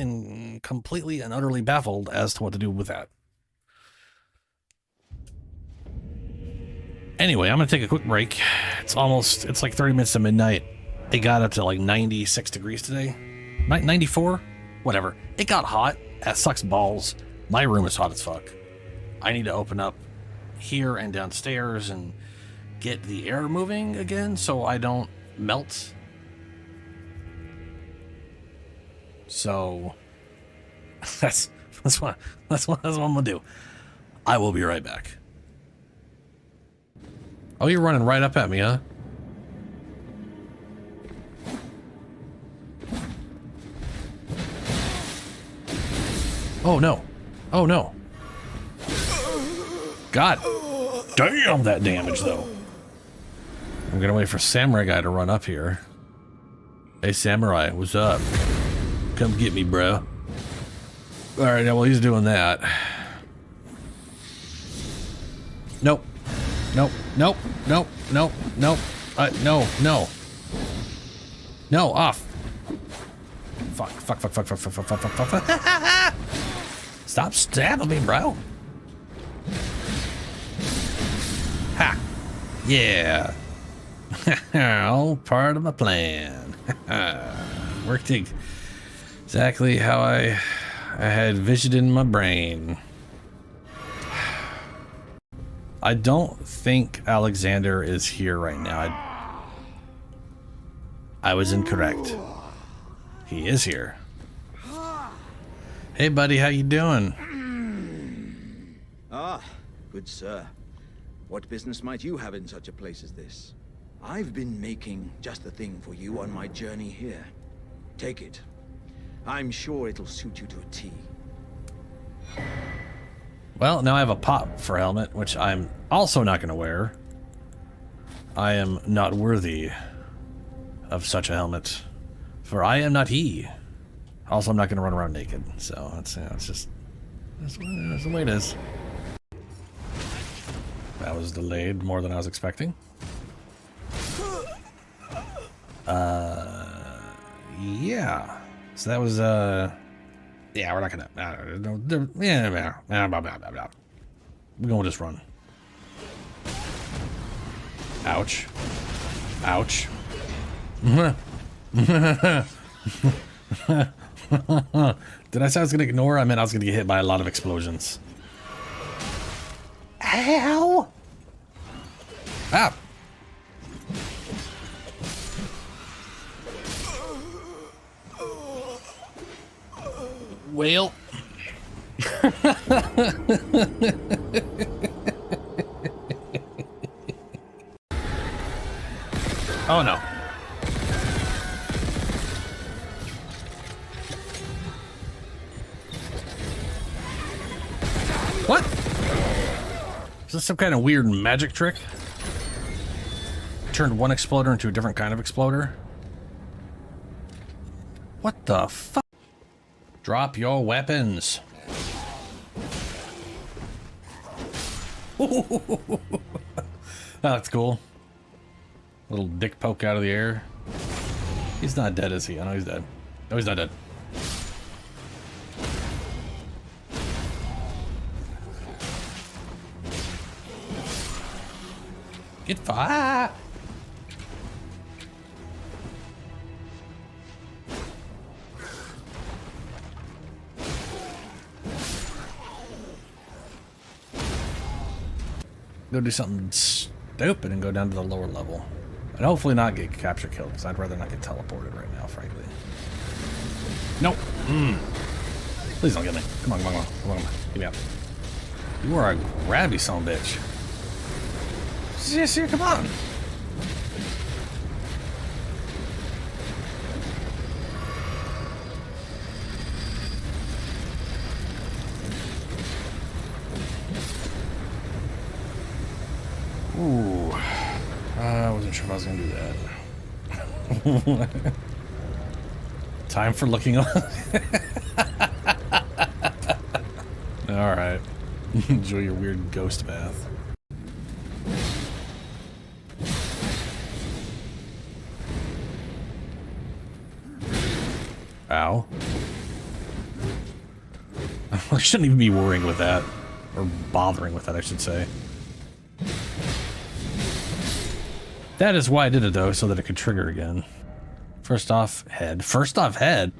[SPEAKER 1] completely and utterly baffled as to what to do with that. Anyway, I'm going to take a quick break. It's like 30 minutes to midnight. It got up to like 96 degrees today. 94? Whatever. It got hot. That sucks balls. My room is hot as fuck. I need to open up here and downstairs and get the air moving again so I don't melt. So that's what I'm going to do. I will be right back. Oh, you're running right up at me, huh? Oh no. Oh no. God damn that damage though. I'm gonna wait for Samurai Guy to run up here. Hey Samurai, what's up? Come get me, bro. Alright, well he's doing that. Nope. Nope. Nope. Nope. Nope. Nope. No. No. No, off. Fuck. Fuck. Fuck. Fuck. Fuck. Fuck. Fuck. Fuck. Fuck. Fuck. Fuck. Stop stabbing me, bro. Ha. Yeah. All part of my plan. Worked exactly how I had visioned in my brain. I don't think Alexander is here right now. I was incorrect. He is here. Hey buddy, how you doing?
[SPEAKER 8] Ah, good sir. What business might you have in such a place as this? I've been making just the thing for you on my journey here. Take it. I'm sure it'll suit you to a T.
[SPEAKER 1] Well, now I have a pop for helmet, which I'm also not going to wear. I am not worthy of such a helmet, for I am not he. Also, I'm not going to run around naked, so that's just that's the way it is. That was delayed more than I was expecting. Yeah. So that was yeah, we're not gonna. Yeah, we're gonna just run. Ouch. Ouch. Did I say I was gonna ignore? I meant I was gonna get hit by a lot of explosions. Ow! Ah! Well. Oh no. What? Is this some kind of weird magic trick? Turned one exploder into a different kind of exploder? What the fuck? Drop your weapons. That's cool. Little dick poke out of the air. He's not dead, is he? I know he's dead. No, he's not dead. Get fire! Go do something stupid and go down to the lower level. And hopefully not get capture killed, because I'd rather not get teleported right now, frankly. Nope. Please don't get me. Come on, come on, come on. Come on, come on. Get me out. You are a grabby son of a bitch. Yes, here, come on. Ooh. I wasn't sure if I was going to do that. Time for looking on. Alright. Enjoy your weird ghost bath. Ow. I shouldn't even be worrying with that. Or bothering with that, I should say. That is why I did it, though, so that it could trigger again. First off, head. First off, head?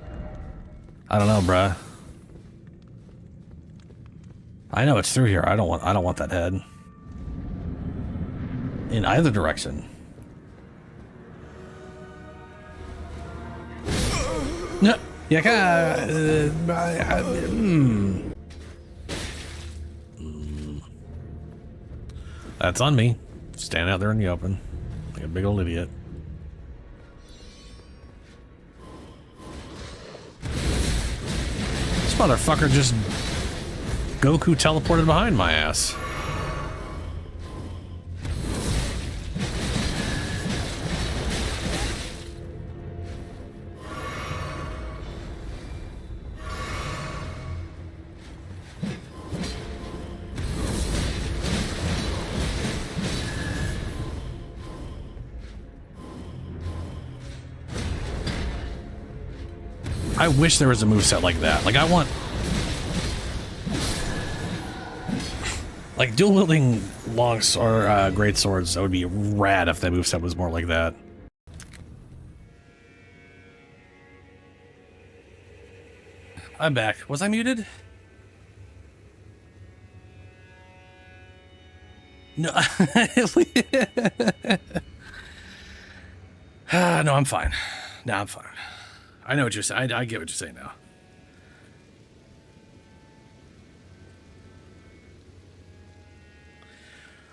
[SPEAKER 1] I don't know, bruh. I know it's through here. I don't want that head. In either direction. No. Yeah, That's on me. Stand out there in the open. Like a big old idiot. motherfucker just Goku teleported behind my ass. I wish there was a moveset like that. Like, I want... Like, dual-wielding great swords, that would be rad if that moveset was more like that. I'm back. Was I muted? No. No, I'm fine. No, I'm fine. I know what you're saying. I get what you're saying now.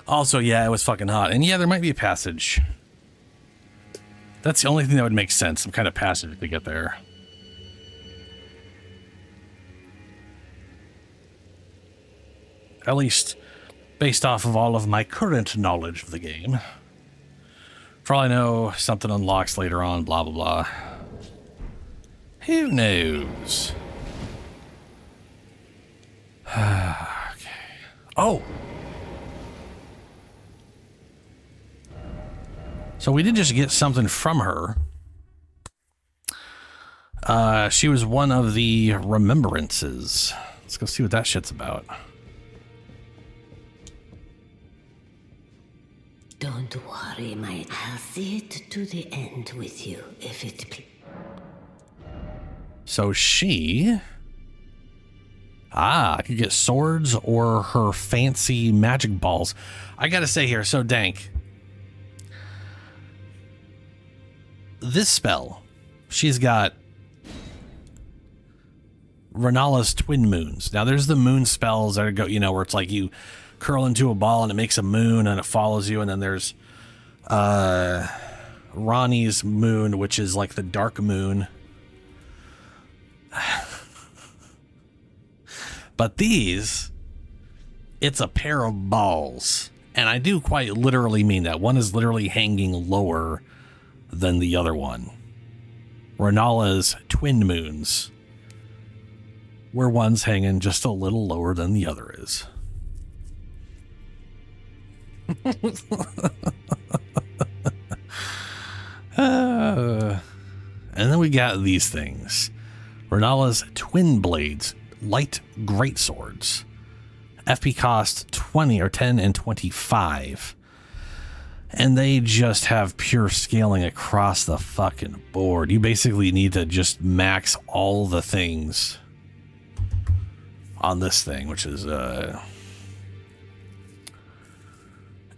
[SPEAKER 1] Also, yeah, it was fucking hot. And yeah, there might be a passage. That's the only thing that would make sense. Some kind of passage to get there. At least based off of all of my current knowledge of the game. For all I know, something unlocks later on, blah, blah, blah. Who knows? Okay. Oh! So we did just get something from her. She was one of the remembrances. Let's go see what that shit's about.
[SPEAKER 5] Don't worry, I'll see it to the end with you, if it please.
[SPEAKER 1] So she... I could get swords or her fancy magic balls. I gotta say here, so Dank. This spell, she's got Renala's Twin Moons. Now, there's the moon spells that go, you know, where it's like you curl into a ball and it makes a moon and it follows you. And then there's Ronnie's moon, which is like the dark moon. But these, it's a pair of balls. And I do quite literally mean that. One is literally hanging lower than the other one. Renala's Twin Moons, where one's hanging just a little lower than the other is. And then we got these things. Renala's Twin Blades, light greatswords. FP cost 20 or 10 and 25. And they just have pure scaling across the fucking board. You basically need to just max all the things on this thing, which is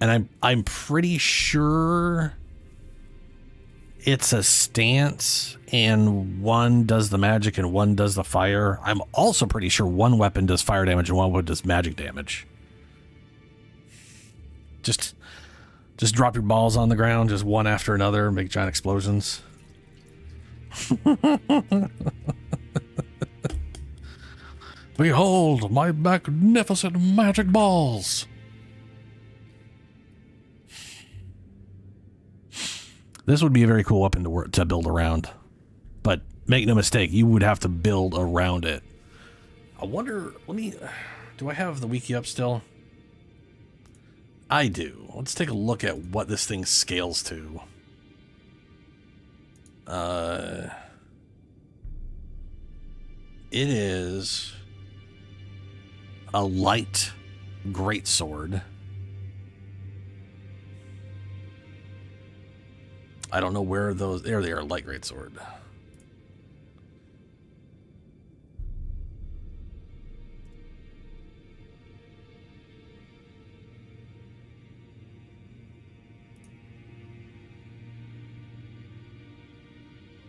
[SPEAKER 1] and I'm pretty sure it's a stance and one does the magic and one does the fire. I'm also pretty sure one weapon does fire damage and one weapon does magic damage. Just drop your balls on the ground, just one after another, make giant explosions. Behold my magnificent magic balls. This would be a very cool weapon to build around. But make no mistake, you would have to build around it. I wonder, do I have the wiki up still? I do. Let's take a look at what this thing scales to. It is a light greatsword. I don't know where those... There they are, light greatsword.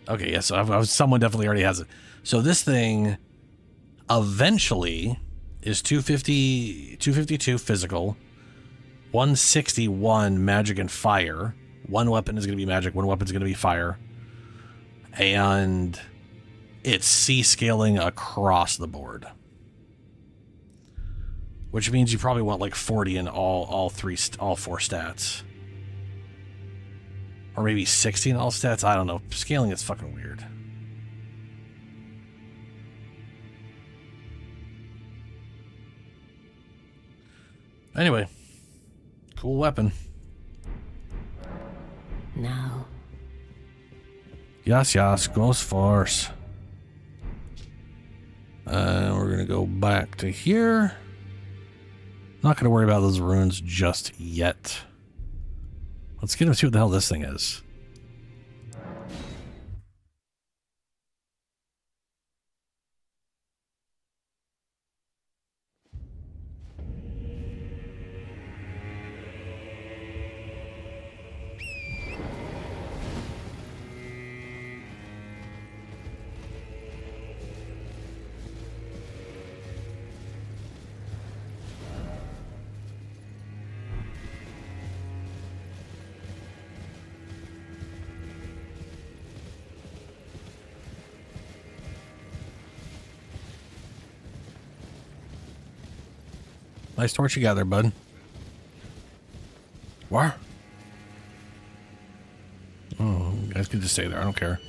[SPEAKER 1] Okay, yeah, so someone definitely already has it. So this thing eventually is 252 physical, 161 magic and fire. One weapon is going to be magic, one weapon is going to be fire. And it's C-scaling across the board. Which means you probably want like 40 in all four stats. Or maybe 60 in all stats. I don't know. Scaling is fucking weird. Anyway, cool weapon.
[SPEAKER 5] Now.
[SPEAKER 1] Yes, goes force. We're gonna go back to here. Not gonna worry about those runes just yet. Let's get him, see what the hell this thing is. Nice torch you got there, bud. Where? Oh, you guys can just stay there. I don't care.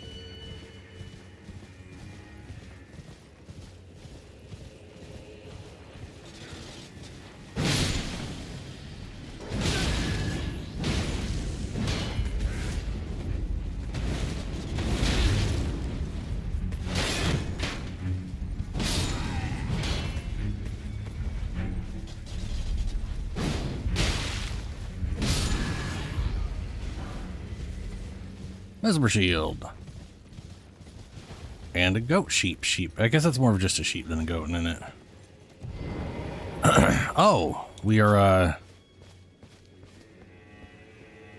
[SPEAKER 1] Mesmer shield. And a goat sheep. I guess that's more of just a sheep than a goat, isn't it? Oh, we are,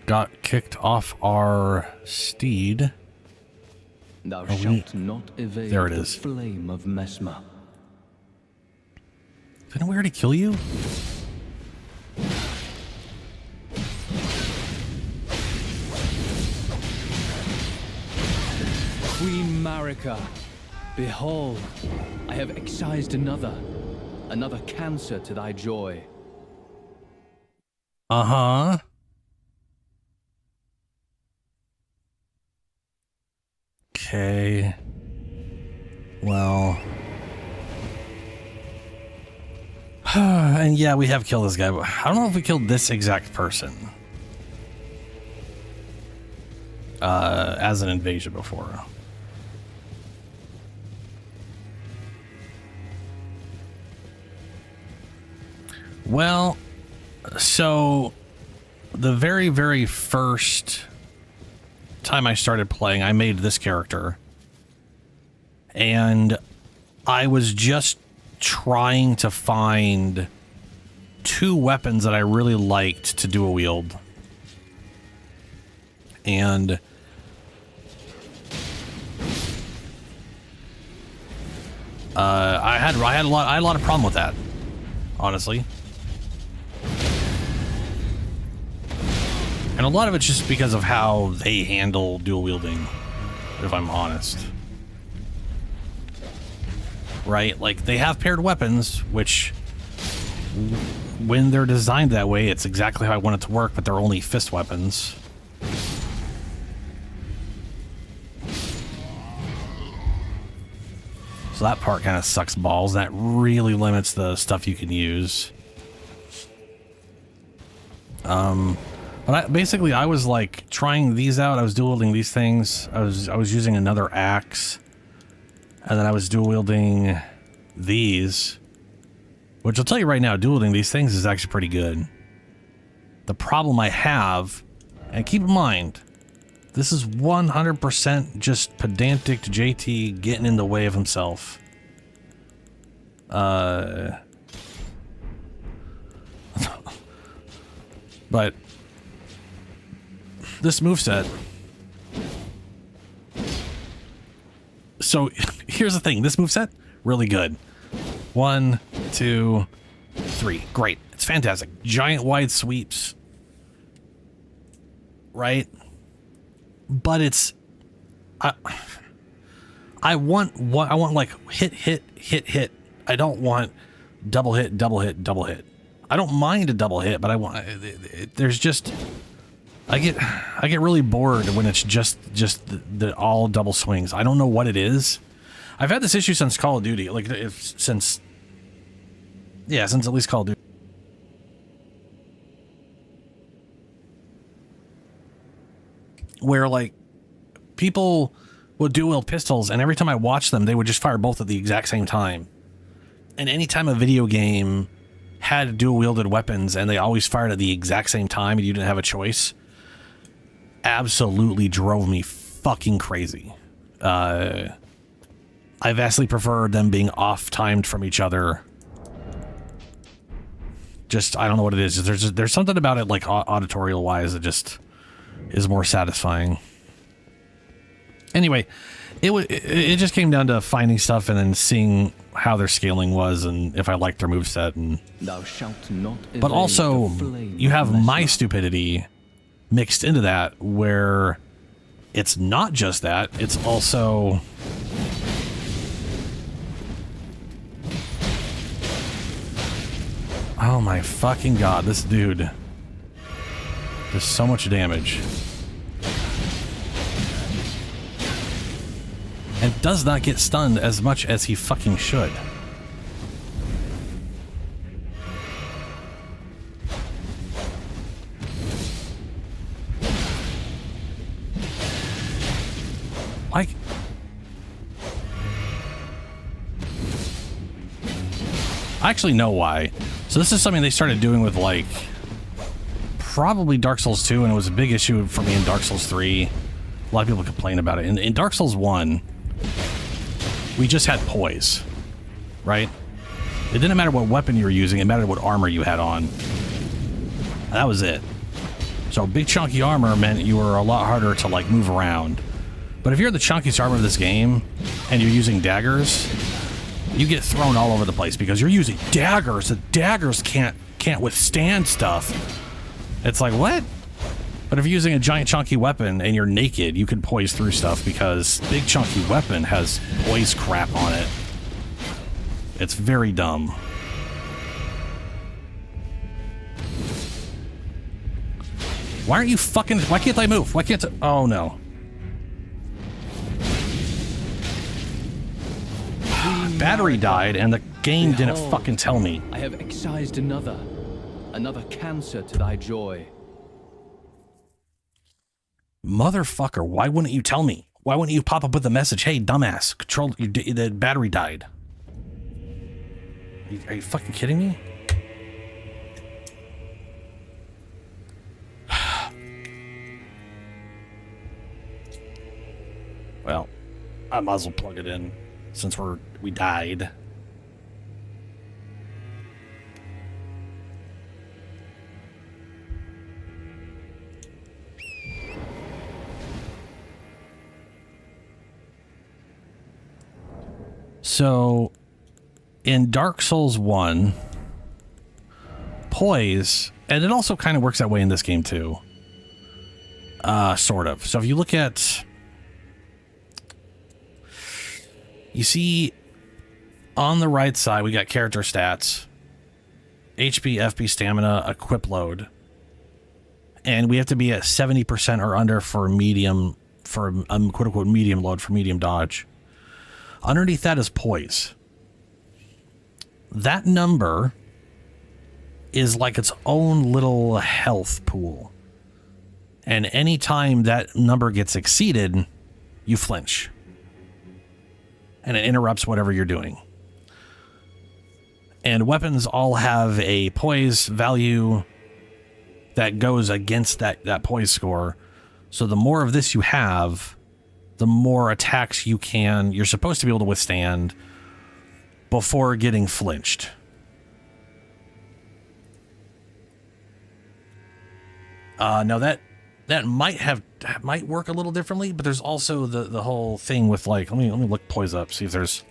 [SPEAKER 1] got kicked off our steed.
[SPEAKER 9] Thou shalt not evade
[SPEAKER 1] there it is.
[SPEAKER 9] The flame of Mesmer.
[SPEAKER 1] Didn't we already kill you?
[SPEAKER 9] Queen Marika, behold, I have excised another cancer to thy joy.
[SPEAKER 1] Uh-huh. Okay. Well. And yeah, we have killed this guy, but I don't know if we killed this exact person. As an invasion before. Well, so the very, very first time I started playing, I made this character. And I was just trying to find two weapons that I really liked to dual wield. And I had a lot of problem with that, honestly. And a lot of it's just because of how they handle dual wielding, if I'm honest. Right? Like, they have paired weapons, which, when they're designed that way, it's exactly how I want it to work, but they're only fist weapons. So that part kind of sucks balls. That really limits the stuff you can use. But basically, I was like trying these out. I was dual wielding these things. I was using another axe, and then I was dual wielding these. Which I'll tell you right now, dual wielding these things is actually pretty good. The problem I have, and keep in mind, this is 100% just pedantic JT getting in the way of himself. But this moveset. So here's the thing. This moveset, really good. 1, 2, 3. Great. It's fantastic. Giant wide sweeps. Right? But it's... I I want like hit. I don't want double hit. I don't mind a double hit, but I want. There's just. I get really bored when it's just the all double swings. I don't know what it is. I've had this issue since Call of Duty, like since at least Call of Duty. Where like people would dual wield pistols, and every time I watched them, they would just fire both at the exact same time. And anytime a video game had dual wielded weapons and they always fired at the exact same time and you didn't have a choice, absolutely drove me fucking crazy. I vastly prefer them being off timed from each other. Just, I don't know what it is. There's something about it, like auditorial wise, that just is more satisfying. Anyway, it just came down to finding stuff and then seeing how their scaling was and if I liked their moveset. And
[SPEAKER 9] Thou shalt not
[SPEAKER 1] but also,
[SPEAKER 9] evade the flame
[SPEAKER 1] you have
[SPEAKER 9] of
[SPEAKER 1] my
[SPEAKER 9] Messmer.
[SPEAKER 1] stupidity mixed into that, where it's not just that, it's also... Oh my fucking god, this dude does so much damage. And does not get stunned as much as he fucking should. Like... I actually know why. So this is something they started doing with, like, probably Dark Souls 2, and it was a big issue for me in Dark Souls 3. A lot of people complain about it. In Dark Souls 1, we just had poise, right? It didn't matter what weapon you were using, it mattered what armor you had on. That was it. So big chunky armor meant you were a lot harder to, like, move around. But if you're the chunkiest armor of this game, and you're using daggers, you get thrown all over the place because you're using daggers. The daggers can't withstand stuff. It's like, what? But if you're using a giant chunky weapon and you're naked, you can poise through stuff because big chunky weapon has poise crap on it. It's very dumb. Why aren't you fucking... Why can't I move? Why can't I... Oh, no. Battery died and the game didn't fucking tell me.
[SPEAKER 9] I have excised another cancer to thy joy.
[SPEAKER 1] Motherfucker, why wouldn't you tell me? Why wouldn't you pop up with a message? Hey, dumbass, the battery died. Are you fucking kidding me? Well, I might as well plug it in since we died. So, in Dark Souls 1, poise, and it also kind of works that way in this game too. Sort of. So if you look at... You see, on the right side, we got character stats. HP, FP, stamina, equip load. And we have to be at 70% or under for medium, for quote-unquote medium load, for medium dodge. Underneath that is poise. That number is like its own little health pool. And anytime that number gets exceeded, you flinch. And it interrupts whatever you're doing. And weapons all have a poise value that goes against that poise score. So the more of this you have, the more attacks you're supposed to be able to withstand before getting flinched. Now that might work a little differently, but there's also the whole thing with, like, let me look poise up, see if there's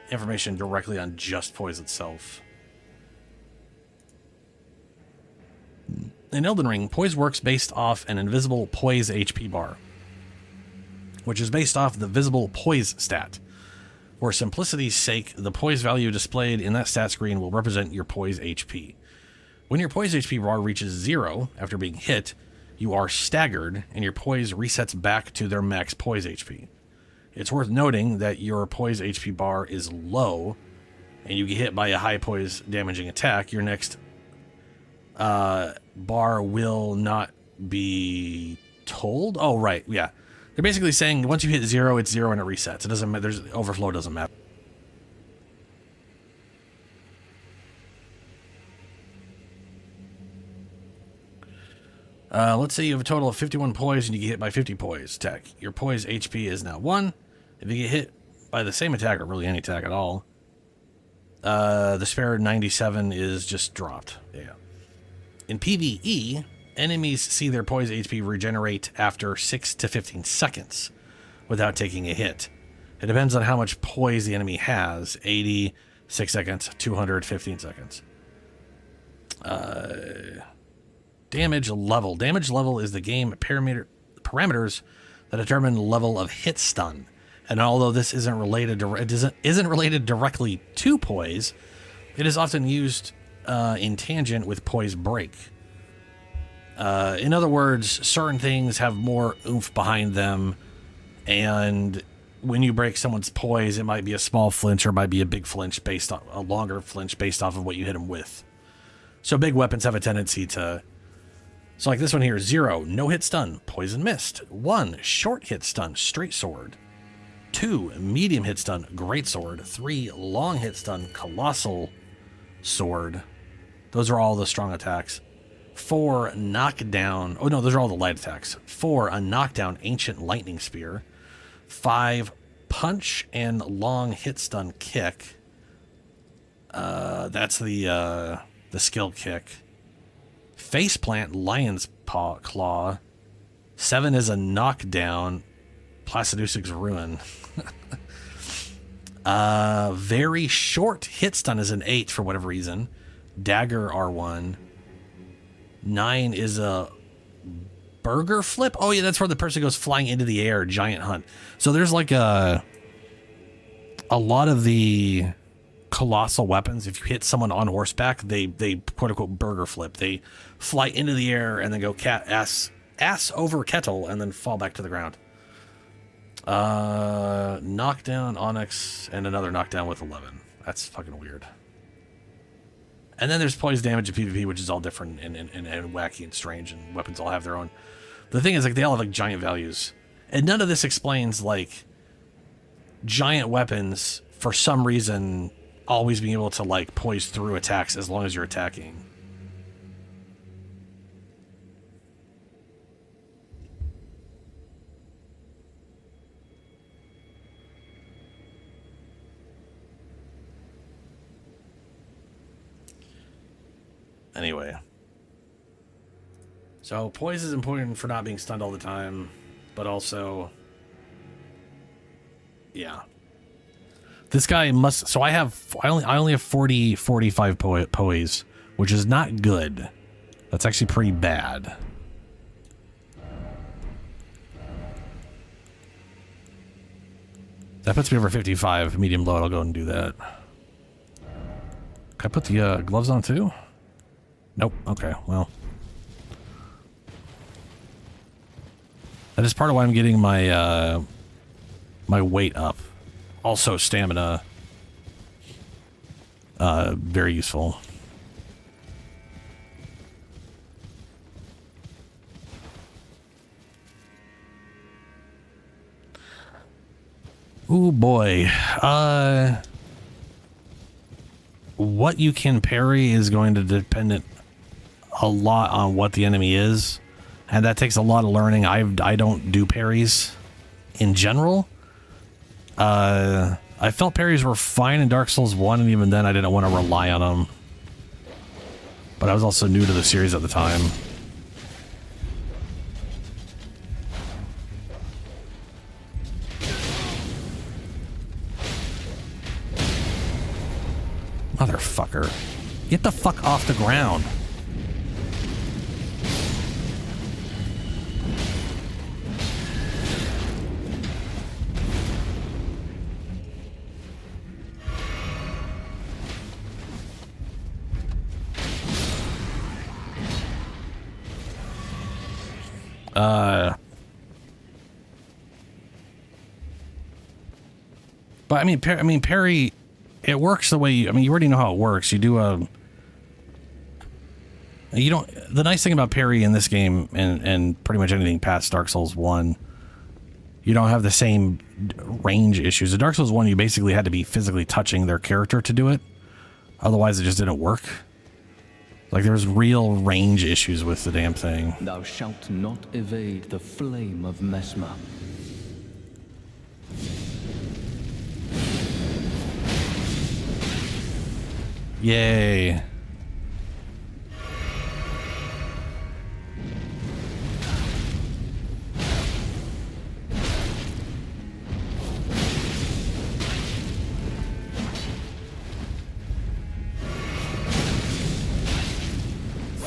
[SPEAKER 1] information directly on just poise itself. In Elden Ring, poise works based off an invisible poise HP bar. which is based off the visible poise stat. For simplicity's sake, the poise value displayed in that stat screen will represent your poise HP. When your poise HP bar reaches 0 after being hit, you are staggered and your poise resets back to their max poise HP. It's worth noting that your poise HP bar is low and you get hit by a high poise damaging attack, your next bar will not be told. Oh, right. Yeah. They're basically saying once you hit 0, it's 0 and it resets. It doesn't matter. There's overflow doesn't matter. Let's say you have a total of 51 poise and you get hit by 50 poise attack. Your poise HP is now 1. If you get hit by the same attack, or really any attack at all, the spare 97 is just dropped. Yeah. In PvE, enemies see their poise HP regenerate after 6 to 15 seconds without taking a hit. It depends on how much poise the enemy has. 80, 6 seconds, 200, 15 seconds. Damage level. Damage level is the game parameters that determine level of hit stun. And although this isn't related directly to poise, it is often used in tangent with poise break. In other words, certain things have more oomph behind them, and when you break someone's poise, it might be a small flinch or it might be a big flinch based on a longer flinch based off of what you hit them with. So big weapons have a tendency to. So like this one here, 0, no hit stun, poison mist. 1, short hit stun, straight sword. 2, medium hit stun, great sword. 3, long hit stun, colossal sword. Those are all the strong attacks. 4, knockdown. Oh no, those are all the light attacks. 4, a knockdown, ancient lightning spear. 5, punch and long hit stun kick. That's the skill kick. Faceplant, lion's paw claw. 7 is a knockdown, Placidusic's ruin. Very short hit stun is an 8 for whatever reason. Dagger R1. 9 is a burger flip. Oh yeah, that's where the person goes flying into the air. Giant hunt. So there's like a lot of the colossal weapons. If you hit someone on horseback, they quote unquote burger flip. They fly into the air and then go ass over kettle and then fall back to the ground. Knockdown, Onyx, and another knockdown with 11. That's fucking weird. And then there's poise damage in PvP, which is all different and wacky and strange, and weapons all have their own. The thing is, like, they all have like giant values, and none of this explains like giant weapons for some reason always being able to like poise through attacks as long as you're attacking. Anyway, so poise is important for not being stunned all the time, but also, yeah. This guy must. So I only have 45 poise, which is not good. That's actually pretty bad. That puts me over 55 medium load. I'll go and do that. Can I put the gloves on too? Nope. Okay, well. That is part of why I'm getting my my weight up. Also stamina. Very useful. Ooh boy. What you can parry is going to depend a lot on what the enemy is, and that takes a lot of learning. I don't do parries in general. I felt parries were fine in Dark Souls 1, and even then I didn't want to rely on them. But I was also new to the series at the time. Motherfucker. Get the fuck off the ground. But I mean, parry, it works the way you, I mean, you already know how it works. You do you don't, the nice thing about parry in this game and pretty much anything past Dark Souls 1, you don't have the same range issues. In Dark Souls 1, you basically had to be physically touching their character to do it. Otherwise, it just didn't work. Like, there's real range issues with the damn thing.
[SPEAKER 9] Thou shalt not evade the flame of Mesmer.
[SPEAKER 1] Yay.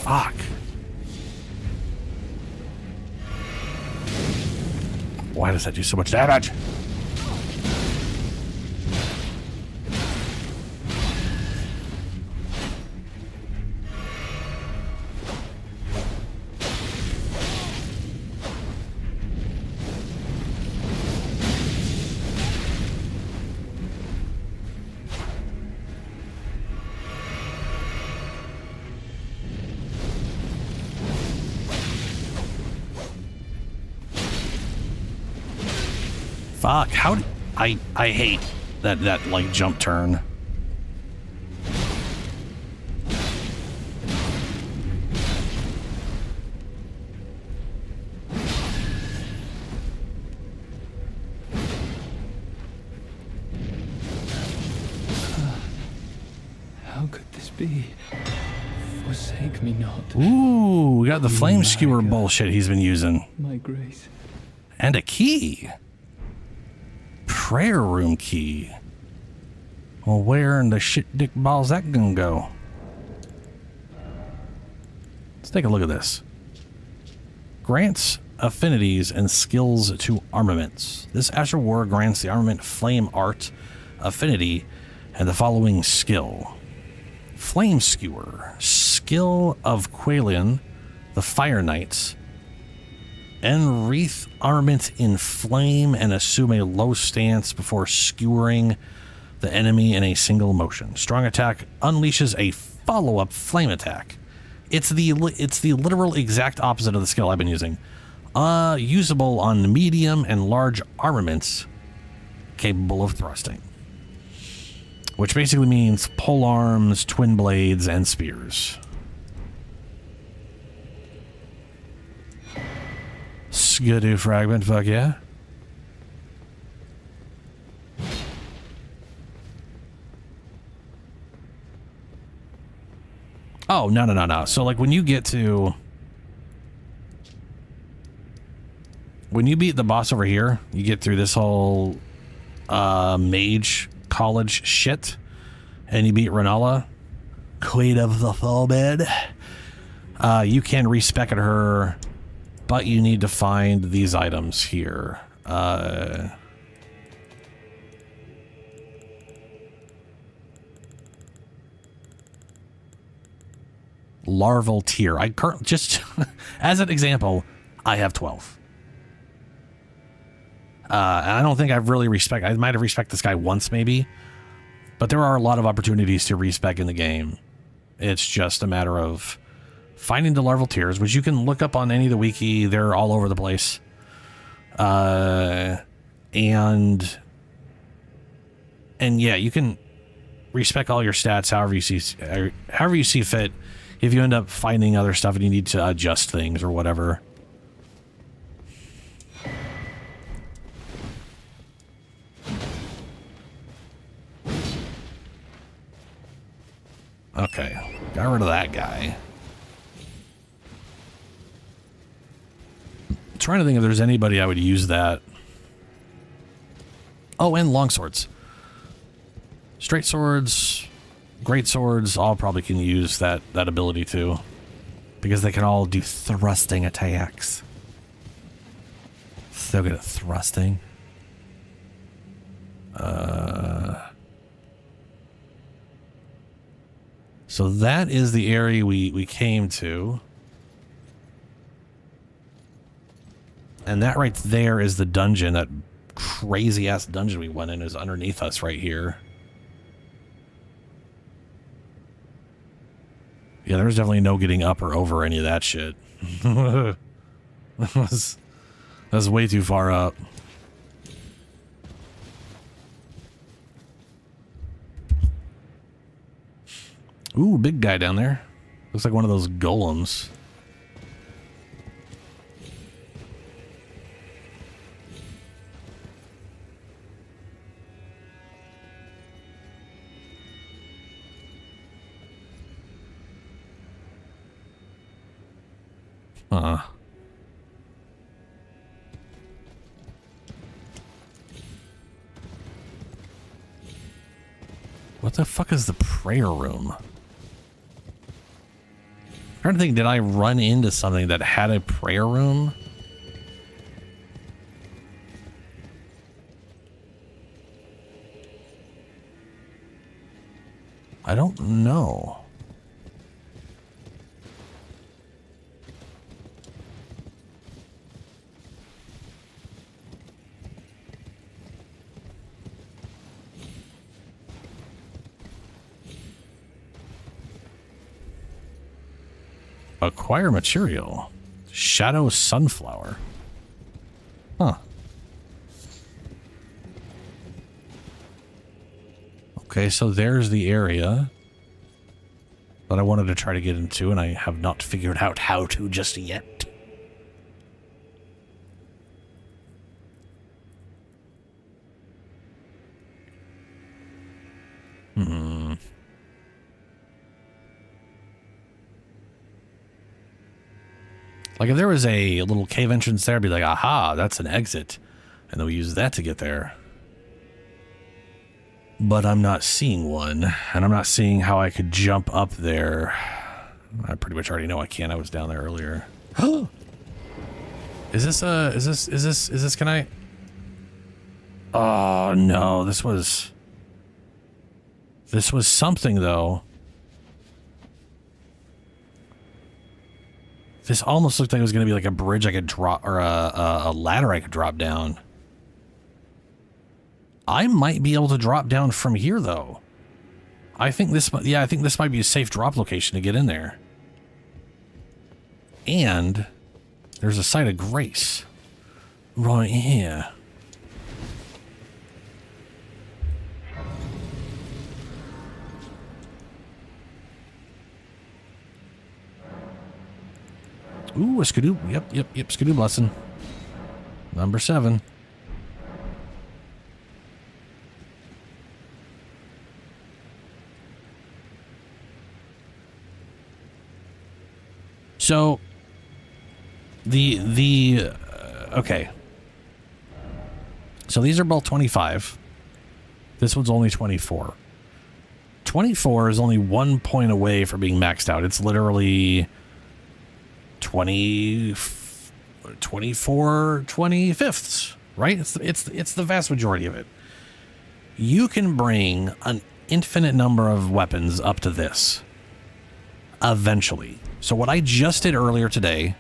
[SPEAKER 1] Fuck. Why does that do so much damage? Fuck, how did I hate that like jump turn.
[SPEAKER 9] How could this be? Forsake me not.
[SPEAKER 1] Ooh, we got the flame skewer bullshit he's been using.
[SPEAKER 9] My grace.
[SPEAKER 1] And a key. Prayer room key. Well, where in the shit dick ball's that gonna go? Let's take a look at this. Grants affinities and skills to armaments. This Asher War grants the armament Flame Art affinity and the following skill. Flame Skewer. Skill of Qualian, the Fire Knights. Enwreath armament in flame and assume a low stance before skewering the enemy in a single motion. Strong attack unleashes a follow-up flame attack. It's the literal exact opposite of the skill I've been using. Usable on medium and large armaments capable of thrusting. Which basically means pole arms, twin blades, and spears. Skidoo fragment, fuck yeah. Oh, no. So, like, when you get to... When you beat the boss over here, you get through this whole mage college shit, and you beat Renala, Queen of the Forbid, you can respec at her... But you need to find these items here. Larval tier. I just as an example, I have 12. And I don't think I've really I might have respected this guy once maybe, but there are a lot of opportunities to respec in the game. It's just a matter of finding the larval tiers, which you can look up on any of the wiki. They're all over the place. And yeah, you can respec all your stats however you see fit. If you end up finding other stuff and you need to adjust things or whatever. Okay, got rid of that guy. Trying to think if there's anybody I would use that. Oh, and longswords. Straight swords, great swords, all probably can use that ability too. Because they can all do thrusting attacks. So good at thrusting. So that is the area we came to. And that right there is the dungeon. That crazy ass dungeon we went in is underneath us right here. Yeah, there's definitely no getting up or over any of that shit. That's way too far up. Ooh, big guy down there. Looks like one of those golems. What the fuck is the prayer room? I'm trying to think, did I run into something that had a prayer room? I don't know. Acquire material. Shadow sunflower. Huh. Okay, so there's the area that I wanted to try to get into, and I have not figured out how to just yet. Like, if there was a little cave entrance there, I'd be like, aha, that's an exit. And then we use that to get there. But I'm not seeing one. And I'm not seeing how I could jump up there. I pretty much already know I can't. I was down there earlier. Is this, can I? Oh, no, this was something, though. This almost looked like it was going to be like a bridge I could drop, or a ladder I could drop down. I might be able to drop down from here, though. I think this might be a safe drop location to get in there. And there's a site of grace right here. Ooh, a skidoo. Yep. Skidoo blessing. Number 7. So, okay. So these are both 25. This one's only 24. 24 is only 1 point away from being maxed out. It's literally 24 25ths, right? It's the vast majority of it. You can bring an infinite number of weapons up to this eventually. So what I just did earlier today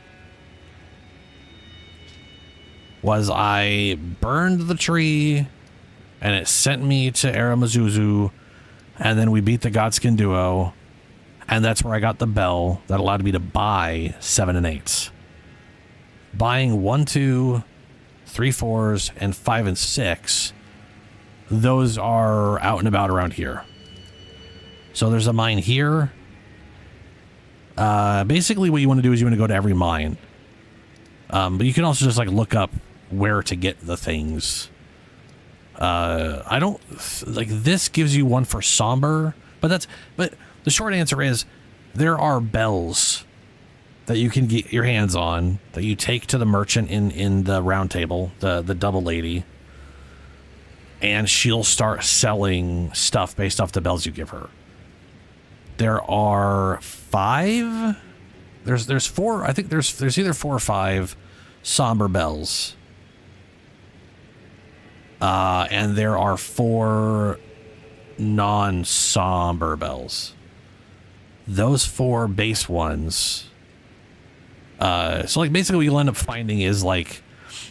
[SPEAKER 1] was I burned the tree and it sent me to Aramazuzu, and then we beat the Godskin Duo. And that's where I got the bell that allowed me to buy 7 and 8s. Buying 1, 2, 3, 4s, and 5 and 6, those are out and about around here. So there's a mine here. Basically what you want to do is you want to go to every mine. But you can also just like look up where to get the things. I don't like this gives you one for somber, but the short answer is there are bells that you can get your hands on that you take to the merchant in the round table, the double lady, and she'll start selling stuff based off the bells you give her. There are 5. There's 4. I think there's either 4 or 5 somber bells. And there are 4 non-somber bells. Those 4 base ones. So like basically what you'll end up finding is like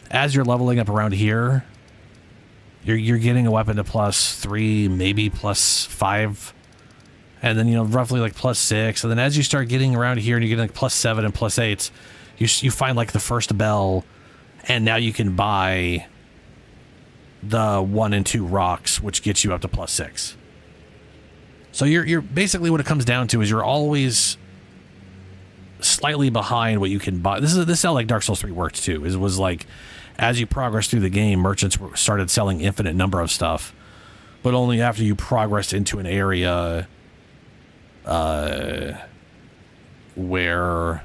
[SPEAKER 1] as you're leveling up around here, you're getting a weapon to +3, maybe +5, and then, you know, roughly like +6. And then as you start getting around here and you're getting like +7 and +8, you find like the first bell, and now you can buy the 1 and 2 rocks, which gets you up to +6. So you're basically, what it comes down to is you're always slightly behind what you can buy. This is how like Dark Souls 3 worked too. It was like, as you progress through the game, merchants started selling infinite number of stuff, but only after you progressed into an area where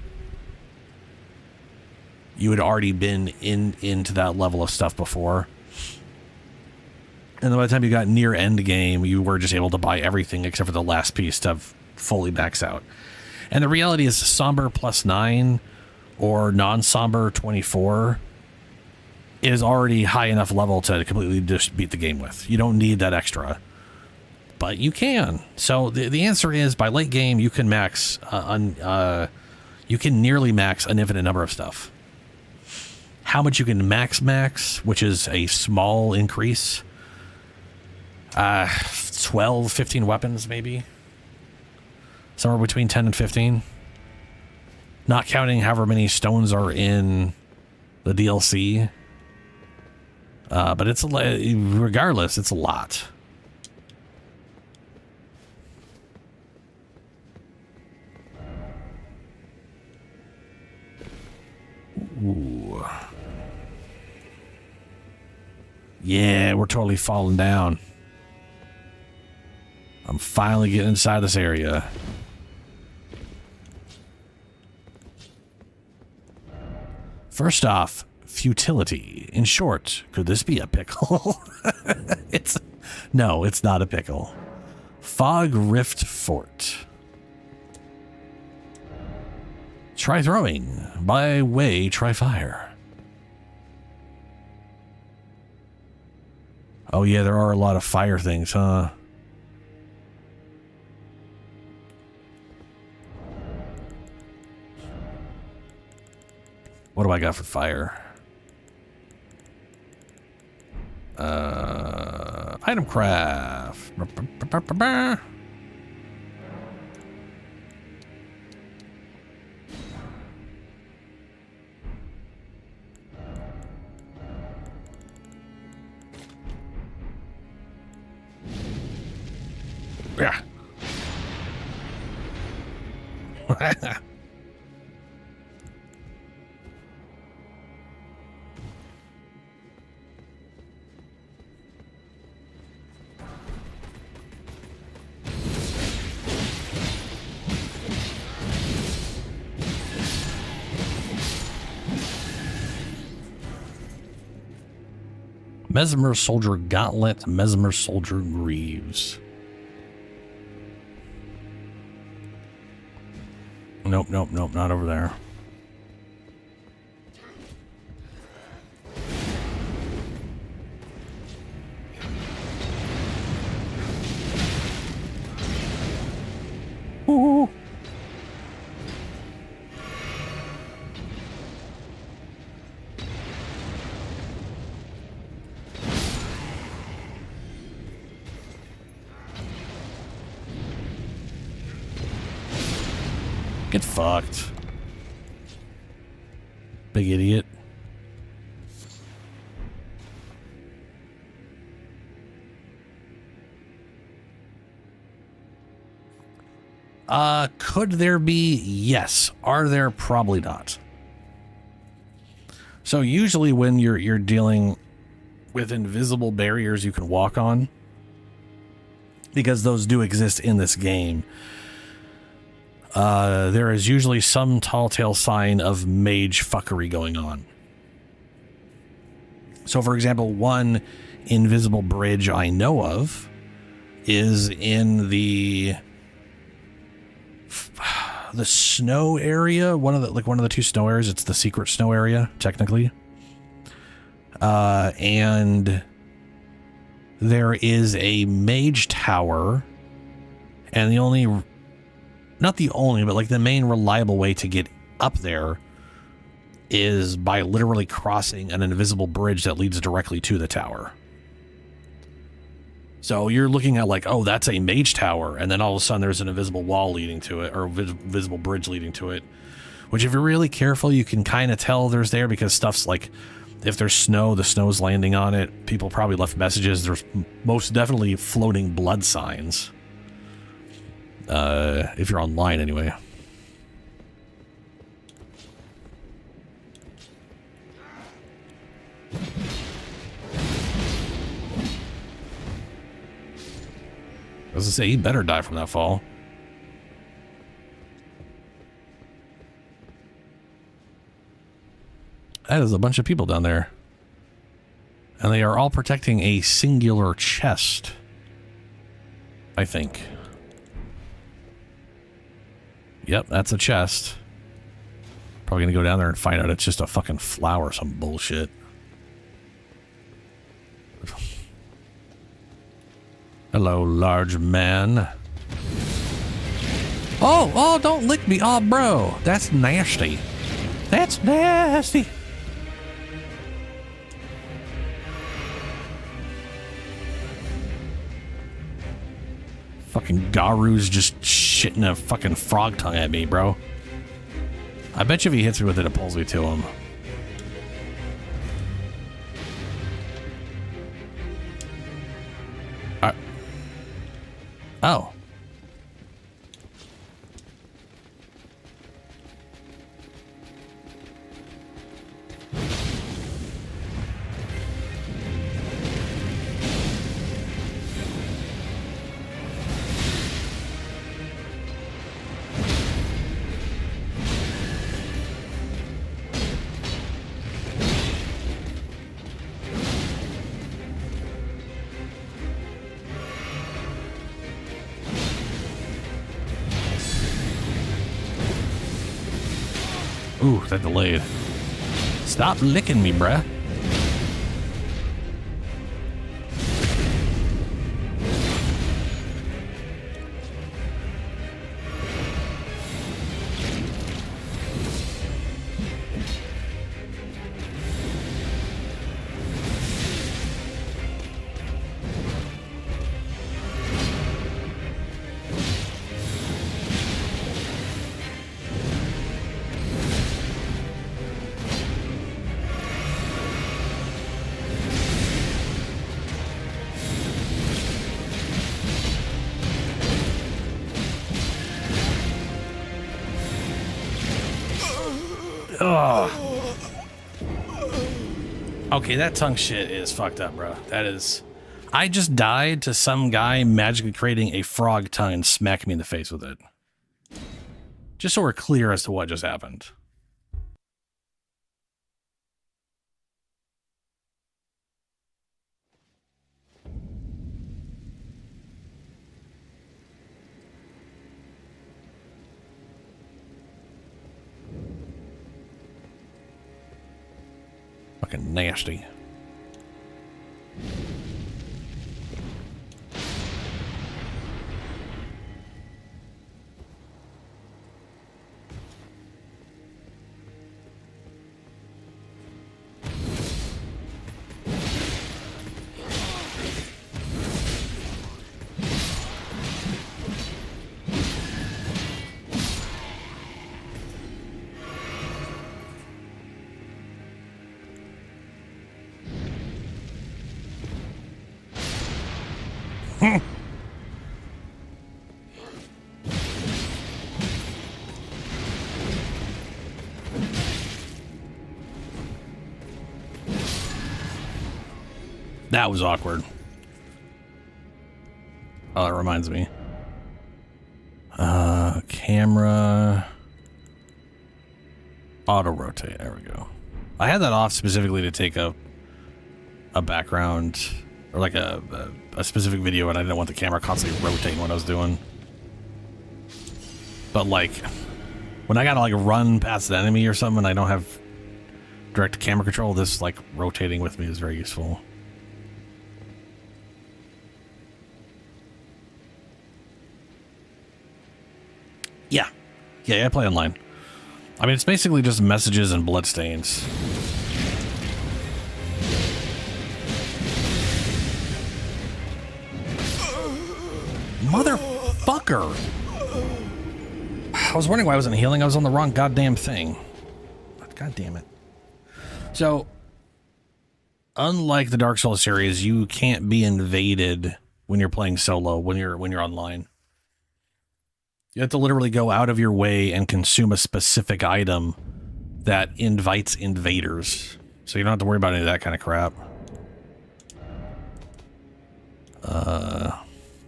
[SPEAKER 1] you had already been into that level of stuff before. And then by the time you got near end game, you were just able to buy everything except for the last piece to fully max out. And the reality is, somber +9 or non-somber 24 is already high enough level to completely just beat the game with. You don't need that extra, but you can. So the answer is, by late game, you can max you can nearly max an infinite number of stuff. How much you can max, which is a small increase, 12, 15 weapons maybe, somewhere between 10 and 15, not counting however many stones are in the DLC. But it's regardless, it's a lot. Ooh. Yeah, we're totally falling down. I'm finally getting inside this area. First off, futility. In short, could this be a pickle? No, it's not a pickle. Fog Rift Fort. Try throwing. By way, try fire. Oh yeah, there are a lot of fire things, huh? What do I got for fire? Item craft. Yeah. Mesmer Soldier Gauntlet, Mesmer Soldier Greaves. Nope, nope, nope, not over there. Ooh. Get fucked. Big idiot. Could there be? Yes. Are there? Probably not. So usually when you're dealing with invisible barriers you can walk on, because those do exist in this game, there is usually some tall tale sign of mage fuckery going on. So, for example, one invisible bridge I know of is in the snow area. One of the two snow areas. It's the secret snow area, technically. And there is a mage tower, and not the only, but like the main reliable way to get up there is by literally crossing an invisible bridge that leads directly to the tower. So you're looking at like, oh, that's a mage tower, and then all of a sudden there's an invisible wall leading to it, or visible bridge leading to it, which if you're really careful, you can kind of tell there's there because stuff's like, if there's snow, the snow's landing on it. People probably left messages. There's most definitely floating blood signs. If you're online anyway. I was gonna say, he better die from that fall. That is a bunch of people down there. And they are all protecting a singular chest, I think. Yep, that's a chest. Probably gonna go down there and find out it's just a fucking flower or some bullshit. Hello, large man. Oh, don't lick me. Oh, bro, that's nasty. That's nasty. Fucking Garu's just shitting a fucking frog tongue at me, bro. I bet you if he hits me with it, it pulls me to him. Oh. Ooh, that delayed. Stop licking me, bruh. Okay, that tongue shit is fucked up, bro. That is... I just died to some guy magically creating a frog tongue and smacking me in the face with it. Just so we're clear as to what just happened. Fucking nasty. That was awkward. Oh, that reminds me. Camera. Auto rotate. There we go. I had that off specifically to take a background or like a specific video, and I didn't want the camera constantly rotating what I was doing. But like when I gotta like run past an enemy or something and I don't have direct camera control, this like rotating with me is very useful. Yeah, I play online. I mean, it's basically just messages and bloodstains. Motherfucker! I was wondering why I wasn't healing. I was on the wrong goddamn thing. God damn it. So, unlike the Dark Souls series, you can't be invaded when you're playing solo, when you're online. You have to literally go out of your way and consume a specific item that invites invaders. So you don't have to worry about any of that kind of crap.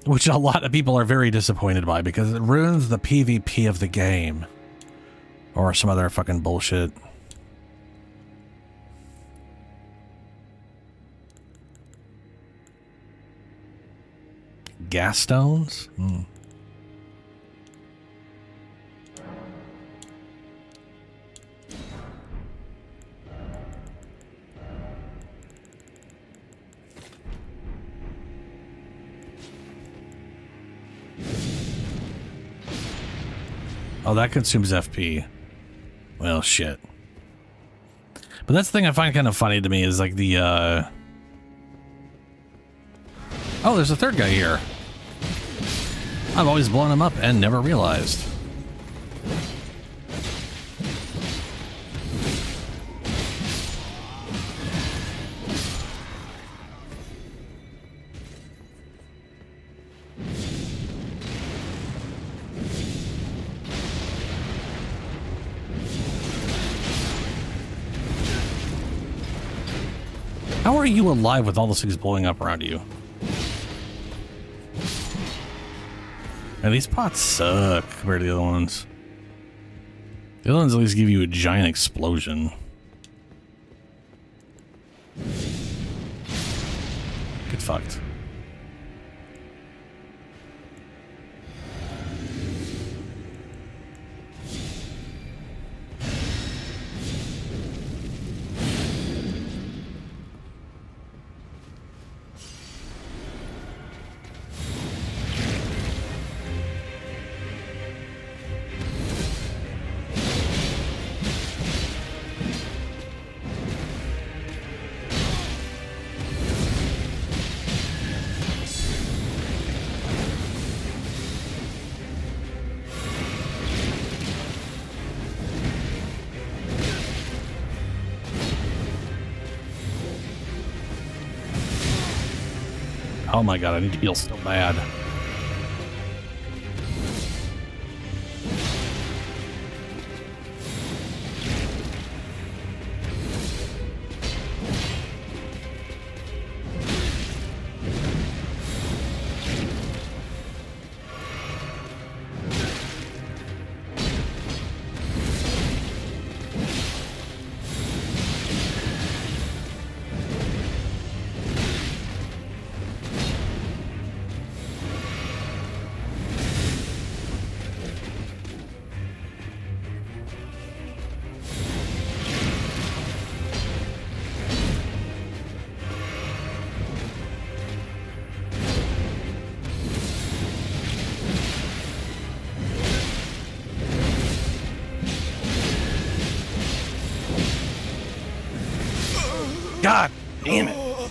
[SPEAKER 1] Which a lot of people are very disappointed by because it ruins the PvP of the game. Or some other fucking bullshit. Gas stones? Oh, that consumes FP. Well, shit. But that's the thing I find kind of funny to me is like the, Oh, there's a third guy here. I've always blown him up and never realized. How are you alive with all those things blowing up around you? And these pots suck compared to the other ones. The other ones at least give you a giant explosion. Get fucked. Oh my god, I need to heal so bad. God damn it.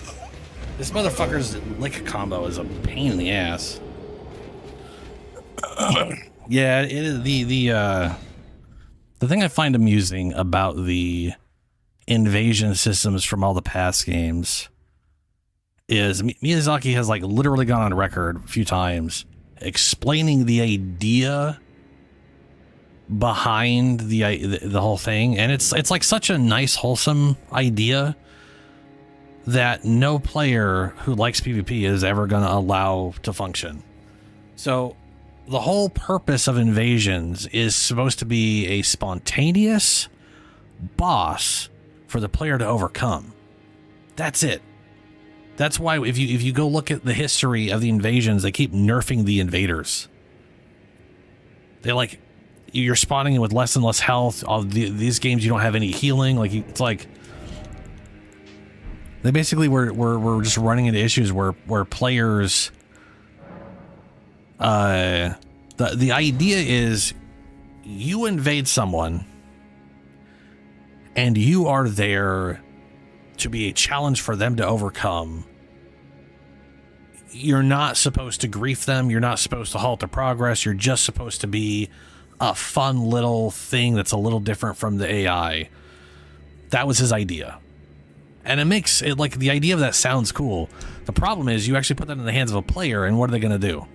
[SPEAKER 1] This motherfucker's lick combo is a pain in the ass. Yeah, it is the thing I find amusing about the invasion systems from all the past games is Miyazaki has like literally gone on record a few times explaining the idea behind the whole thing, and it's like such a nice wholesome idea that no player who likes PvP is ever going to allow to function. So the whole purpose of invasions is supposed to be a spontaneous boss for the player to overcome. That's it. That's why if you go look at the history of the invasions, they keep nerfing the invaders. They like, you're spawning in with less and less health. All these games you don't have any healing. Like it's like they basically were just running into issues where players the idea is you invade someone and you are there to be a challenge for them to overcome, you're not supposed to grief them. You're not supposed to halt their progress. You're just supposed to be a fun little thing that's a little different from the AI. That was his idea. And it makes it, like, the idea of that sounds cool. The problem is you actually put that in the hands of a player, and what are they going to do?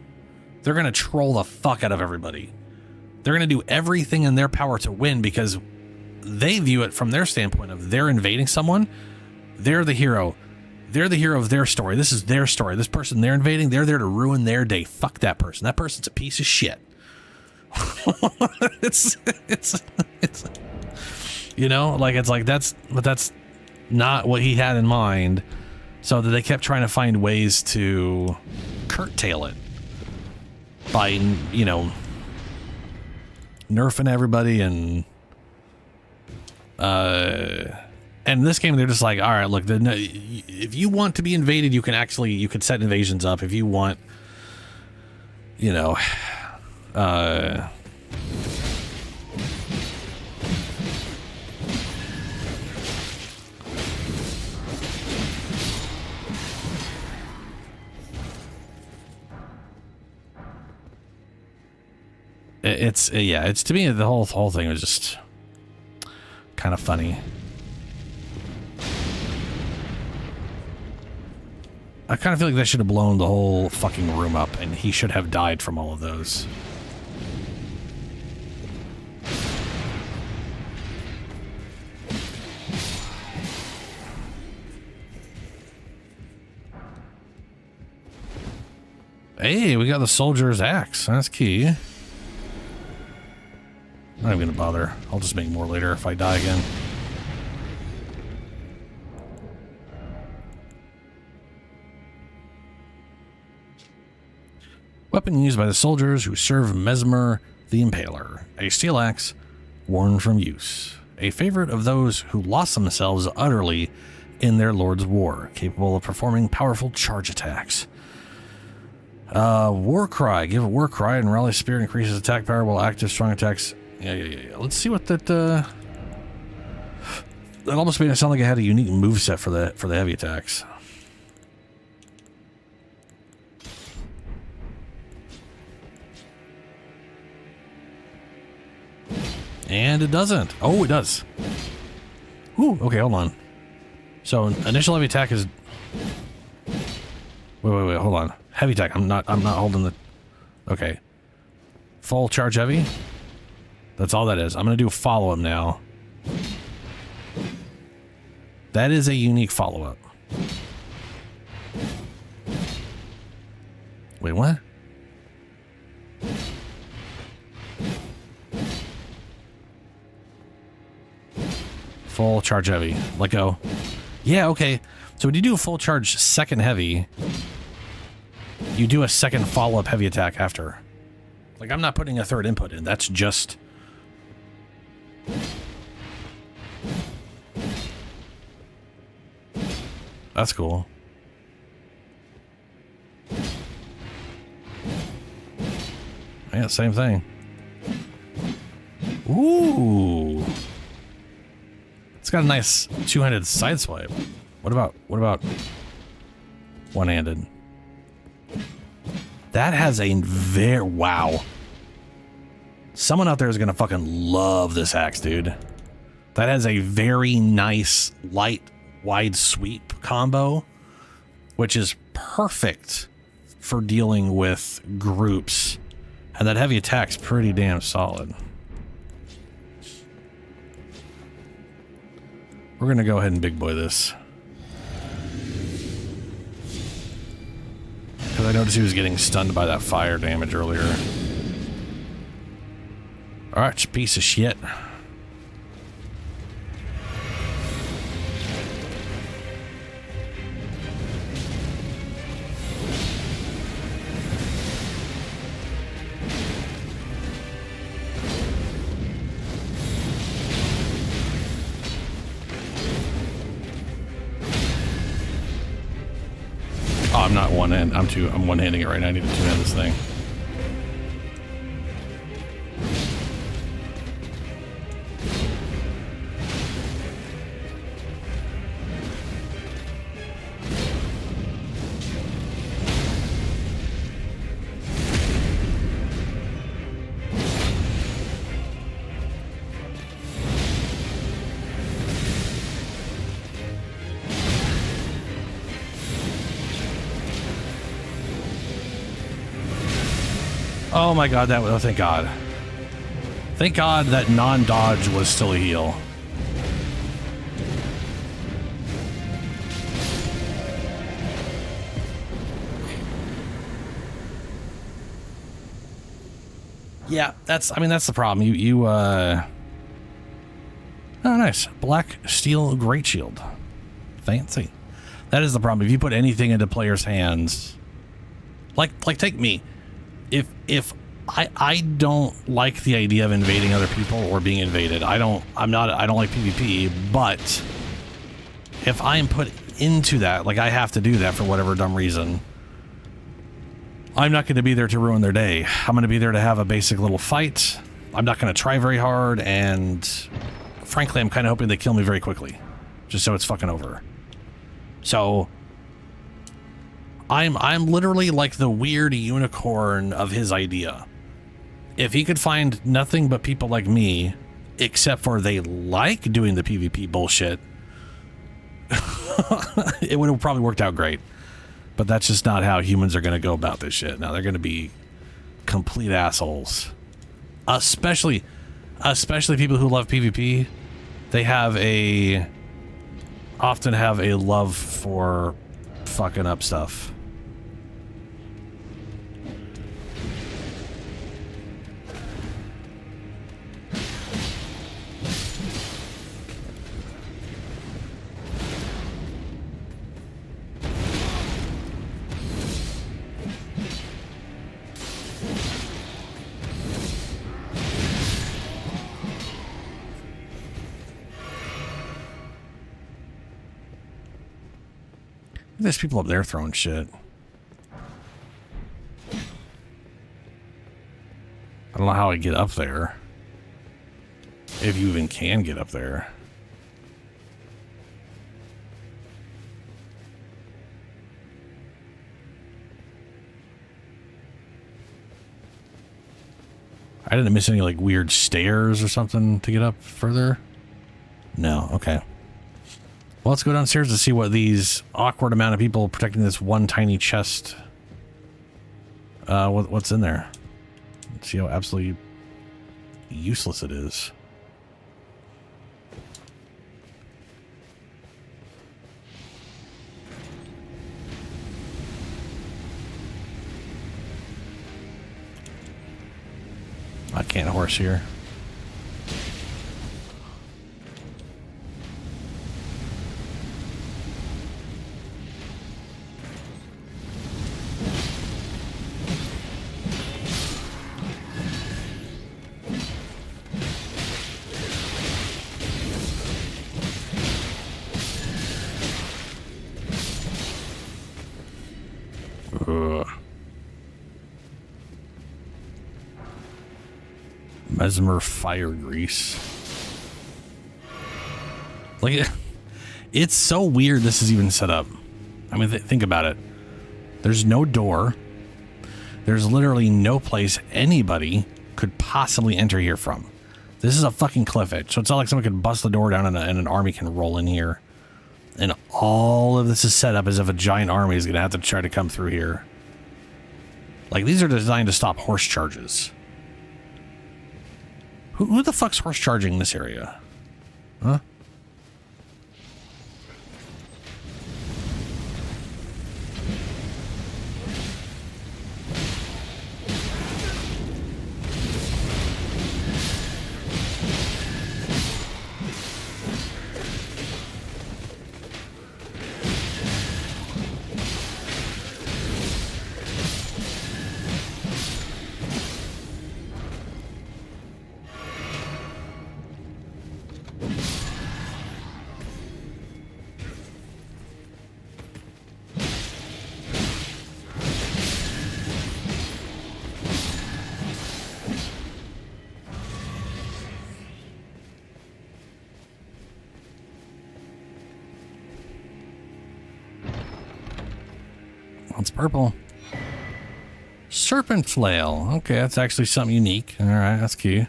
[SPEAKER 1] They're going to troll the fuck out of everybody. They're going to do everything in their power to win because they view it from their standpoint of they're invading someone. They're the hero. They're the hero of their story. This is their story. This person they're invading, they're there to ruin their day. Fuck that person. That person's a piece of shit. it's you know, like, it's like that's not what he had in mind. So that they kept trying to find ways to curtail it by, you know, nerfing everybody. And in this game, they're just like, all right, look, if you want to be invaded, you can set invasions up. If you want, you know, it's to me, the whole thing was just kind of funny. I kind of feel like they should have blown the whole fucking room up, and he should have died from all of those. Hey, we got the soldier's axe. That's key. I'm not even gonna bother. I'll just make more later if I die again. Weapon used by the soldiers who serve Mesmer the Impaler. A steel axe worn from use. A favorite of those who lost themselves utterly in their lord's war. Capable of performing powerful charge attacks. War cry. Give a war cry and rally spirit increases attack power while active strong attacks. Yeah. Let's see what that, that almost made it sound like it had a unique moveset for the heavy attacks. And it doesn't. Oh, it does. Ooh, okay, hold on. So initial heavy attack is... Wait, hold on. Heavy attack. I'm not holding the... Okay. Full charge heavy. That's all that is. I'm gonna do a follow-up now. That is a unique follow-up. Wait, what? Full charge heavy. Let go. Yeah, okay. So when you do a full charge second heavy, you do a second follow-up heavy attack after. Like, I'm not putting a third input in. That's just... That's cool. Yeah, same thing. Ooh. It's got a nice two-handed side swipe. What about one-handed? That has a very... Wow. Someone out there is gonna fucking love this axe, dude. That has a very nice light wide sweep combo, which is perfect for dealing with groups. And that heavy attack's pretty damn solid. We're gonna go ahead and big boy this. Because I noticed he was getting stunned by that fire damage earlier. Alright, you piece of shit. Oh, I'm not one-hand. I'm one-handing it right now. I need to two-hand this thing. Oh my god, oh, thank god. Thank god that non-dodge was still a heal. Yeah, that's the problem. Oh, nice. Black steel great shield. Fancy. That is the problem. If you put anything into players' hands, like take me. If I don't like the idea of invading other people or being invaded. I don't like PvP, but if I am put into that, like I have to do that for whatever dumb reason, I'm not going to be there to ruin their day. I'm going to be there to have a basic little fight. I'm not going to try very hard, and frankly, I'm kind of hoping they kill me very quickly, just so it's fucking over. So I'm literally like the weird unicorn of his idea. If he could find nothing but people like me, except for they like doing the PvP bullshit, it would have probably worked out great. But that's just not how humans are going to go about this shit. Now, they're going to be complete assholes. Especially people who love PvP. They often have a love for fucking up stuff. There's people up there throwing shit. I don't know how I get up there. If you even can get up there. I didn't miss any like weird stairs or something to get up further? No, okay. Well, let's go downstairs to see what these awkward amount of people protecting this one tiny chest. What's in there? Let's see how absolutely useless it is. I can't horse here. Mesmer fire grease. Like, it's so weird this is even set up. I mean, think about it. There's no door. There's literally no place anybody could possibly enter here from. This is a fucking cliff edge, so it's not like someone could bust the door down and an army can roll in here. And all of this is set up as if a giant army is going to have to try to come through here. Like, these are designed to stop horse charges. Who the fuck's horse charging in this area? Huh? It's purple. Serpent flail. Okay, that's actually something unique. All right, that's key.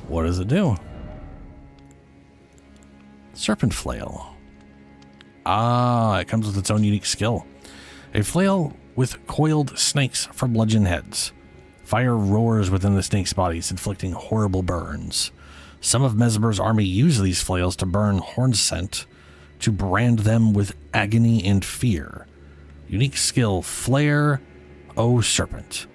[SPEAKER 1] What does it do? Serpent flail. Ah, it comes with its own unique skill. A flail with coiled snakes for bludgeon heads. Fire roars within the snake's bodies, inflicting horrible burns. Some of Mesmer's army use these flails to burn horn scent, to brand them with agony and fear. Unique skill, Flare, O Serpent.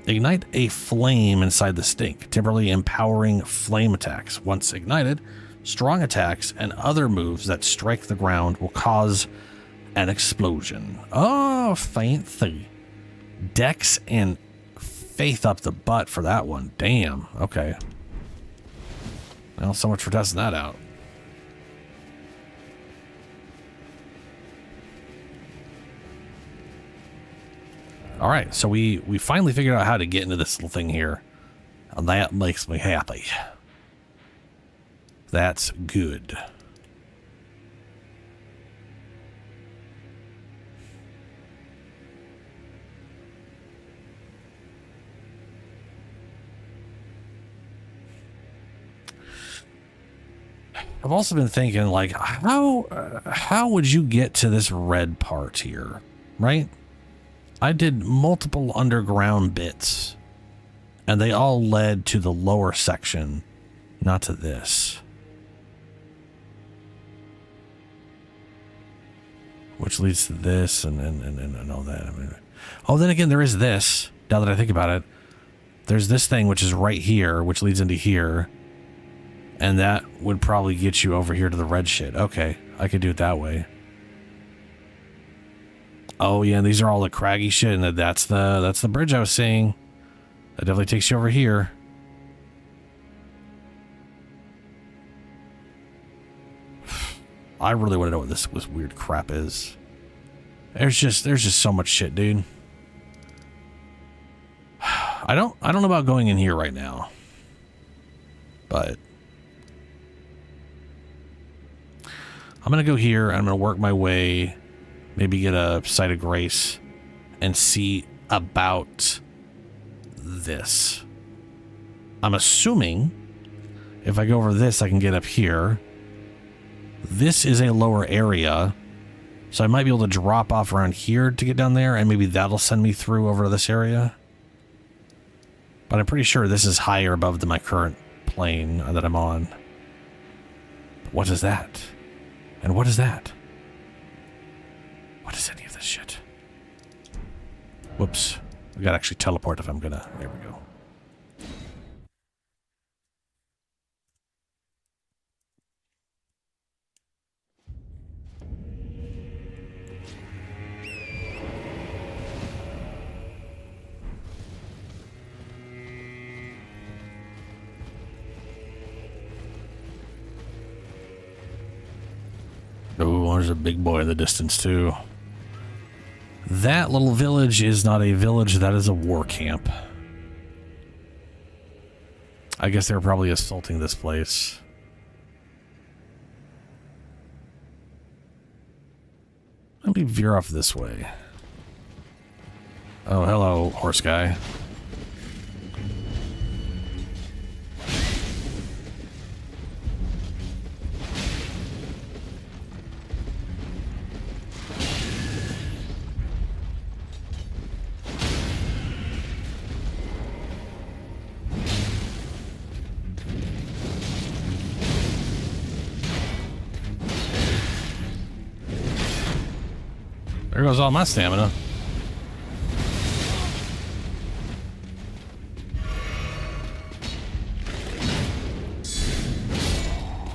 [SPEAKER 1] Ignite a flame inside the snake, temporarily empowering flame attacks. Once ignited, strong attacks and other moves that strike the ground will cause an explosion. Oh, fancy. Dex and faith up the butt for that one. Damn. Okay. Well, so much for testing that out. All right, so we finally figured out how to get into this little thing here, and that makes me happy. That's good. I've also been thinking, like, how would you get to this red part here, right? I did multiple underground bits, and they all led to the lower section, not to this. Which leads to this and all that. I mean, oh, then again, there is this, now that I think about it. There's this thing, which is right here, which leads into here. And that would probably get you over here to the red shit. Okay, I could do it that way. Oh yeah, these are all the craggy shit, and that's the bridge I was saying. That definitely takes you over here. I really want to know what this weird crap is. There's just so much shit, dude. I don't know about going in here right now. But I'm going to go here, and I'm going to work my way, maybe get a Sight of Grace, and see about this. I'm assuming if I go over this, I can get up here. This is a lower area, so I might be able to drop off around here to get down there, and maybe that'll send me through over to this area. But I'm pretty sure this is higher above than my current plane that I'm on. What is that? And what is that? What is any of this shit? Whoops. I gotta actually teleport if I'm gonna. There we go. Oh, there's a big boy in the distance, too. That little village is not a village, that is a war camp. I guess they're probably assaulting this place. Let me veer off this way. Oh, hello, horse guy. There goes all my stamina.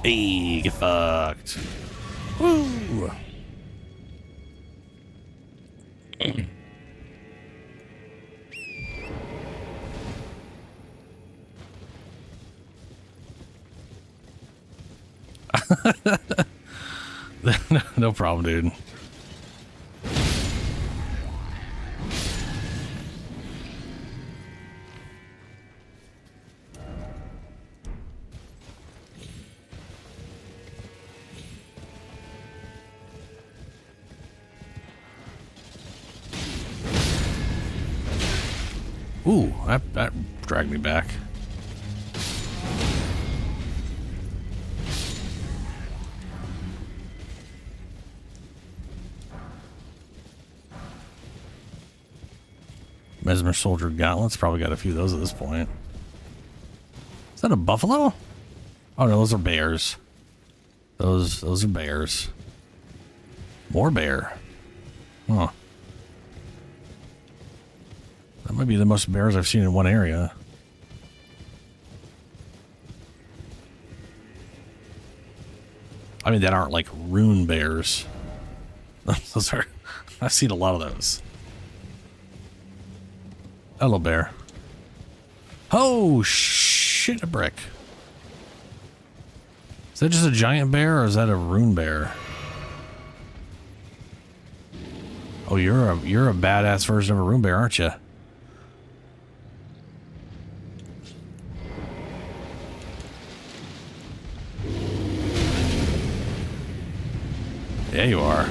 [SPEAKER 1] Hey, get fucked. Woo! No problem, dude. Ooh, that dragged me back. Mesmer Soldier Gauntlets. Probably got a few of those at this point. Is that a buffalo? Oh no, those are bears. Those are bears. More bear. Huh. That might be the most bears I've seen in one area. I mean, that aren't like rune bears. Those are, I've seen a lot of those. Hello, bear. Oh, shit, a brick. Is that just a giant bear or is that a rune bear? Oh, you're a badass version of a rune bear, aren't you? Yeah, you are.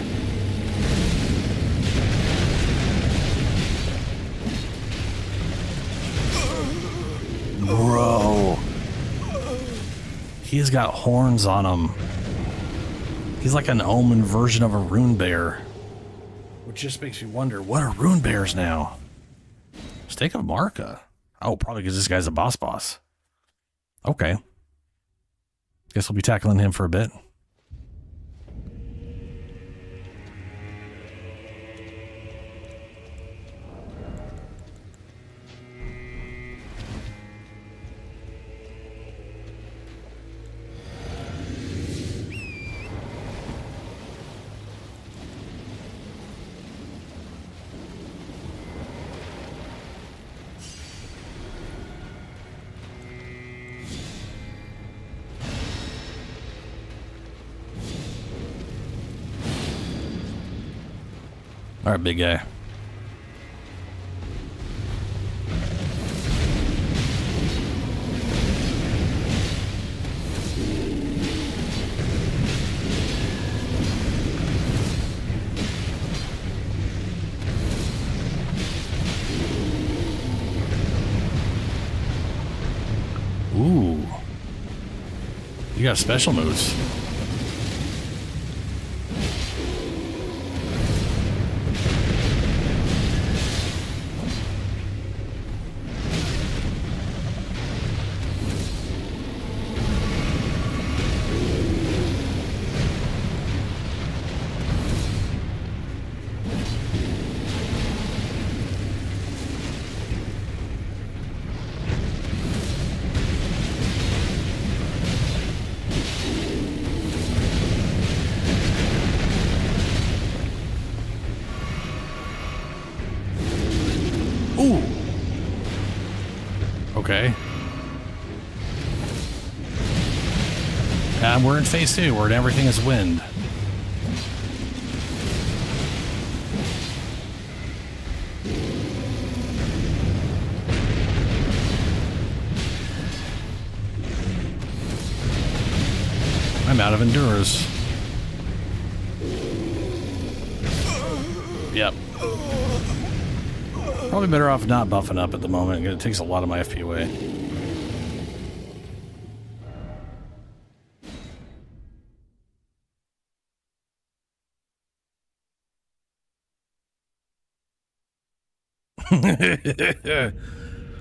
[SPEAKER 1] Bro. He's got horns on him. He's like an omen version of a rune bear. Which just makes me wonder, what are rune bears now? Stake of Marka. Oh, probably because this guy's a boss. Okay. Guess we'll be tackling him for a bit. All right, big guy. Ooh. You got special moves. Ooh. Okay. We're in phase 2, where everything is wind. I'm out of endurers. Yep. Probably better off not buffing up at the moment. It takes a lot of my FP away.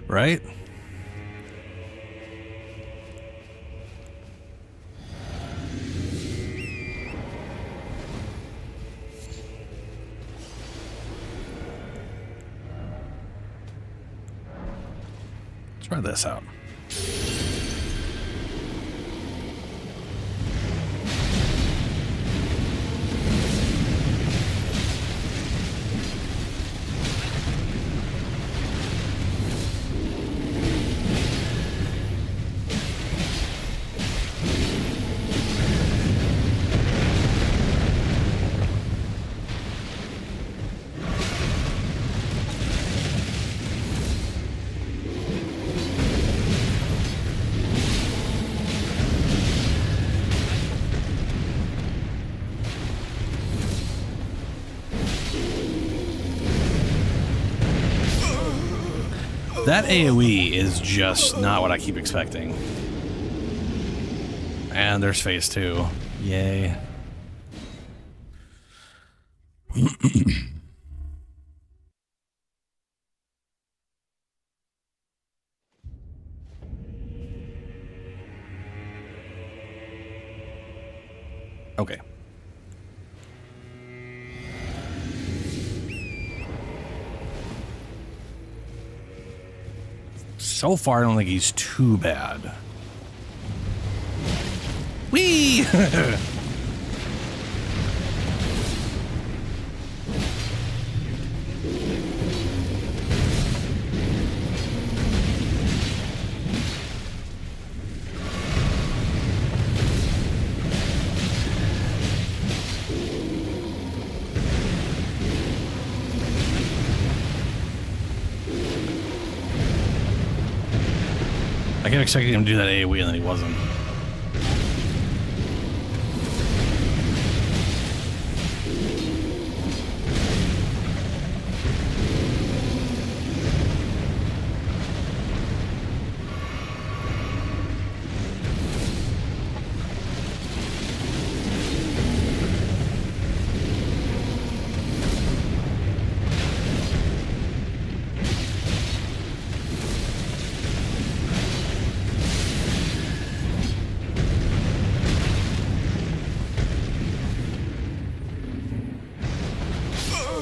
[SPEAKER 1] Right? Try this out. That AoE is just not what I keep expecting. And there's phase 2. Yay. Okay. So far, I don't think he's too bad. Whee! I kept expecting him to do that AoE and then he wasn't.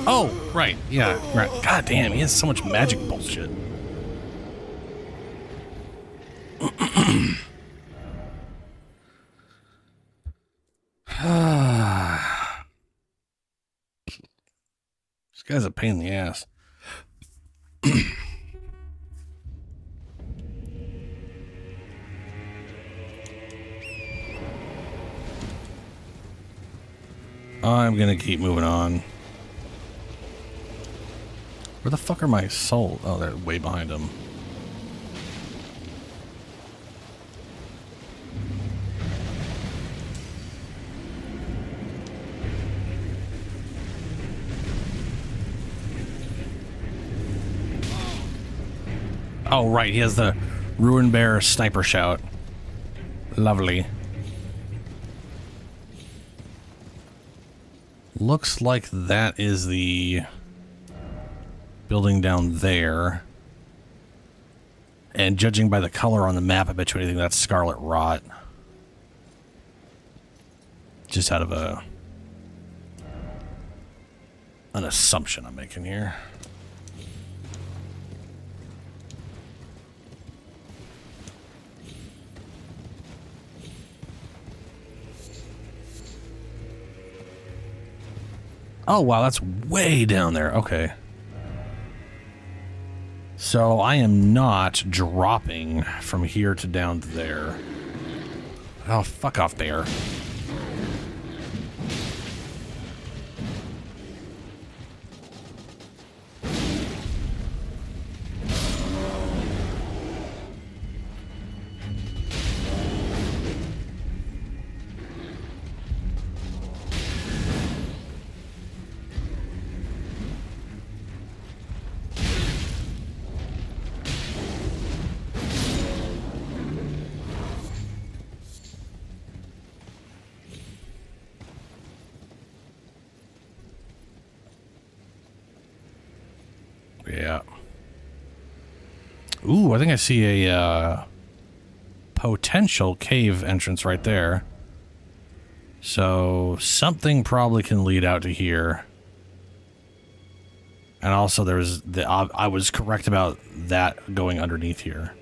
[SPEAKER 1] Oh, right. Yeah, right. God damn, he has so much magic bullshit. This guy's a pain in the ass. I'm gonna keep moving on. Where the fuck are my souls? Oh, they're way behind him. Oh, right. He has the Ruin Bear sniper shout. Lovely. Looks like that is the building down there. And judging by the color on the map, I bet you anything that's Scarlet Rot. Just out of an assumption I'm making here. Oh, wow, that's way down there. Okay. So I am not dropping from here to down to there. Oh, fuck off, bear. Yeah. Ooh, I think I see a potential cave entrance right there. So something probably can lead out to here. And also there's I was correct about that going underneath here.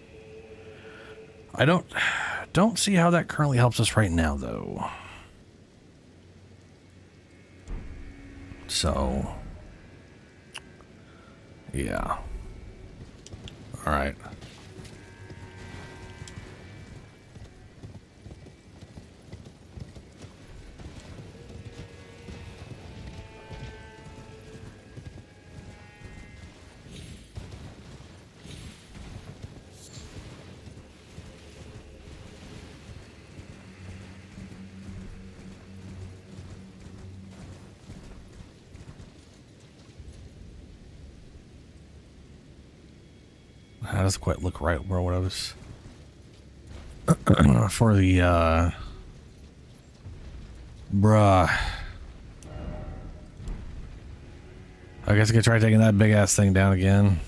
[SPEAKER 1] I don't see how that currently helps us right now though. So yeah. All right. That doesn't quite look right where what I was for the bruh. I guess I could try taking that big ass thing down again.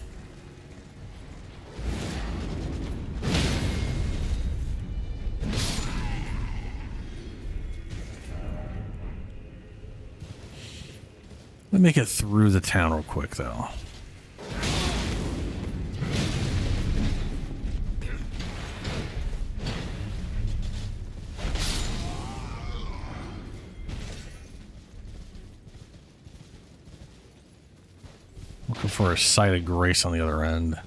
[SPEAKER 1] Let me make it through the town real quick, though. Looking for a sight of grace on the other end.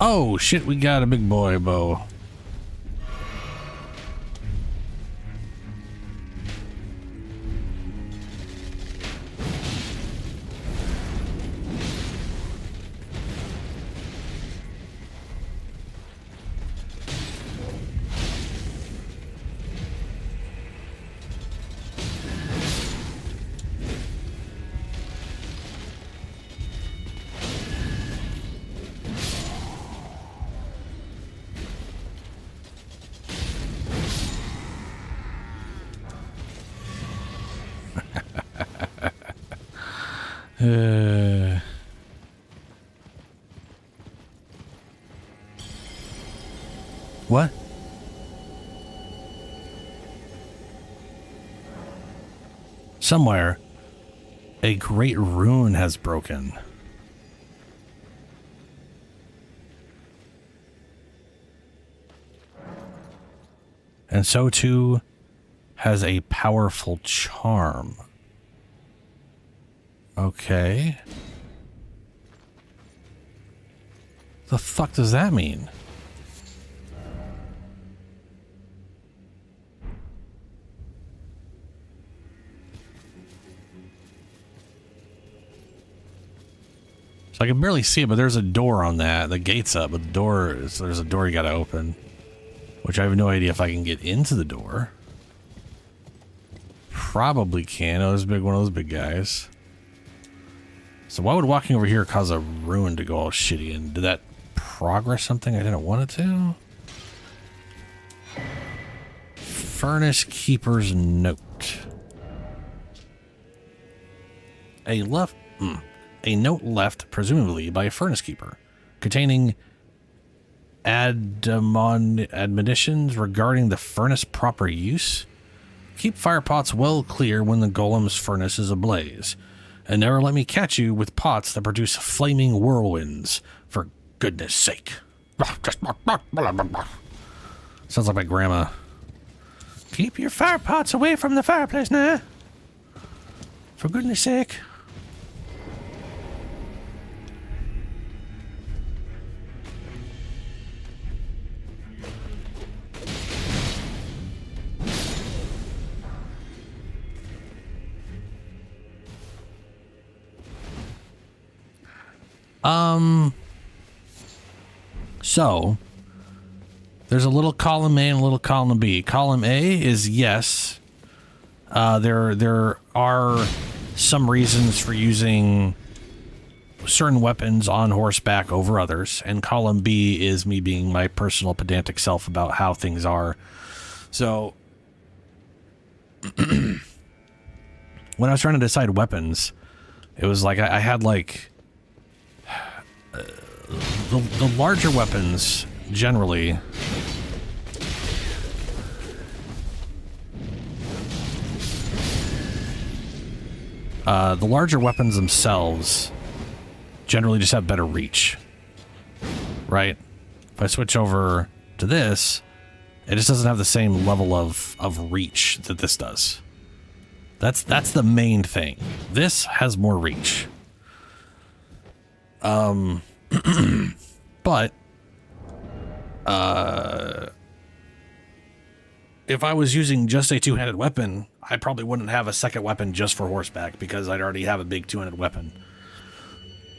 [SPEAKER 1] Oh, shit, we got a big boy bow. What? Somewhere, a great rune has broken. And so too has a powerful charm. Okay. The fuck does that mean? So I can barely see it, but there's a door on that. The gate's up, but the door is, there's a door you gotta open. Which I have no idea if I can get into the door. Probably can. Oh, there's big one of those big guys. So why would walking over here cause a rune to go all shitty? And did that progress something I didn't want it to? Furnace Keeper's Note. A note left, presumably by a Furnace Keeper, containing admonitions regarding the furnace proper use. Keep fire pots well clear when the golem's furnace is ablaze, and never let me catch you with pots that produce flaming whirlwinds, for goodness sake. Sounds like my grandma. Keep your fire pots away from the fireplace now. For goodness sake. So there's a little column A and a little column B. Column A is yes. There are some reasons for using certain weapons on horseback over others, and column B is me being my personal pedantic self about how things are. So when I was trying to decide weapons, it was like I had like the larger weapons generally the larger weapons themselves generally just have better reach, right? If I switch over to this, it just doesn't have the same level of reach that this does. That's the main thing. This has more reach. But if I was using just a two-handed weapon, I probably wouldn't have a second weapon just for horseback because I'd already have a big two-handed weapon.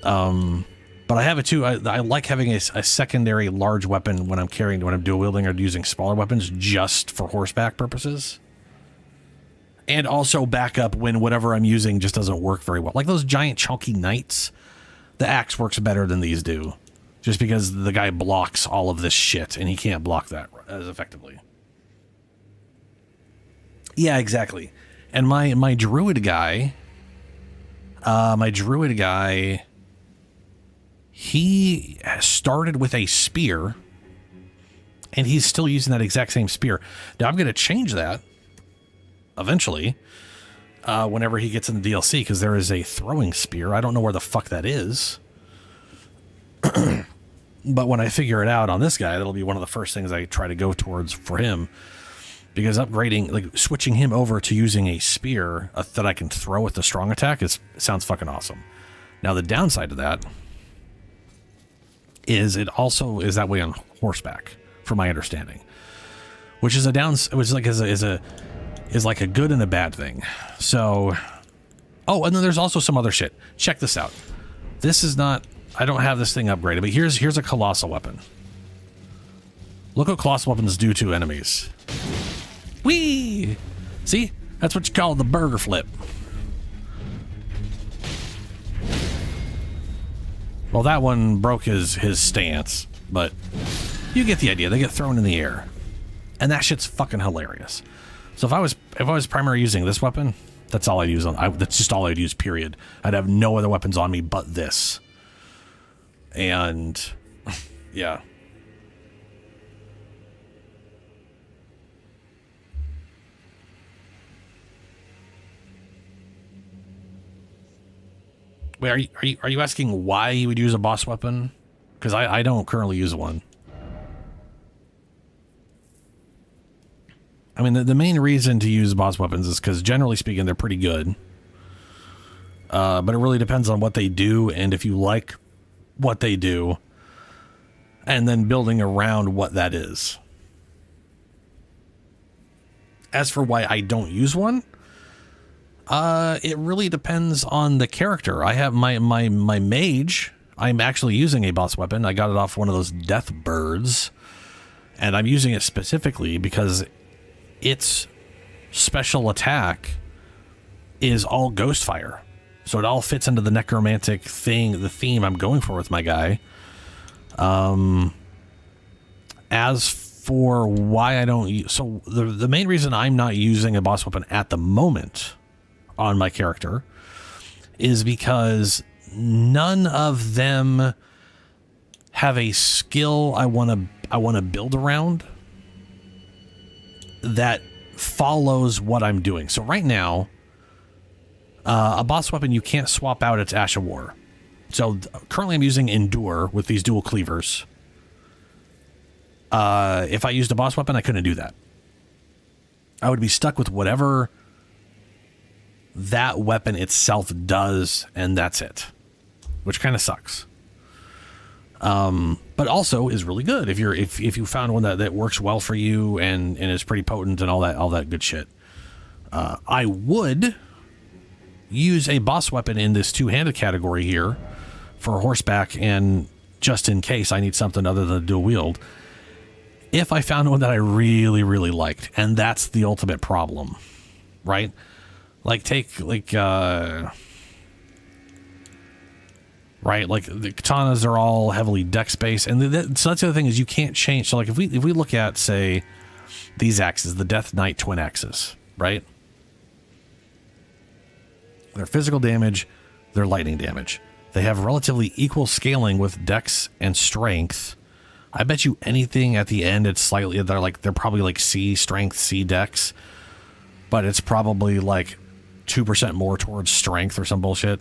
[SPEAKER 1] But I have it too. I like having a secondary large weapon when I'm dual wielding or using smaller weapons just for horseback purposes. And also backup when whatever I'm using just doesn't work very well. Like those giant chunky knights, the axe works better than these do. Just because the guy blocks all of this shit and he can't block that as effectively. Yeah, exactly. And my druid guy, he started with a spear And he's still using that exact same spear. Now, I'm going to change that eventually whenever he gets in the DLC, because there is a throwing spear. I don't know where the fuck that is. But when I figure it out on this guy, that'll be one of the first things I try to go towards for him. Because upgrading, like switching him over to using a spear that I can throw with the strong attack sounds fucking awesome. Now, the downside to that is it also is that way on horseback, from my understanding, which is is like a good and a bad thing. So, oh, and then there's also some other shit. Check this out. This is not, I don't have this thing upgraded, but here's a colossal weapon. Look what colossal weapons do to enemies. Whee! See? That's what you call the burger flip. Well, that one broke his stance, but you get the idea. They get thrown in the air. And that shit's fucking hilarious. So if I was primarily using this weapon, that's all I'd use that's just all I'd use, period. I'd have no other weapons on me but this. And yeah. Wait, are you asking why you would use a boss weapon? Because I don't currently use one. I mean, the main reason to use boss weapons is because, generally speaking, they're pretty good. But it really depends on what they do, and if you like what they do, and then building around what that is. As for why I don't use one, it really depends on the character. I have my mage. I'm actually using a boss weapon. I got it off one of those death birds, and I'm using it specifically because its special attack is all ghost fire. So it all fits into the necromantic thing, the theme I'm going for with my guy. As for why I don't use, so the main reason I'm not using a boss weapon at the moment on my character is because none of them have a skill I want to build around that follows what I'm doing. So right now, a boss weapon, you can't swap out its Ash of War. So currently I'm using Endure with these dual cleavers. If I used a boss weapon, I couldn't do that. I would be stuck with whatever that weapon itself does, and that's it. Which kind of sucks. But also is really good if you found one that works well for you and is pretty potent and all that good shit. I would use a boss weapon in this two-handed category here for horseback, and just in case I need something other than a dual wield, if I found one that I really, really liked. And that's the ultimate problem, right? Like right, like the katanas are all heavily dex based, and so that's the other thing is you can't change. So like if we look at, say, these axes, the Death Knight twin axes, right? Their physical damage, their lightning damage. They have relatively equal scaling with dex and strength. I bet you anything at the end it's slightly, they're probably like C strength, C dex, but it's probably like 2% more towards strength or some bullshit.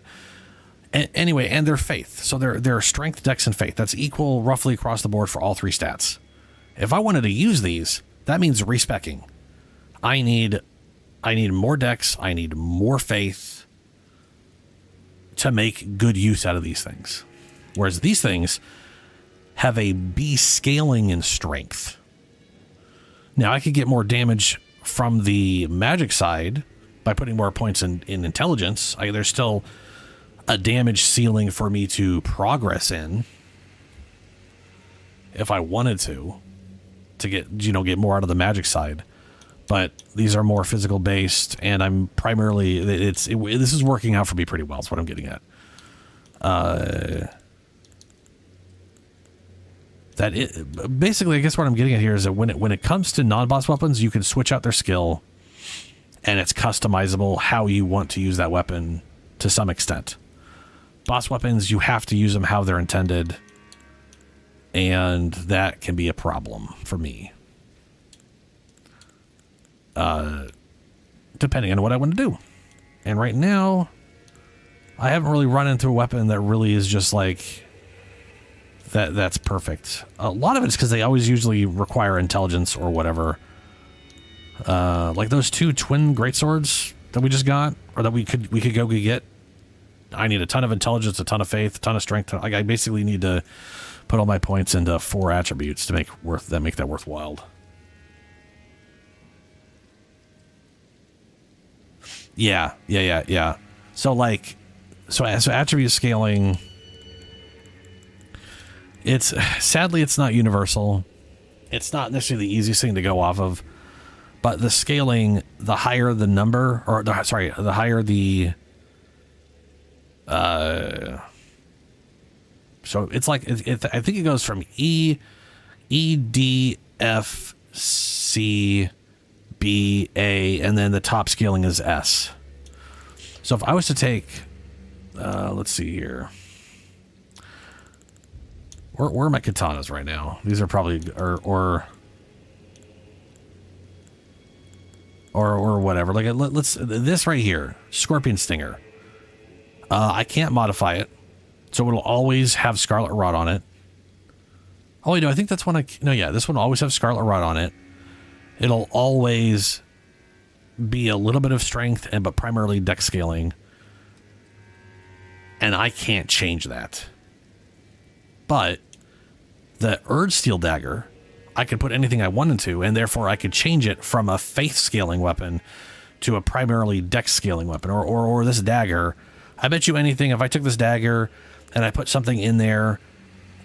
[SPEAKER 1] Anyway, and their faith. So their strength, dex, and faith. That's equal roughly across the board for all three stats. If I wanted to use these, that means respecking. I need more dex, I need more faith to make good use out of these things. Whereas these things have a B scaling in strength. Now, I could get more damage from the magic side by putting more points in intelligence. There's still a damage ceiling for me to progress in if I wanted to get more out of the magic side. But these are more physical based, and I'm primarily this is working out for me pretty well. That's what I'm getting at. Basically, I guess what I'm getting at here is that when it comes to non-boss weapons, you can switch out their skill, and it's customizable how you want to use that weapon to some extent. Boss weapons, you have to use them how they're intended. and that can be a problem for me. Depending on what I want to do. And right now, I haven't really run into a weapon that really is just like that's perfect. A lot of it's because they always usually require intelligence or whatever. Like those 2 twin greatswords that we just got, or that we could go get. I need a ton of intelligence, a ton of faith, a ton of strength. Like I basically need to put all my points into 4 attributes to make that worthwhile. Yeah. So attribute scaling, sadly it's not universal. It's not necessarily the easiest thing to go off of, but the scaling, the higher the number, or the higher the, so it's like, I think it goes from E, D, F, C, B, A, and then the top scaling is S. So if I was to take, let's see here. Where are my katanas right now? These are probably, or whatever. Like let's this right here, Scorpion Stinger. I can't modify it, so it'll always have Scarlet Rot on it. Oh wait, no, I think that's one this one will always have Scarlet Rot on it. It'll always be a little bit of strength, but primarily dex scaling. And I can't change that. But the Urge Steel Dagger, I could put anything I wanted to, and therefore I could change it from a faith scaling weapon to a primarily dex scaling weapon. Or this dagger. I bet you anything, if I took this dagger and I put something in there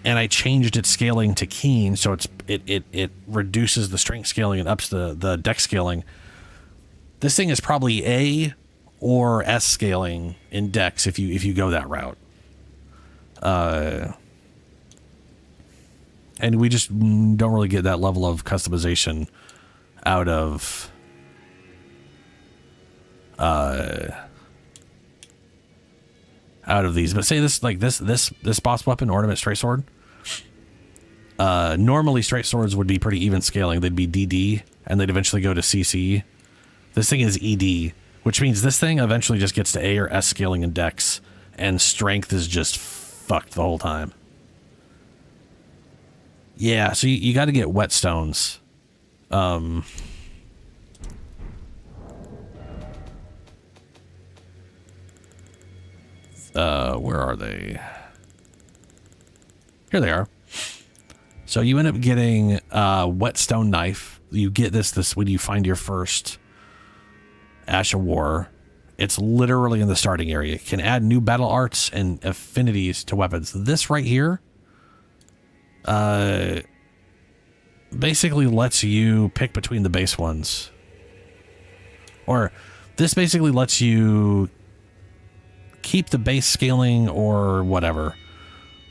[SPEAKER 1] and I changed its scaling to keen, so it reduces the strength scaling and ups the dex scaling. This thing is probably A or S scaling in dex if you go that route. And we just don't really get that level of customization out of these. But say this boss weapon, Ornament Straight Sword. Normally straight swords would be pretty even scaling. They'd be DD and they'd eventually go to CC. This thing is ED, which means this thing eventually just gets to A or S scaling in dex, and strength is just fucked the whole time. Yeah, so you got to get whetstones. Where are they? Here they are. So you end up getting whetstone knife. You get this when you find your first Ash of War. It's literally in the starting area. It can add new battle arts and affinities to weapons. This right here basically lets you pick between the base ones. Or this basically lets you keep the base scaling or whatever.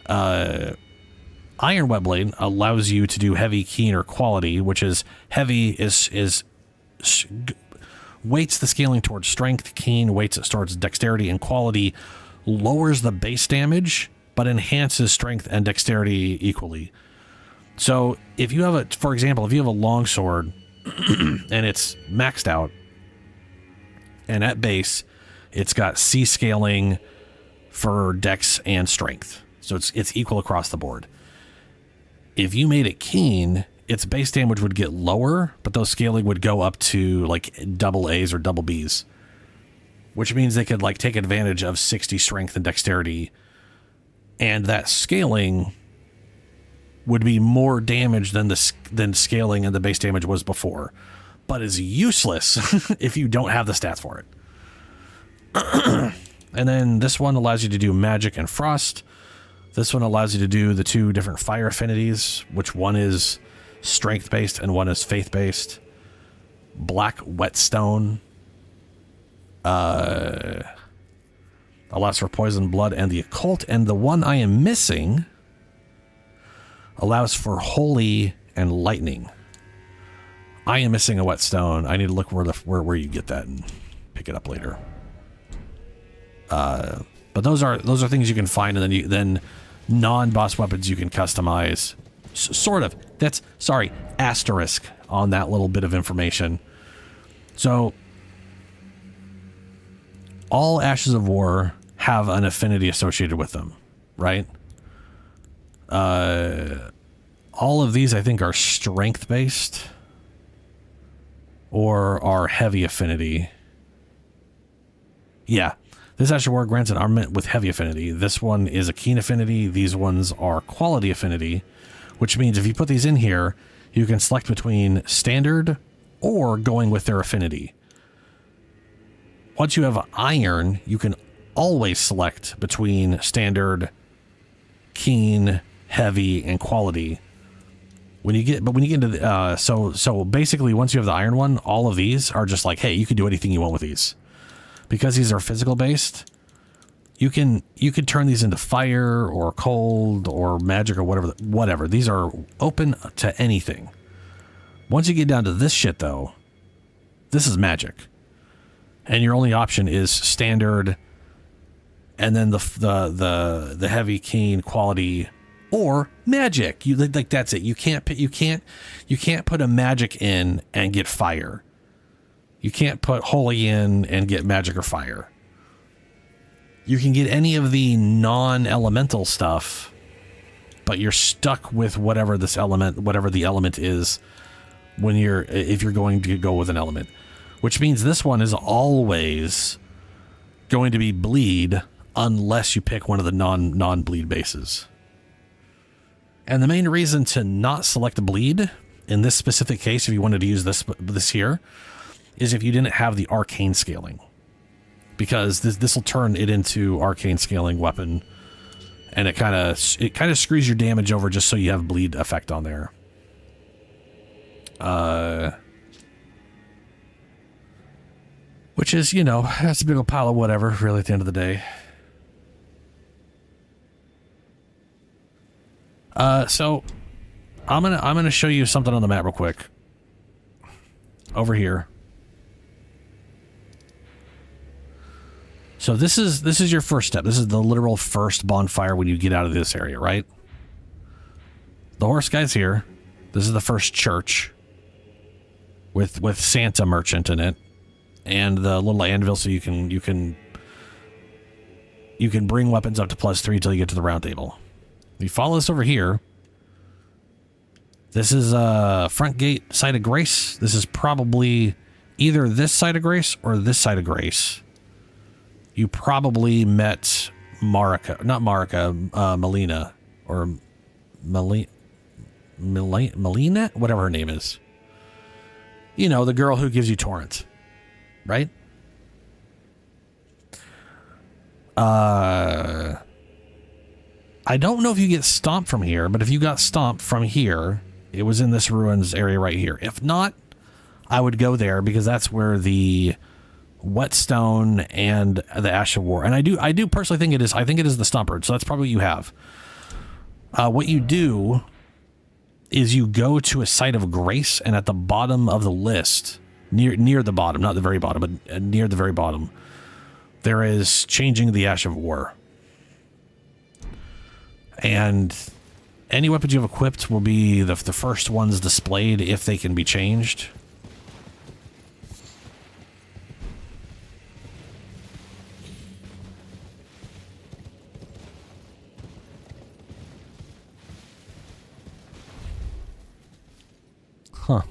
[SPEAKER 1] Iron Webblade allows you to do heavy, keen, or quality, which is heavy is weights the scaling towards strength, keen weights it towards dexterity, and quality lowers the base damage but enhances strength and dexterity equally. So if you have for example, if you have a long sword and it's maxed out, and at base it's got C scaling for dex and strength, so it's equal across the board. If you made it keen, its base damage would get lower, but those scaling would go up to like double A's or double B's, which means they could like take advantage of 60 strength and dexterity, and that scaling would be more damage than scaling and the base damage was before, but is useless if you don't have the stats for it. And then this one allows you to do magic and frost. This one allows you to do the 2 different fire affinities, which one is strength based and one is faith based. Black whetstone allows for poison, blood, and the occult, and the one I am missing allows for holy and lightning. I am missing a whetstone. I need to look where you get that and pick it up later. But those are things you can find, and then non-boss weapons you can customize Sort of. That's, sorry, asterisk on that little bit of information. So, all Ashes of War have an affinity associated with them, right? All of these, I think, are strength-based or are heavy affinity. Yeah. This Ash of War grants an armament with heavy affinity. This one is a keen affinity. These ones are quality affinity, which means if you put these in here, you can select between standard or going with their affinity. Once you have iron, you can always select between standard, keen, heavy, and quality. When you get into the, so basically once you have the iron one, all of these are just like, hey, you can do anything you want with these. Because these are physical based, you can turn these into fire or cold or magic or whatever. These are open to anything. Once you get down to this shit though, this is magic. And your only option is standard and then the heavy, keen, quality or magic. You like that's it. You can't put a magic in and get fire. You can't put holy in and get magic or fire. You can get any of the non-elemental stuff, but you're stuck with whatever the element is if you're going to go with an element. Which means this one is always going to be bleed unless you pick one of the non-bleed bases. And the main reason to not select a bleed in this specific case, if you wanted to use this here, is if you didn't have the arcane scaling, because this will turn it into arcane scaling weapon, and it kind of screws your damage over just so you have bleed effect on there. Which is, that's a big old pile of whatever, really, at the end of the day. So I'm gonna show you something on the map real quick. Over here. So this is your first step. This is the literal first bonfire when you get out of this area, right? The horse guy's here. This is the first church with Santa merchant in it, and the little anvil, so you can bring weapons up to +3 until you get to the round table. You follow this over here. This is front gate, side of grace. This is probably either this side of grace or this side of grace. You probably met Melina, or Melina, whatever her name is. The girl who gives you torrent, right? I don't know if you get stomped from here, but if you got stomped from here, it was in this ruins area right here. If not, I would go there because that's where the whetstone and the Ash of War, and I do personally think it is. I think it is the stomper, so that's probably what you have. What you do is you go to a site of grace, and at the bottom of the list, near the bottom, not the very bottom, but near the very bottom, there is changing the Ash of War. And any weapons you have equipped will be the first ones displayed if they can be changed. Huh.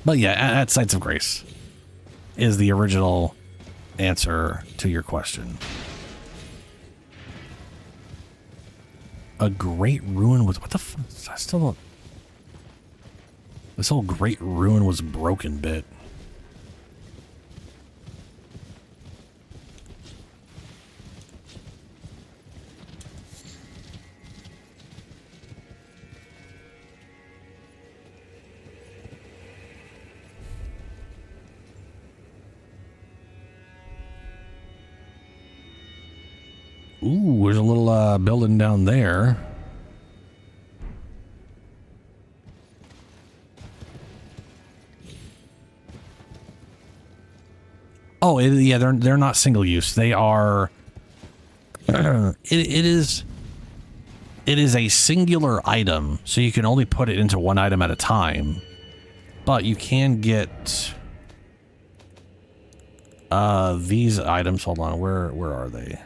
[SPEAKER 1] But yeah, at Sites of Grace is the original answer to your question. A great ruin was... What the fuck? I still don't... This whole great ruin was broken bit. Ooh, there's a little building down there. Oh, yeah, they're not single use. They are. It is. It is a singular item, so you can only put it into one item at a time. But you can get these items. Hold on, where are they?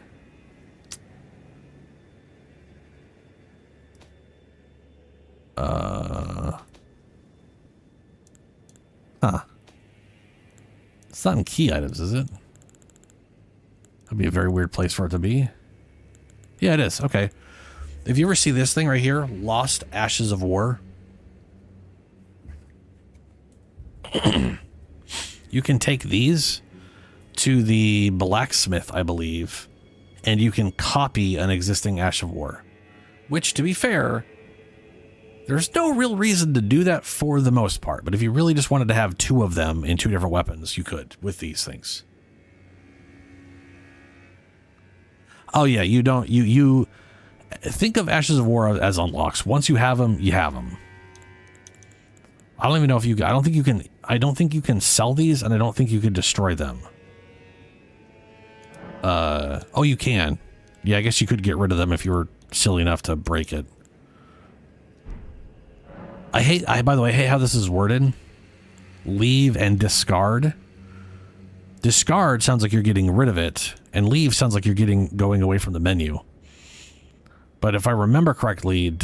[SPEAKER 1] It's not in key items, is it? That'd be a very weird place for it to be. Yeah, it is. Okay. If you ever see this thing right here, Lost Ashes of War, you can take these to the blacksmith, I believe, and you can copy an existing Ash of War. Which, to be fair, there's no real reason to do that for the most part. But if you really just wanted to have two of them in two different weapons, you could with these things. Oh yeah, you don't, you think of Ashes of War as unlocks. Once you have them, you have them. I don't even know if you, I don't think you can sell these, and I don't think you can destroy them. Oh, you can. Yeah, I guess you could get rid of them if you were silly enough to break it. By the way, I hate how this is worded. Leave and discard. Discard sounds like you're getting rid of it, and leave sounds like you're going away from the menu. But if I remember correctly,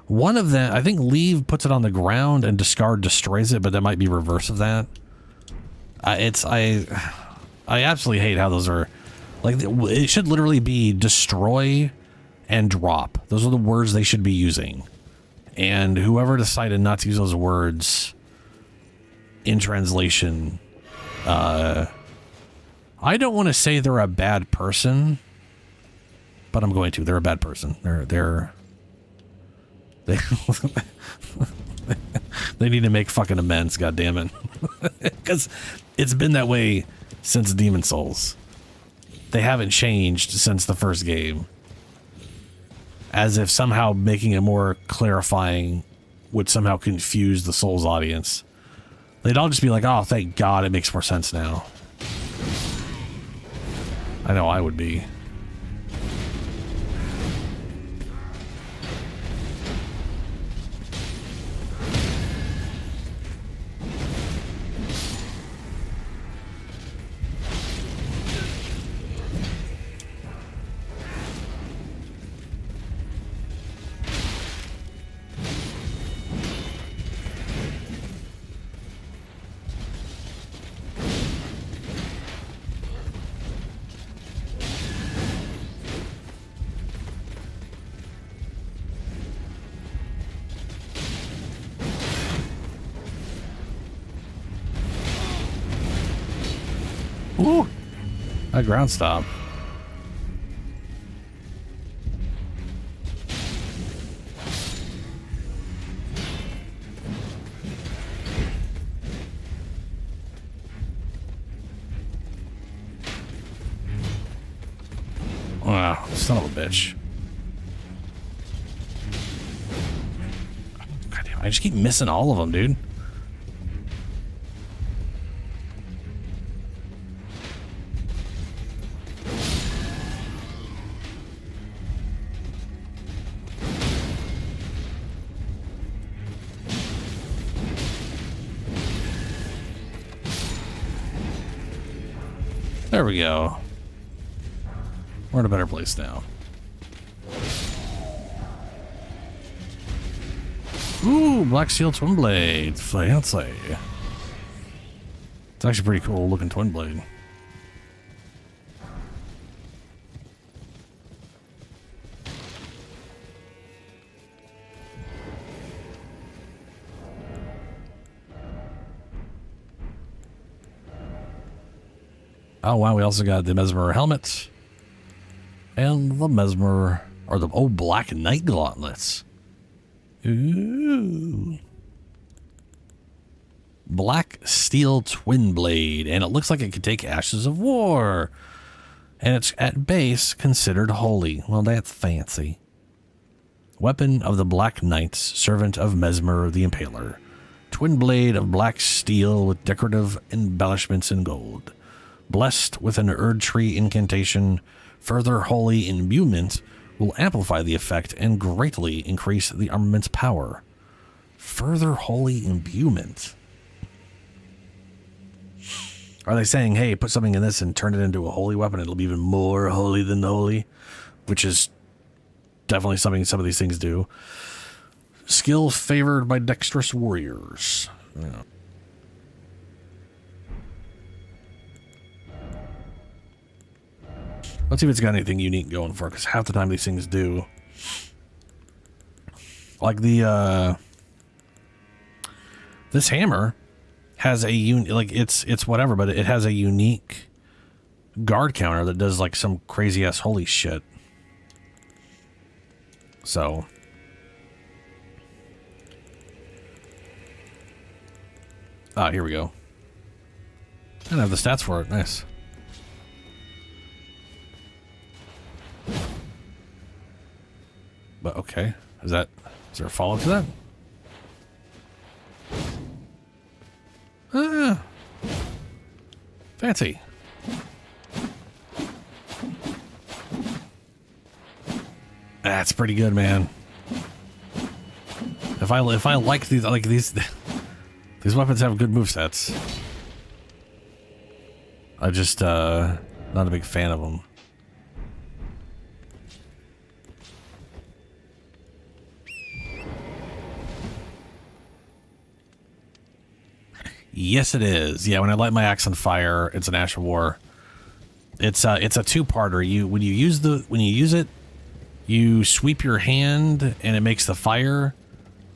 [SPEAKER 1] one of them, I think leave puts it on the ground and discard destroys it, but that might be reverse of that. I absolutely hate how those are, like, it should literally be destroy and drop. Those are the words they should be using. And whoever decided not to use those words in translation, I don't want to say they're a bad person, but I'm going to. They're a bad person. They need to make fucking amends, goddammit. Because it's been that way since Demon Souls. They haven't changed since the first game. As if somehow making it more clarifying would somehow confuse the Souls audience. They'd all just be like, oh, thank God, it makes more sense now. I know I would be. Ooh, a ground stop. Wow, son of a bitch. God damn, I just keep missing all of them, dude. There we go. We're in a better place now. Ooh, Black Steel Twin Blade. Fancy. It's actually pretty cool looking twin blade. Oh wow, we also got the Mesmer helmet. And the Mesmer, or the Black Knight gauntlets. Ooh. Black Steel Twin Blade, and it looks like it could take Ashes of War. And it's at base considered holy. Well, that's fancy. Weapon of the Black Knights, servant of Mesmer the Impaler. Twin blade of black steel with decorative embellishments in gold. Blessed with an Erd Tree incantation, further holy imbuement will amplify the effect and greatly increase the armament's power. Further holy imbuement. Are they saying, hey, put something in this and turn it into a holy weapon, it'll be even more holy than the holy? Which is definitely something some of these things do. Skill favored by dexterous warriors. Yeah. Let's see if it's got anything unique going for it, because half the time these things do. Like the, this hammer has a it's whatever, but it has a unique guard counter that does like some crazy ass holy shit. So here we go. I don't have the stats for it. Nice. But okay, is there a follow-up to that? Ah, fancy. That's pretty good, man. If I like these these weapons have good movesets. I just not a big fan of them. Yes, it is. Yeah, when I light my axe on fire, it's an Ash of War. It's a two-parter. When you use it, you sweep your hand and it makes the fire,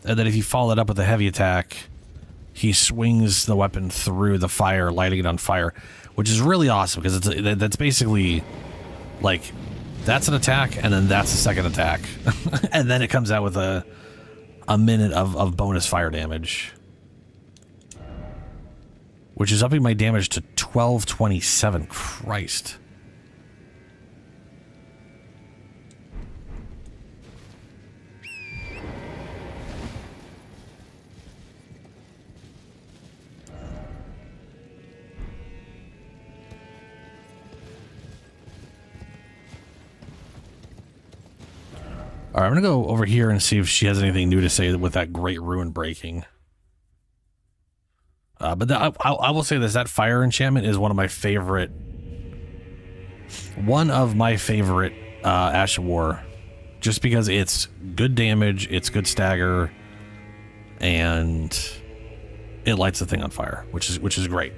[SPEAKER 1] and then if you follow it up with a heavy attack, he swings the weapon through the fire, lighting it on fire, which is really awesome because that's basically like that's an attack and then that's a second attack, and then it comes out with a minute of bonus fire damage. Which is upping my damage to 1227. Christ. All right, I'm going to go over here and see if she has anything new to say with that great ruin breaking. But I will say this, that fire enchantment is one of my favorite Ash of War, just because it's good damage, it's good stagger, and it lights the thing on fire, which is great.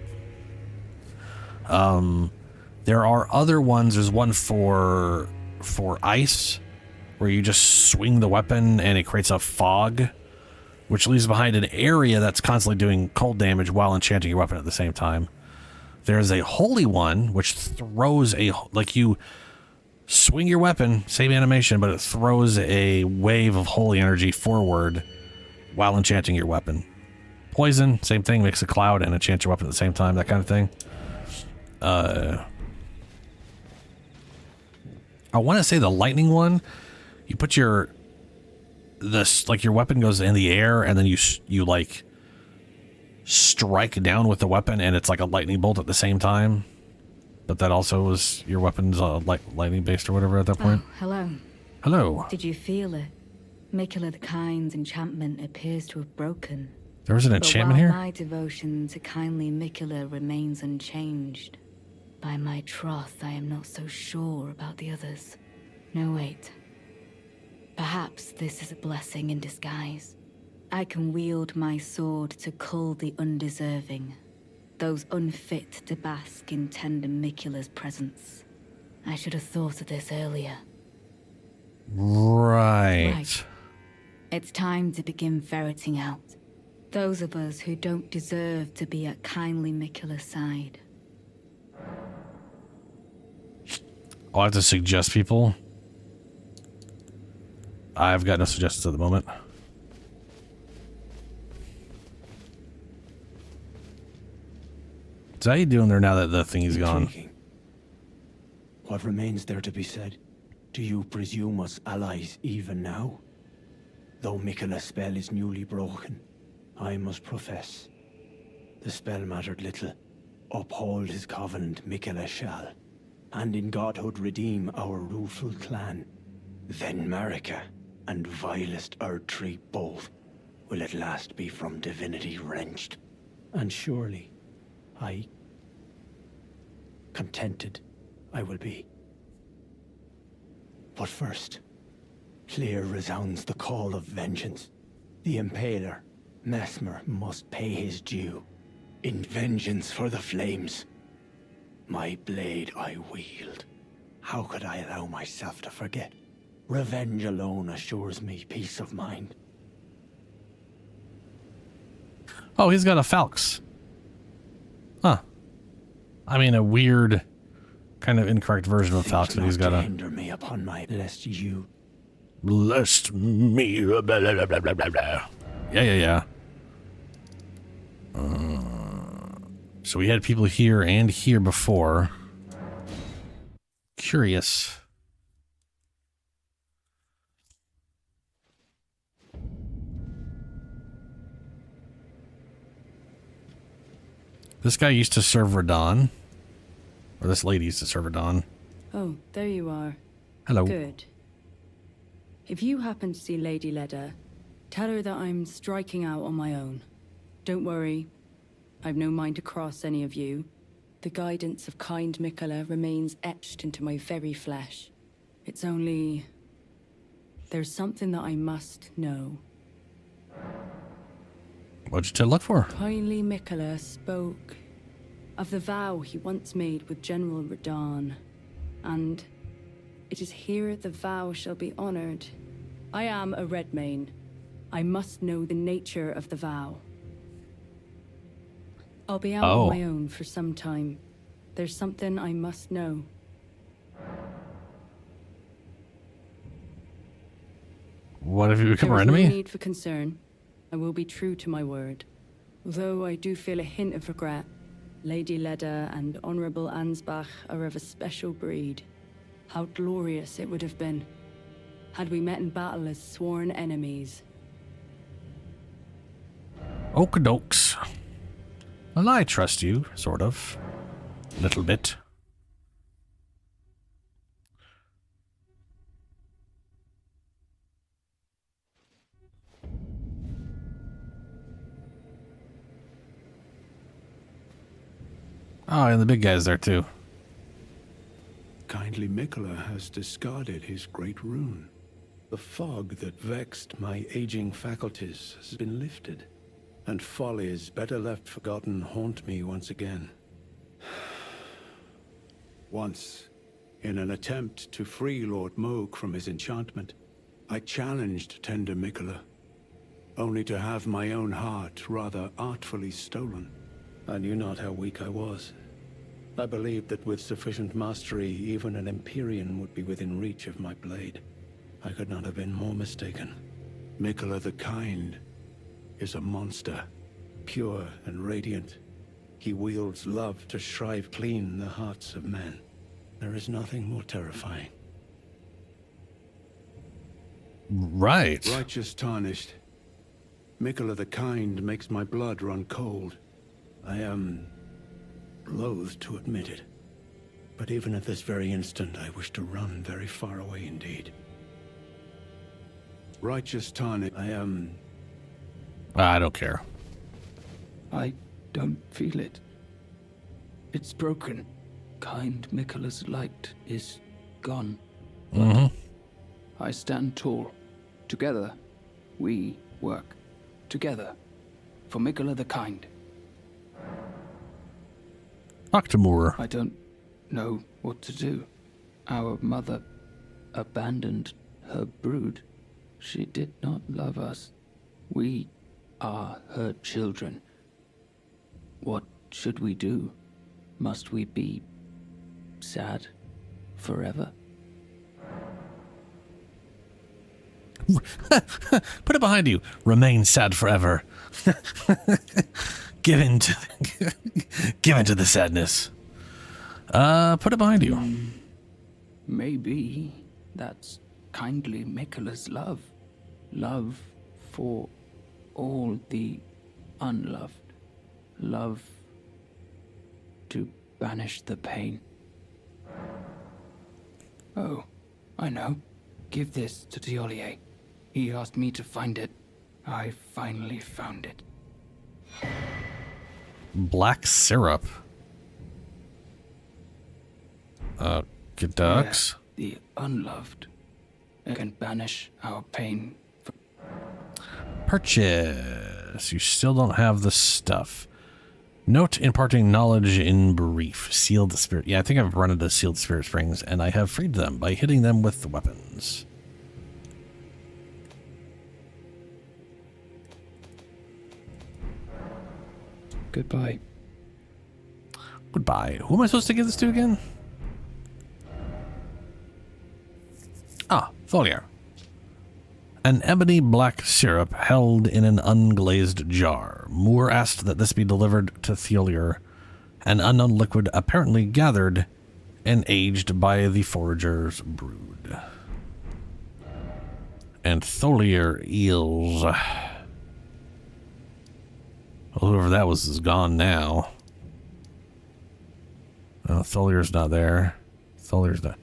[SPEAKER 1] There are other ones. There's one for ice, where you just swing the weapon and it creates a fog, which leaves behind an area that's constantly doing cold damage while enchanting your weapon at the same time. There's a holy one, which throws you swing your weapon, same animation, but it throws a wave of holy energy forward while enchanting your weapon. Poison, same thing, makes a cloud and enchant your weapon at the same time, that kind of thing. I want to say the lightning one, you put your weapon goes in the air and then you like strike down with the weapon and it's like a lightning bolt at the same time, but that also was your weapon's lightning based or whatever at that point. Hello.
[SPEAKER 7] Did you feel it? Mikula the Kind's enchantment appears to have broken.
[SPEAKER 1] There was an enchantment here?
[SPEAKER 7] My devotion to kindly Mikula remains unchanged. By my troth, I am not so sure about the others. No, wait. Perhaps this is a blessing in disguise. I can wield my sword to cull the undeserving, those unfit to bask in tender Mikula's presence. I should have thought of this earlier.
[SPEAKER 1] Right.
[SPEAKER 7] It's time to begin ferreting out those of us who don't deserve to be at kindly Mikula's side.
[SPEAKER 1] I'll have to suggest people. I've got no suggestions at the moment. So how you doing there now that the thingy's gone?
[SPEAKER 10] What remains there to be said? Do you presume us allies even now? Though Mikula's spell is newly broken, I must profess, the spell mattered little. Uphold his covenant Mikula shall, and in godhood redeem our rueful clan. then Marika and vilest Erdtree both will at last be from divinity wrenched. And surely, contented I will be. But first, clear resounds the call of vengeance. The Impaler, Mesmer, must pay his due. In vengeance for the flames, my blade I wield. How could I allow myself to forget? Revenge alone assures me peace of mind.
[SPEAKER 1] Oh, he's got a Falx. Huh. I mean, a weird, kind of incorrect version of Falx, but he's got a...
[SPEAKER 10] hinder me upon my lest you...
[SPEAKER 1] Lest me... Blah, blah, blah, blah, blah, blah. Yeah. So we had people here and here before. Curious. This guy used to serve Radon. Or this lady used to serve Radon.
[SPEAKER 11] Oh, there you are.
[SPEAKER 1] Hello.
[SPEAKER 11] Good. If you happen to see Lady Leda, tell her that I'm striking out on my own. Don't worry. I've no mind to cross any of you. The guidance of kind Mikola remains etched into my very flesh. It's only... there's something that I must know.
[SPEAKER 1] What'd you to look for?
[SPEAKER 11] Kindly Mikola spoke of the vow he once made with General Radon, and it is here the vow shall be honored. I am a Redmane. I must know the nature of the vow. I'll be out on my own for some time. There's something I must know.
[SPEAKER 1] What have you become our
[SPEAKER 11] There is
[SPEAKER 1] enemy?
[SPEAKER 11] no need for concern. I will be true to my word. Although I do feel a hint of regret, Lady Leda and Honorable Ansbach are of a special breed. How glorious it would have been had we met in battle as sworn enemies.
[SPEAKER 1] Okadokes. Well, I trust you, sort of. A little bit. Oh, and the big guy's there too.
[SPEAKER 6] Kindly Mikola has discarded his great rune. The fog that vexed my aging faculties has been lifted, and follies better left forgotten haunt me once again. Once, in an attempt to free Lord Moog from his enchantment, I challenged tender Mikola, only to have my own heart rather artfully stolen. I knew not how weak I was. I believed that with sufficient mastery, even an Empyrean would be within reach of my blade. I could not have been more mistaken. Mikola the Kind is a monster, pure and radiant. He wields love to shrive clean the hearts of men. There is nothing more terrifying.
[SPEAKER 1] Right.
[SPEAKER 6] Righteous tarnished. Mikola the Kind makes my blood run cold. I am loath to admit it, but even at this very instant, I wish to run very far away indeed. Righteous tarnish.
[SPEAKER 1] I don't care.
[SPEAKER 9] I don't feel it. It's broken. Kind Mikola's light is gone.
[SPEAKER 1] Mm-hmm.
[SPEAKER 9] I stand tall. Together, we work. Together, for Mikola the Kind.
[SPEAKER 1] Dr. Moore.
[SPEAKER 9] I don't know what to do. Our mother abandoned her brood. She did not love us. We are her children. What should we do? Must we be sad forever?
[SPEAKER 1] Put it behind you. Remain sad forever. Give in to the sadness. Put it behind you.
[SPEAKER 9] Maybe that's kindly Mikola's love. Love for all the unloved. Love to banish the pain. Oh, I know. Give this to Tiolier. He asked me to find it. I finally found it.
[SPEAKER 1] Black syrup. Ducks.
[SPEAKER 9] Yeah, the unloved. It can banish our pain.
[SPEAKER 1] Purchase. You still don't have the stuff. Note imparting knowledge in brief. Sealed spirit. Yeah, I think I've run into sealed spirit springs, and I have freed them by hitting them with the weapons.
[SPEAKER 9] Goodbye.
[SPEAKER 1] Goodbye. Who am I supposed to give this to again? Ah, Tholier. An ebony black syrup held in an unglazed jar. Moore asked that this be delivered to Tholier, an unknown liquid apparently gathered and aged by the forager's brood. And Tholier eels. Well, whoever that was is gone now. Oh, Tholier's not there. Tholier's not.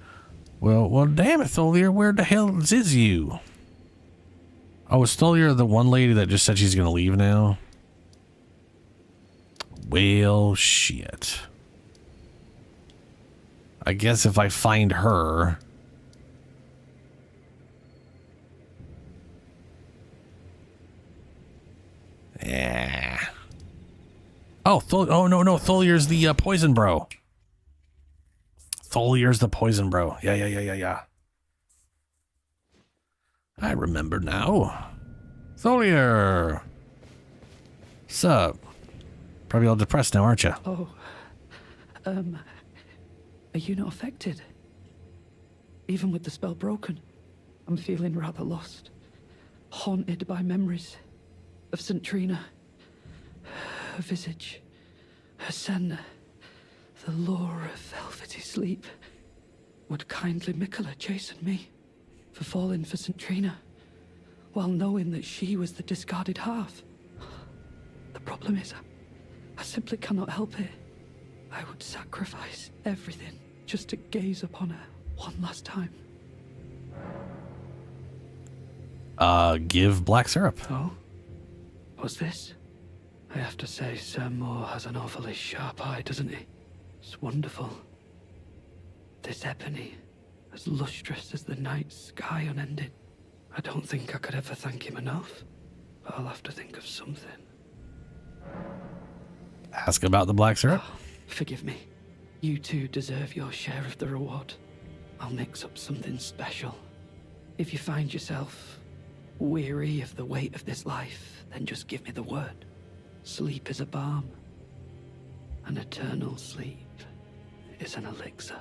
[SPEAKER 1] Well, damn it, Tholier. Where the hell is you? Oh, is Tholier the one lady that just said she's going to leave now? Well, shit. I guess if I find her... Yeah. Oh, oh no, Tholier's the poison bro. Tholier's the poison bro. Yeah. I remember now. Tholier. Sup? Probably all depressed now, aren't you?
[SPEAKER 12] Oh, are you not affected? Even with the spell broken, I'm feeling rather lost. Haunted by memories of St. Trina. Her visage, her sen, the lure of velvety sleep. Would kindly Mikola chasten me for falling for St. Trina, while knowing that she was the discarded half? The problem is, I simply cannot help it. I would sacrifice everything just to gaze upon her one last time.
[SPEAKER 1] Give black syrup.
[SPEAKER 12] Oh? What's this? I have to say, Sir Moore has an awfully sharp eye, doesn't he? It's wonderful. This ebony, as lustrous as the night sky unending. I don't think I could ever thank him enough, but I'll have to think of something.
[SPEAKER 1] Ask about the black syrup.
[SPEAKER 12] Oh, forgive me. You two deserve your share of the reward. I'll mix up something special. If you find yourself weary of the weight of this life, then just give me the word. Sleep is a balm. An eternal sleep is an elixir.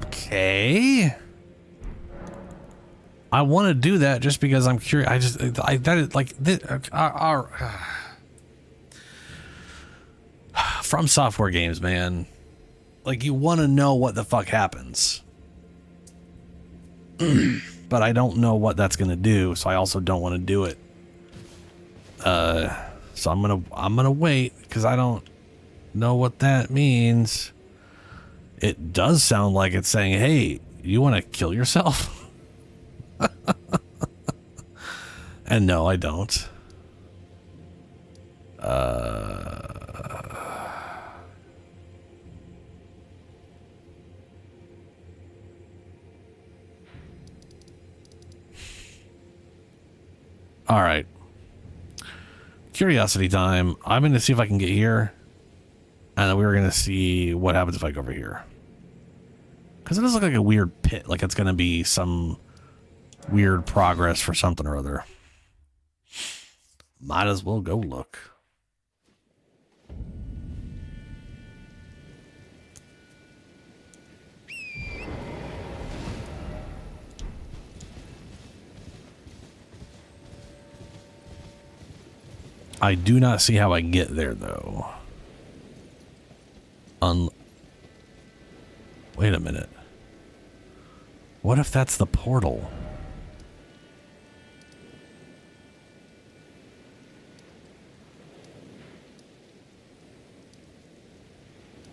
[SPEAKER 1] Okay. I want to do that just because I'm curious. That is like this. From software games, man. Like, you want to know what the fuck happens. But I don't know what that's going to do, so I also don't want to do it. So I'm going to wait because I don't know what that means. It does sound like it's saying, "Hey, you want to kill yourself?" And no, I don't. All right. Curiosity time. I'm going to see if I can get here. And then we're going to see what happens if I go over here. Because it does look like a weird pit. Like it's going to be some weird progress for something or other. Might as well go look. I do not see how I get there, though. Wait a minute. What if that's the portal?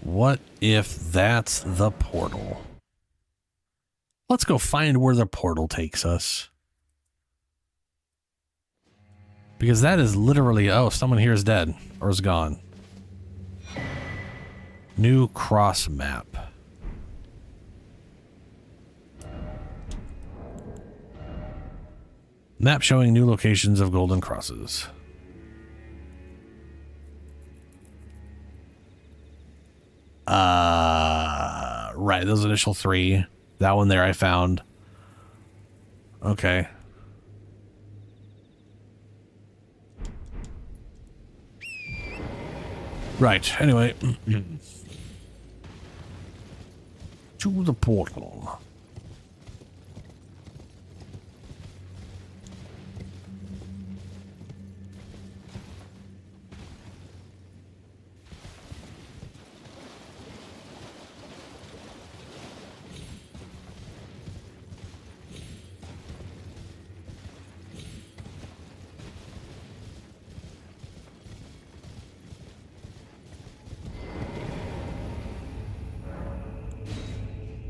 [SPEAKER 1] What if that's the portal? Let's go find where the portal takes us. Because that is literally, oh, someone here is dead or is gone. New cross map. Map showing new locations of golden crosses. Right, those initial 3. That one there I found. Okay. Right, anyway. To the portal.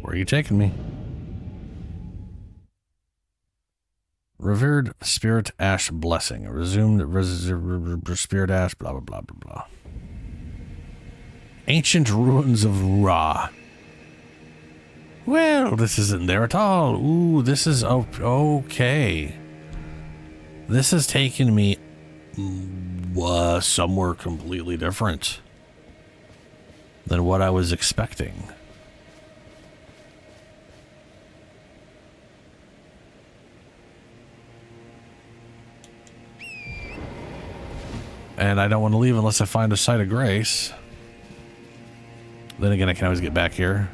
[SPEAKER 1] Where are you taking me? Revered Spirit Ash Blessing. Resumed Spirit Ash, blah, blah, blah, blah, blah. Ancient Ruins of Ra. Well, this isn't there at all. Ooh, this is okay. This has taken me somewhere completely different than what I was expecting. And I don't want to leave unless I find a site of grace. Then again, I can always get back here.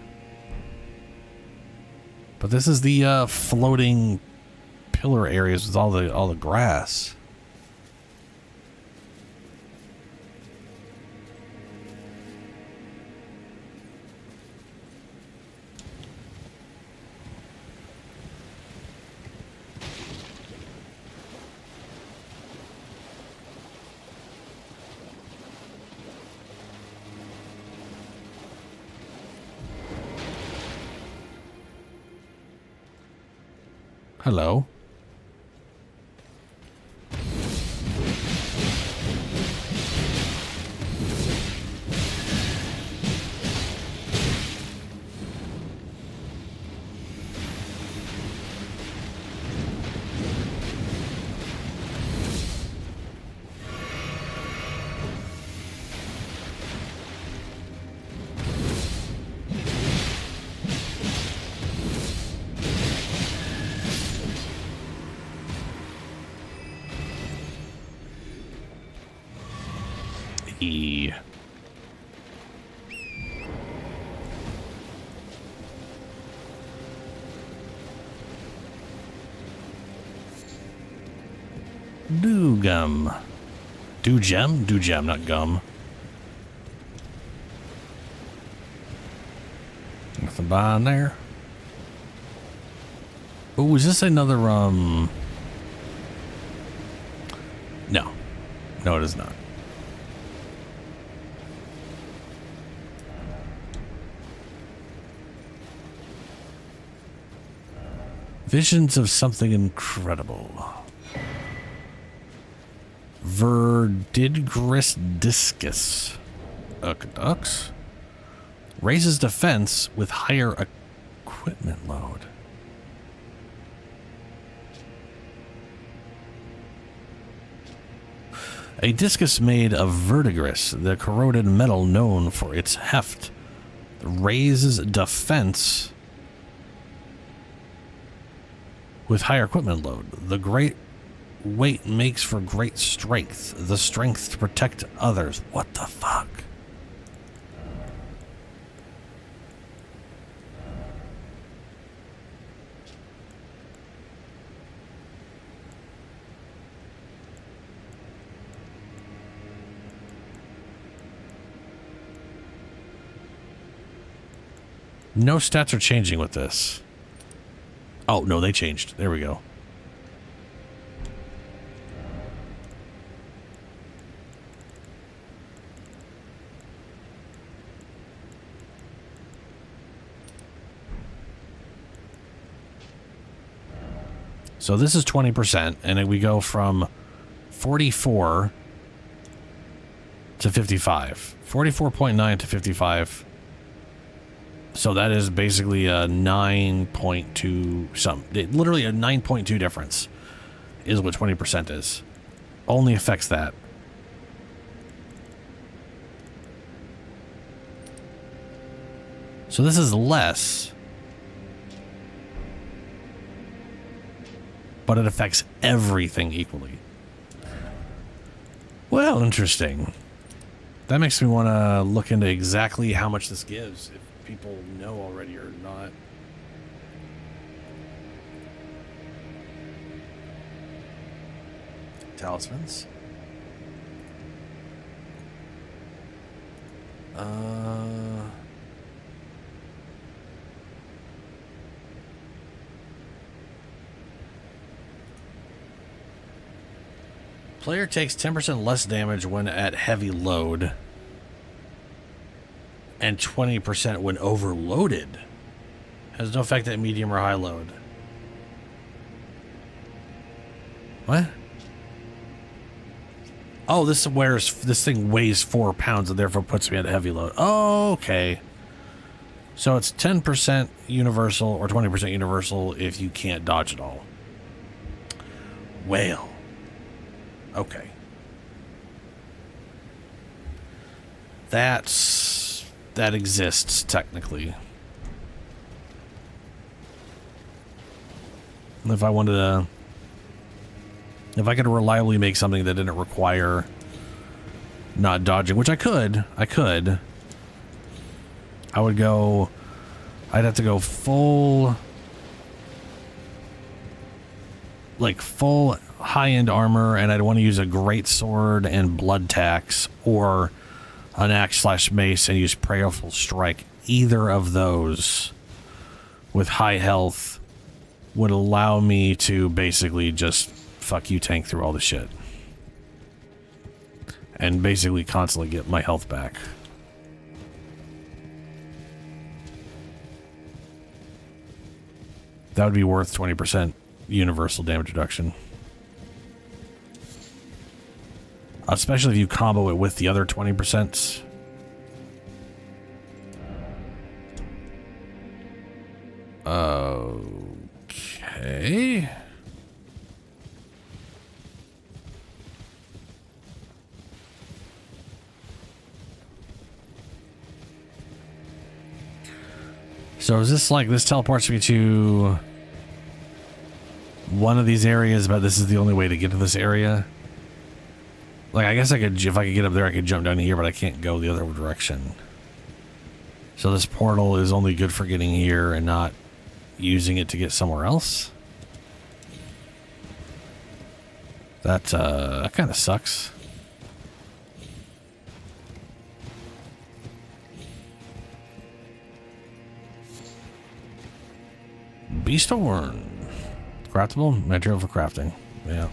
[SPEAKER 1] But this is the floating pillar areas with all the grass. Hello. E. Do gum. Do gem? Do gem, not gum. Nothing behind there. Oh, is this another, No. No, it is not. Visions of something incredible. Verdigris discus. Aqueducts. Raises defense with higher equipment load. A discus made of verdigris, the corroded metal known for its heft, raises defense with higher equipment load. The great weight makes for great strength. The strength to protect others. What the fuck? No stats are changing with this. Oh, no, they changed. There we go. So this is 20%, and then we go from 44 to 55. 44.9 to 55. So that is basically a 9.2 something. Literally a 9.2 difference is what 20% is. Only affects that. So this is less, but it affects everything equally. Well, interesting. That makes me want to look into exactly how much this gives, if people know already or not. Talismans. Player takes 10% less damage when at heavy load and 20% when overloaded. Has no effect at medium or high load. What? Oh, this thing weighs 4 pounds and therefore puts me at a heavy load. Oh, okay. So it's 10% universal or 20% universal if you can't dodge at all. Well. Okay. That exists technically. If I wanted to, if I could reliably make something that didn't require not dodging, which I could, I would go, I'd have to go full, like full high-end armor, and I'd want to use a great sword and blood tax, or an axe/mace and use prayerful strike. Either of those with high health would allow me to basically just fuck you tank through all the shit and basically constantly get my health back. That would be worth 20% universal damage reduction. Especially if you combo it with the other 20%. Okay. So is this like, this teleports me to one of these areas, but this is the only way to get to this area? Like, I guess I could, if I could get up there, I could jump down here, but I can't go the other direction. So this portal is only good for getting here and not using it to get somewhere else? That kind of sucks. Beast horn. Craftable material for crafting. Yeah.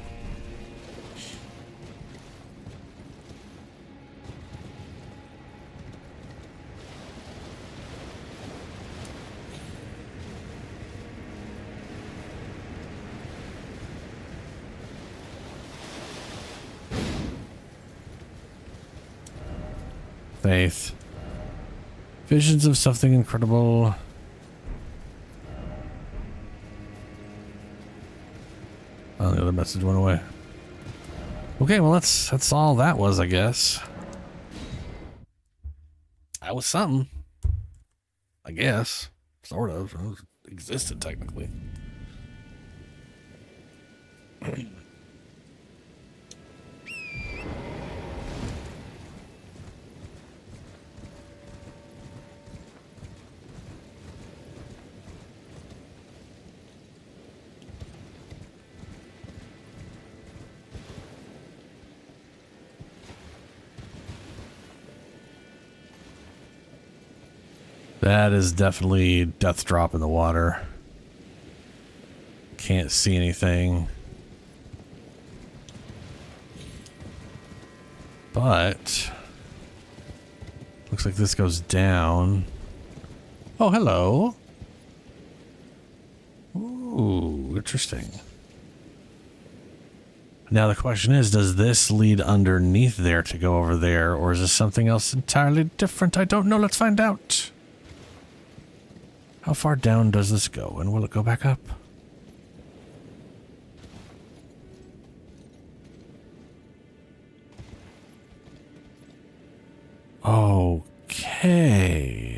[SPEAKER 1] Faith. Visions of something incredible. Oh, the other message went away. Okay, well that's all that was, I guess. That was something. I guess. Sort of. It existed technically. That is definitely death drop in the water. Can't see anything. But looks like this goes down. Oh, hello. Ooh, interesting. Now the question is, does this lead underneath there to go over there, or is this something else entirely different? I don't know. Let's find out. How far down does this go, and will it go back up? Okay.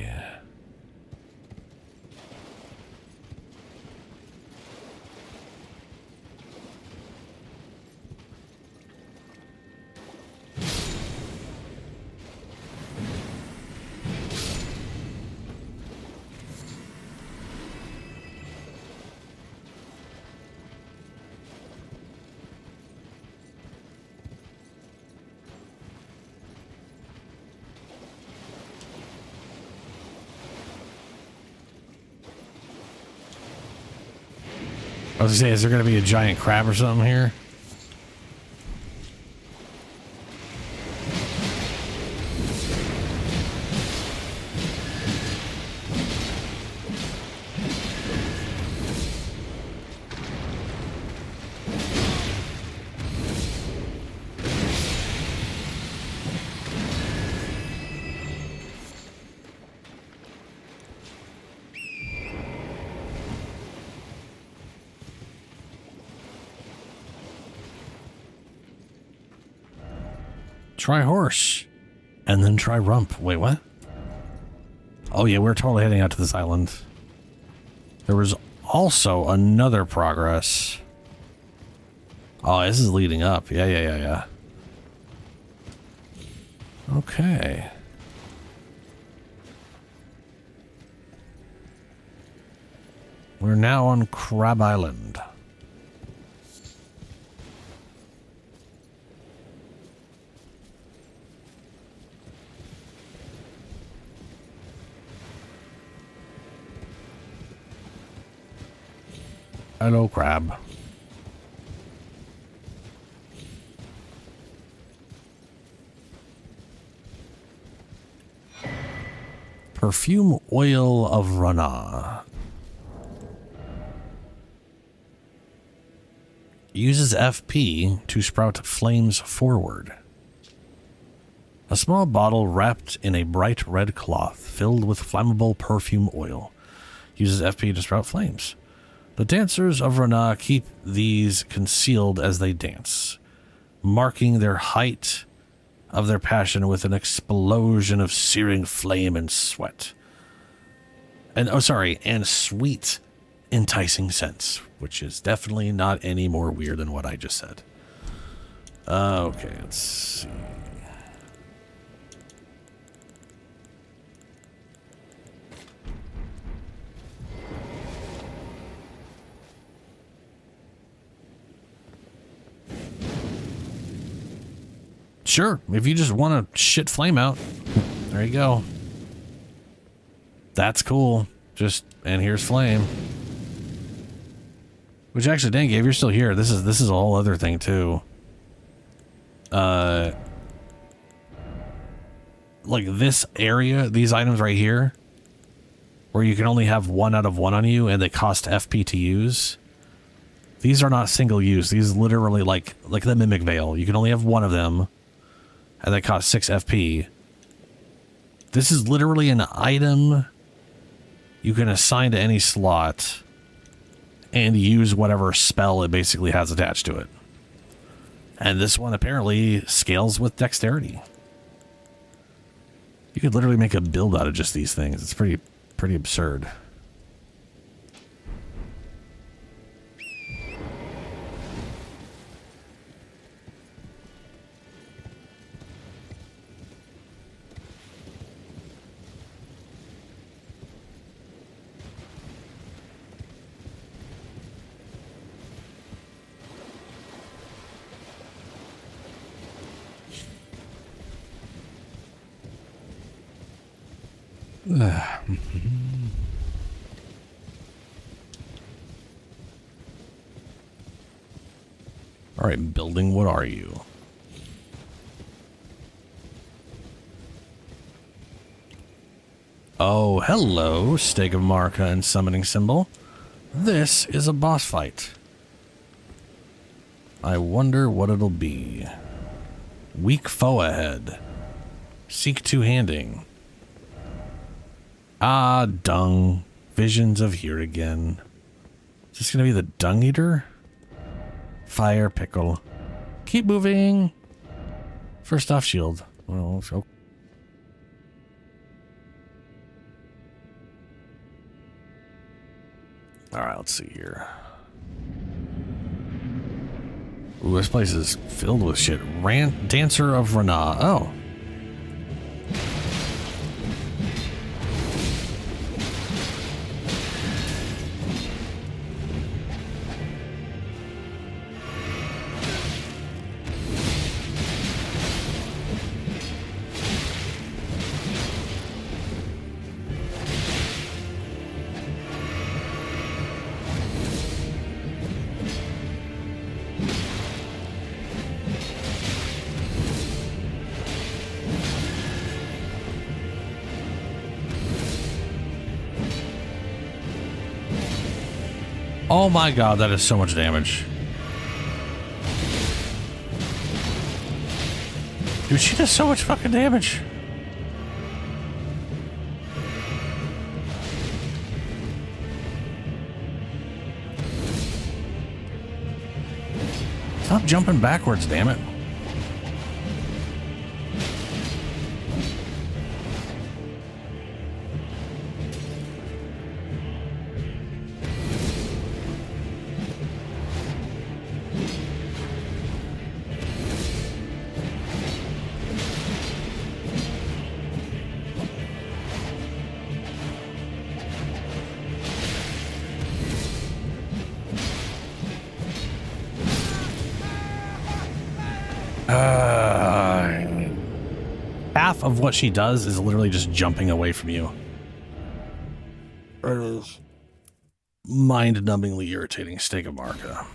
[SPEAKER 1] I was gonna say, is there gonna be a giant crab or something here? Try horse, and then try rump. Wait, what? Oh yeah, we're totally heading out to this island. There was also another progress. Oh, this is leading up. Yeah. Okay. We're now on Crab Island. Hello, crab. Perfume oil of Rana. Uses FP to sprout flames forward. A small bottle wrapped in a bright red cloth filled with flammable perfume oil. Uses FP to sprout flames. The dancers of Rana keep these concealed as they dance, marking their height of their passion with an explosion of searing flame and sweat. And sweet, enticing scents, which is definitely not any more weird than what I just said. Okay, let's see. Sure, if you just want to shit flame out, there you go. That's cool. And here's flame. Which actually, dang, Gabe, you're still here. This is a whole other thing too. Like this area, these items right here, where you can only have 1 out of 1 on you, and they cost FP to use. These are not single use. These literally like the Mimic Veil. You can only have 1 of them. And they cost 6 FP. This is literally an item you can assign to any slot and use whatever spell it basically has attached to it. And this one apparently scales with dexterity. You could literally make a build out of just these things. It's pretty absurd. All right, building, what are you? Oh, hello, Stake of Marca and Summoning Symbol. This is a boss fight. I wonder what it'll be. Weak foe ahead. Seek two-handing. Ah, dung. Visions of here again. Is this gonna be the dung eater? Fire pickle. Keep moving. First off shield. Well, let's go. Alright, let's see here. Ooh, this place is filled with shit. Dancer of Rana. Oh. Oh my god, that is so much damage. Dude, she does so much fucking damage. Stop jumping backwards, damn it. Half of what she does is literally just jumping away from you. It is mind-numbingly irritating. Stake of Marca.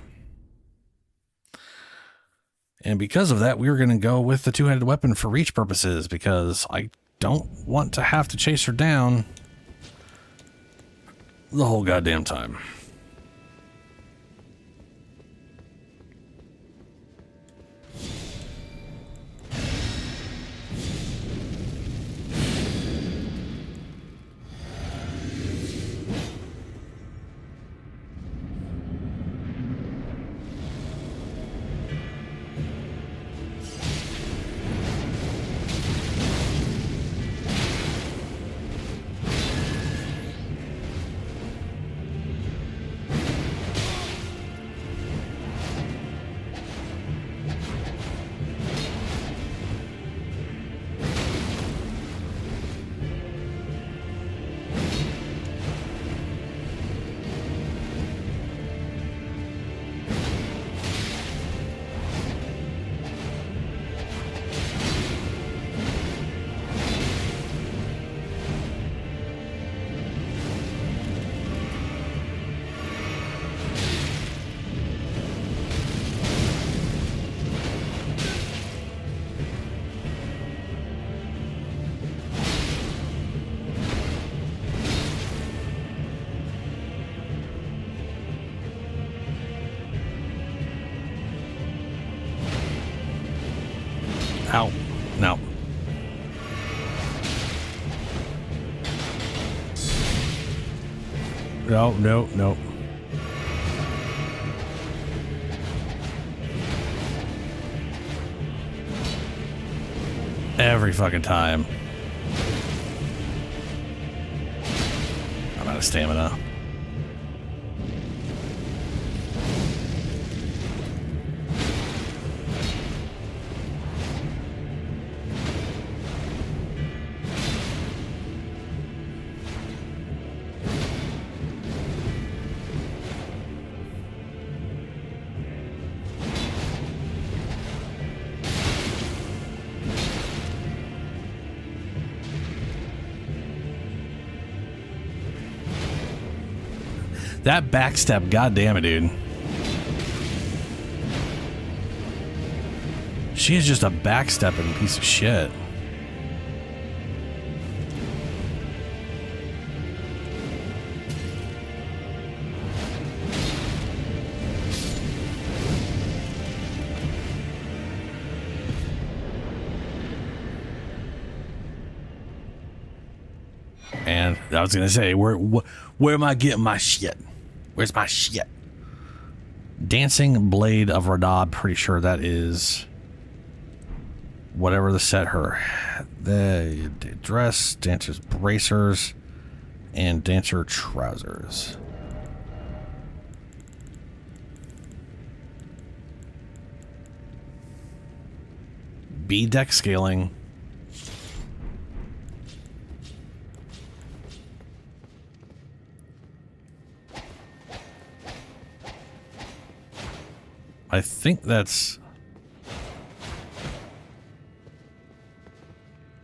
[SPEAKER 1] And because of that, we're going to go with the two-handed weapon for reach purposes, because I don't want to have to chase her down the whole goddamn time. Ow. No. No, no, no. Every fucking time. I'm out of stamina. That backstep, goddamn it, dude. She is just a backstepping piece of shit. And I was gonna say, where am I getting my shit? Where's my shit? Dancing Blade of Radab. Pretty sure that is whatever the set her. The dress, dancer's bracers, and dancer trousers. B deck scaling. I think that's...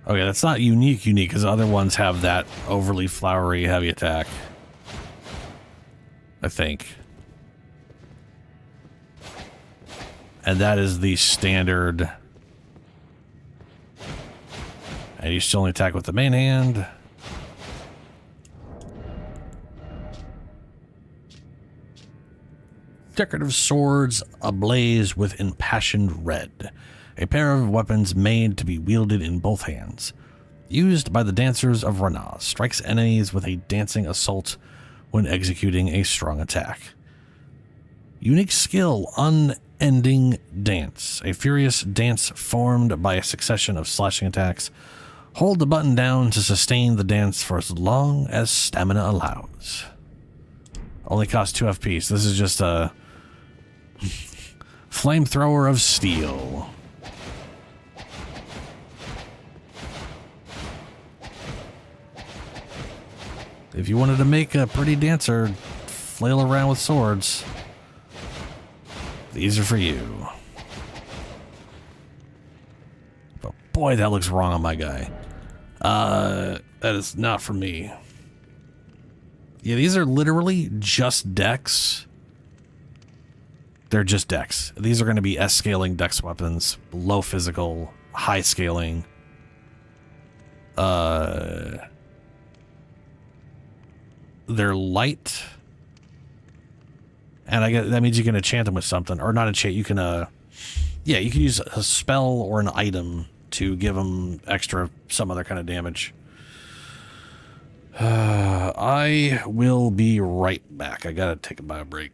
[SPEAKER 1] Okay, that's not unique, because other ones have that overly flowery heavy attack. I think. And that is the standard. And you still only attack with the main hand. Decorative swords ablaze with impassioned red. A pair of weapons made to be wielded in both hands. Used by the dancers of Ranaz. Strikes enemies with a dancing assault when executing a strong attack. Unique skill, unending dance. A furious dance formed by a succession of slashing attacks. Hold the button down to sustain the dance for as long as stamina allows. Only costs 2 FP, so this is just a flamethrower of steel. If you wanted to make a pretty dancer flail around with swords, these are for you. But boy, that looks wrong on my guy. That is not for me. Yeah, these are literally just decks. They're just decks. These are going to be S-scaling dex weapons, low physical, high scaling. They're light. And I guess that means you can enchant them with something. Or not enchant, you can, yeah, you can use a spell or an item to give them extra, some other kind of damage. I will be right back. I gotta take a bio break.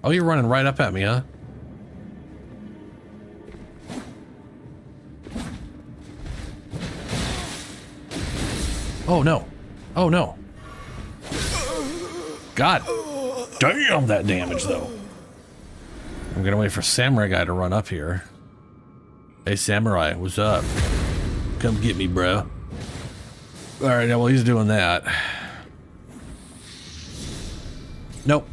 [SPEAKER 1] Oh, you're running right up at me, huh? Oh, no. Oh, no. God damn that damage, though. I'm gonna wait for Samurai Guy to run up here. Hey, Samurai, what's up? Come get me, bro. Alright, well, he's doing that. Nope.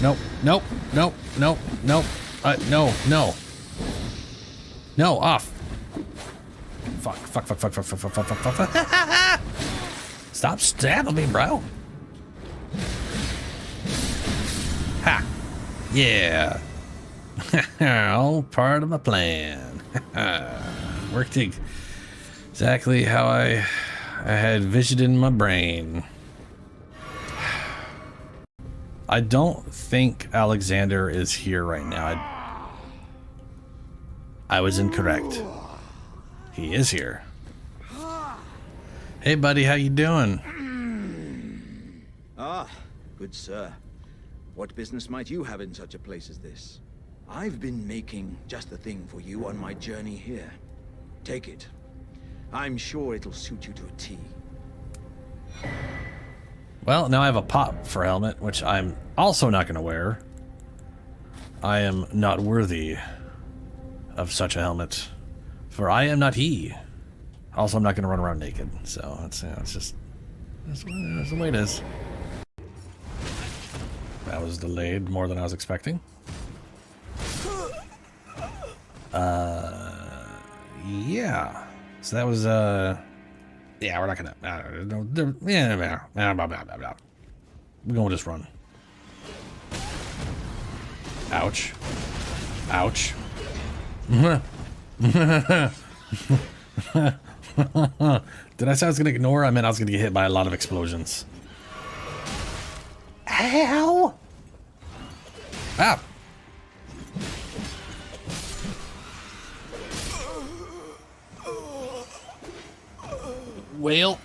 [SPEAKER 1] Nope. Nope. Nope. Nope. Nope. No. No. No, off. Fuck. Fuck, fuck, fuck, fuck, fuck, fuck, fuck, fuck, fuck. Stop stabbing me, bro. Ha. Yeah. All part of my plan. Worked exactly how I had visioned in my brain. I don't think Alexander is here right now. I was incorrect. He is here. Hey, buddy, how you doing?
[SPEAKER 8] Ah, good sir. What business might you have in such a place as this? I've been making just the thing for you on my journey here. Take it. I'm sure it'll suit you to a T.
[SPEAKER 1] Well, now I have a pop for helmet, which I'm also not going to wear. I am not worthy of such a helmet, for I am not he. Also, I'm not going to run around naked, so it's just that's the way it is. That was delayed more than I was expecting. Yeah. So that was yeah, we're not gonna. Yeah, we're gonna just run. Ouch. Ouch. Did I say I was gonna ignore? I meant I was gonna get hit by a lot of explosions. Ow! Ah! Whale.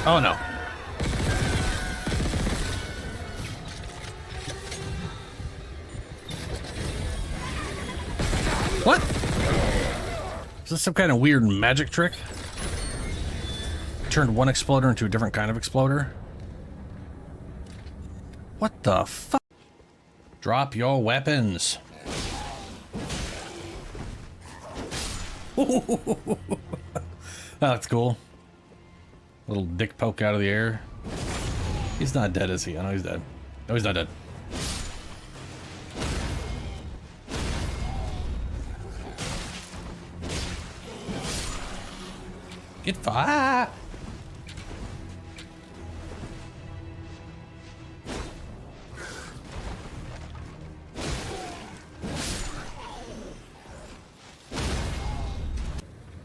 [SPEAKER 1] Oh no. What? Is this some kind of weird magic trick? Turned one exploder into a different kind of exploder? What the fuck? Drop your weapons. That's cool. Little dick poke out of the air. He's not dead, is he? I know he's dead. No, he's not dead. Get fire!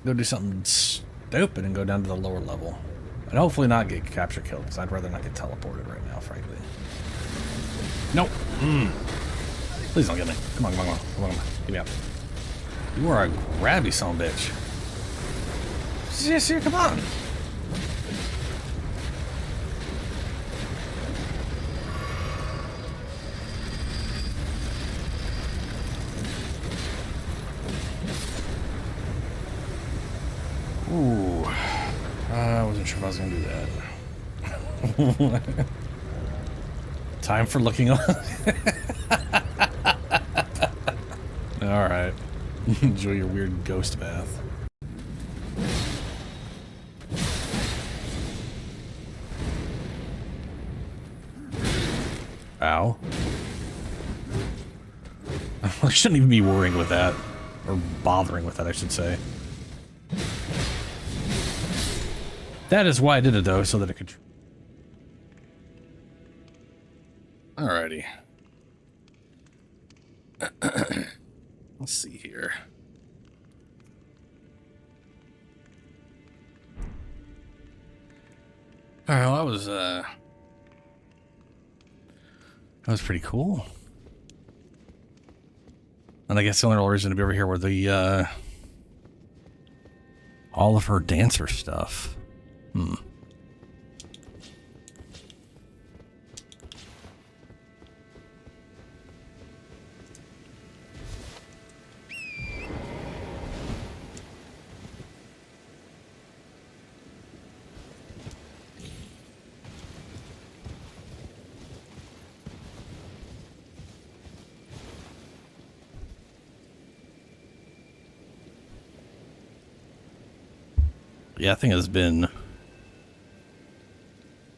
[SPEAKER 1] Go do something stupid and go down to the lower level. And hopefully not get capture killed, because I'd rather not get teleported right now, frankly. Nope. Please don't get me. Come on, come on, come on. Come on, come on. Get me out. You are a grabby son of a bitch. Yes, here, come on. Ooh. I wasn't sure if I was going to do that. Time for looking on. Alright. Enjoy your weird ghost bath. Ow. I shouldn't even be worrying with that. Or bothering with that, I should say. That is why I did it, though, so that it could... Alrighty. Let's see here. Alright, well, that was pretty cool. And I guess the only real reason to be over here were the, all of her dancer stuff. Yeah, that thing has been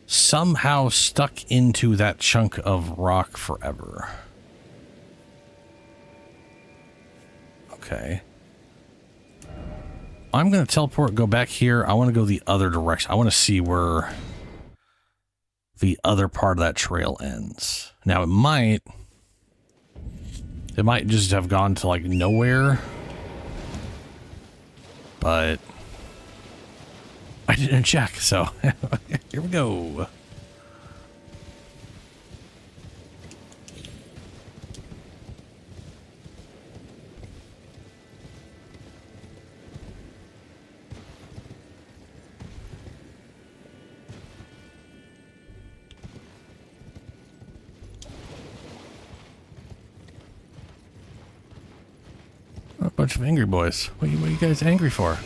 [SPEAKER 1] somehow stuck into that chunk of rock forever. Okay. I'm going to teleport, go back here. I want to go the other direction. I want to see where the other part of that trail ends. Now, it might just have gone to, like, nowhere. But I didn't check, so here we go. A bunch of angry boys. What are you guys angry for?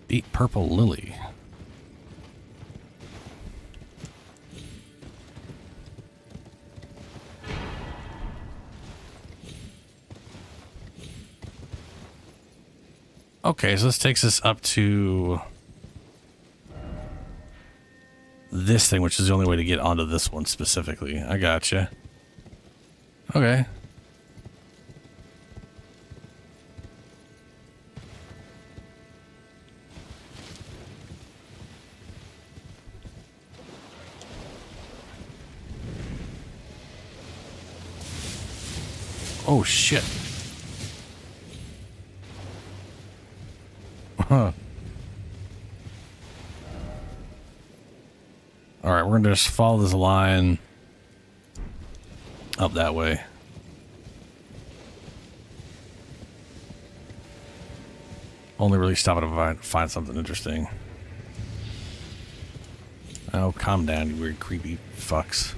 [SPEAKER 1] Deep purple lily. Okay, so this takes us up to this thing, which is the only way to get onto this one specifically. I gotcha. Okay. Oh, shit. Huh. Alright, we're gonna just follow this line up that way. Only really stop it if I find something interesting. Oh, calm down, you weird creepy fucks.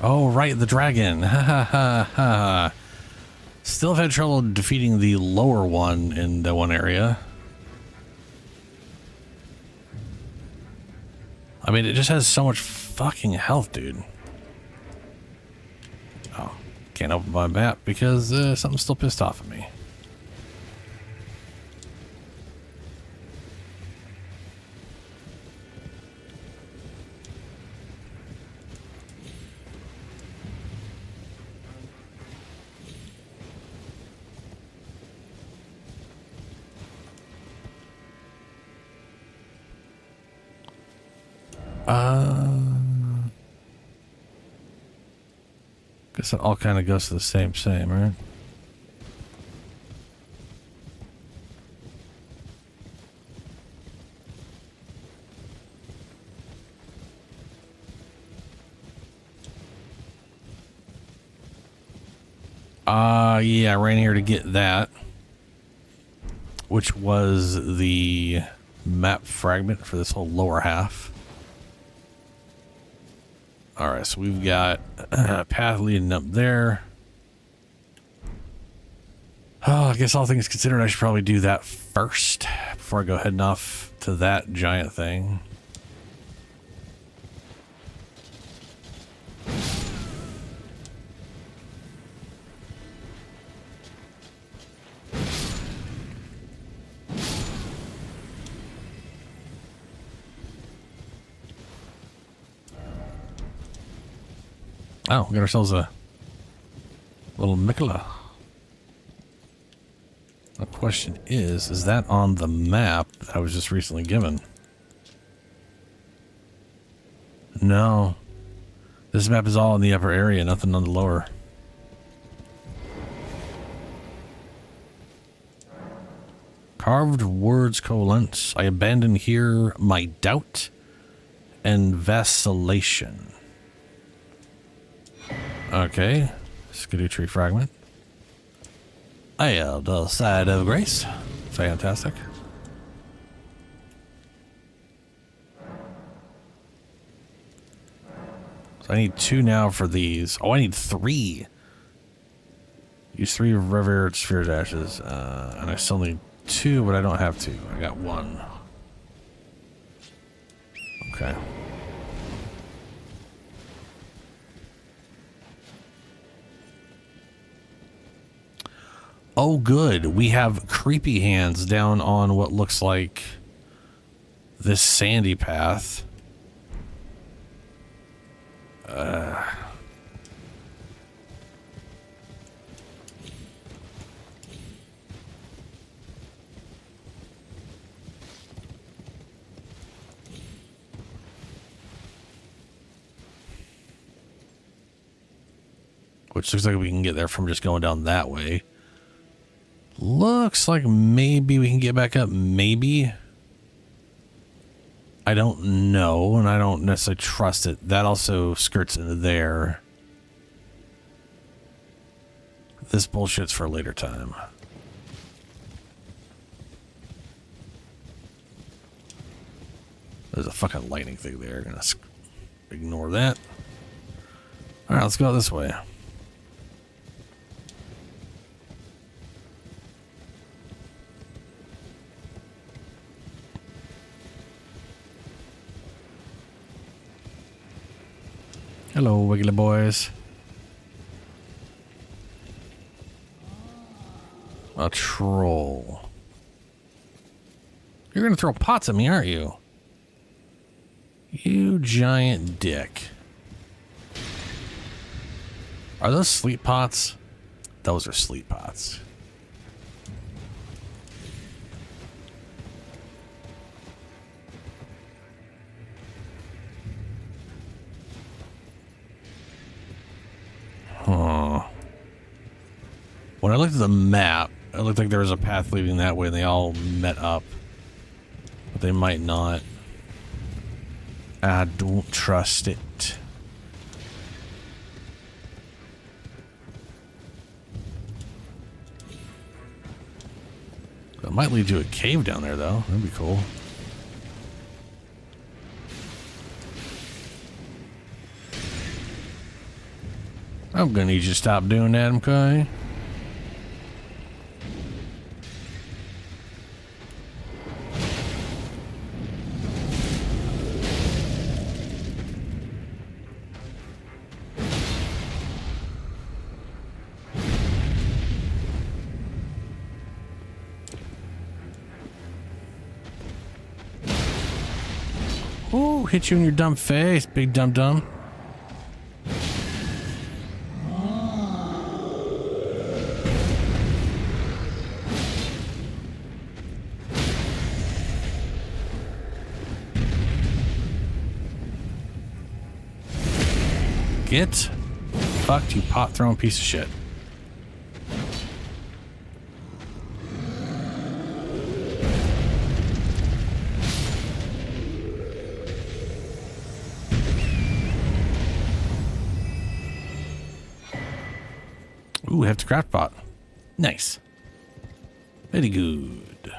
[SPEAKER 1] Oh, right, the dragon. Ha ha ha ha. Still have had trouble defeating the lower one in the one area. I mean, it just has so much fucking health, dude. Oh, can't open my map because something's still pissed off at me. Guess it all kind of goes to the same, right? Yeah, I ran here to get that, which was the map fragment for this whole lower half. Alright, so we've got a path leading up there. Oh, I guess all things considered, I should probably do that first before I go heading off to that giant thing. Oh, we got ourselves a little Mikola. The question is that on the map that I was just recently given? No. This map is all in the upper area, nothing on the lower. Carved words coalesce. I abandon here my doubt and vacillation. Okay, skidoo tree fragment. The side of grace. Fantastic. So I need 2 now for these. Oh, I need 3. Use 3 revered sphere dashes. And I still need 2, but I don't have 2. I got 1. Okay. Oh, good. We have creepy hands down on what looks like this sandy path. Which looks like we can get there from just going down that way. Looks like maybe we can get back up. Maybe. I don't know, and I don't necessarily trust it. That also skirts into there. This bullshit's for a later time. There's a fucking lightning thing there. Gonna ignore that. Alright, let's go this way. Hello, wiggly boys. A troll. You're gonna throw pots at me, aren't you? You giant dick. Are those sleep pots? Those are sleep pots. When I looked at the map, it looked like there was a path leading that way and they all met up. But they might not. I don't trust it. It might lead to a cave down there, though. That'd be cool. I'm gonna need you to stop doing that, okay? Ooh, hit you in your dumb face, big dum-dum. Get fucked, you pot-throwing piece of shit. Ooh, have to craft pot. Nice. Very good.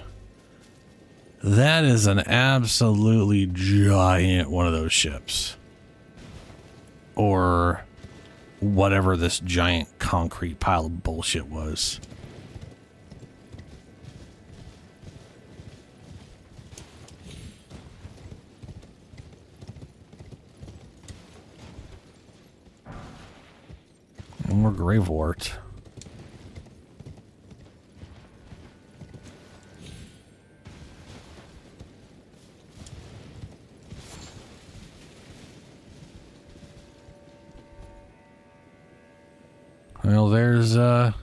[SPEAKER 1] That is an absolutely giant one of those ships. Or whatever this giant concrete pile of bullshit was. And more gravewort. Well, there's the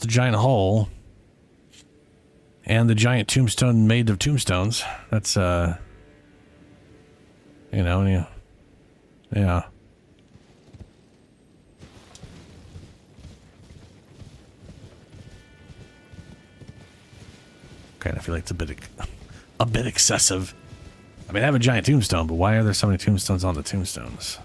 [SPEAKER 1] giant hole and the giant tombstone made of tombstones. That's you know, yeah. Kind of feel like it's a bit excessive. I mean, I have a giant tombstone, but why are there so many tombstones on the tombstones?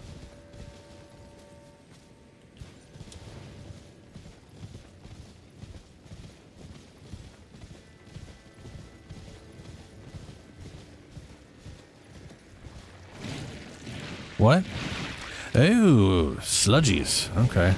[SPEAKER 1] What? Oh, sludgies. Okay.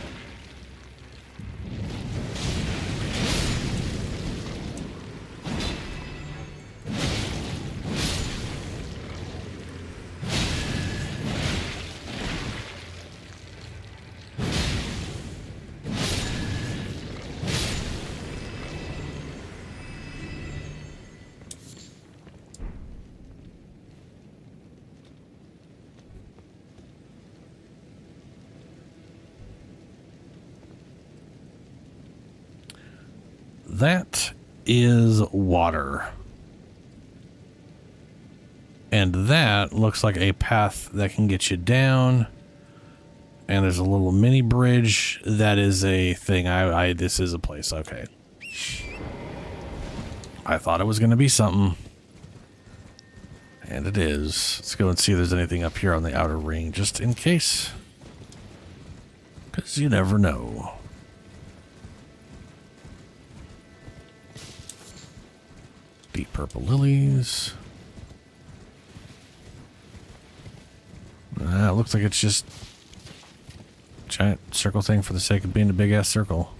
[SPEAKER 1] That is water. And that looks like a path that can get you down. And there's a little mini bridge. That is a thing. This is a place. Okay. I thought it was going to be something. And it is. Let's go and see if there's anything up here on the outer ring, just in case. Because you never know. Deep purple lilies. It looks like it's just a giant circle thing for the sake of being a big ass circle.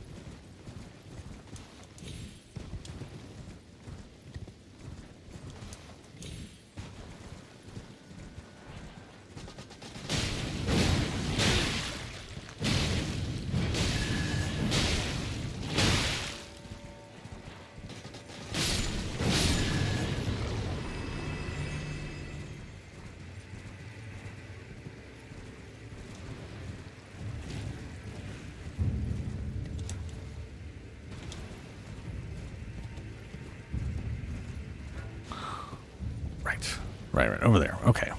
[SPEAKER 1] Right, over there. Okay.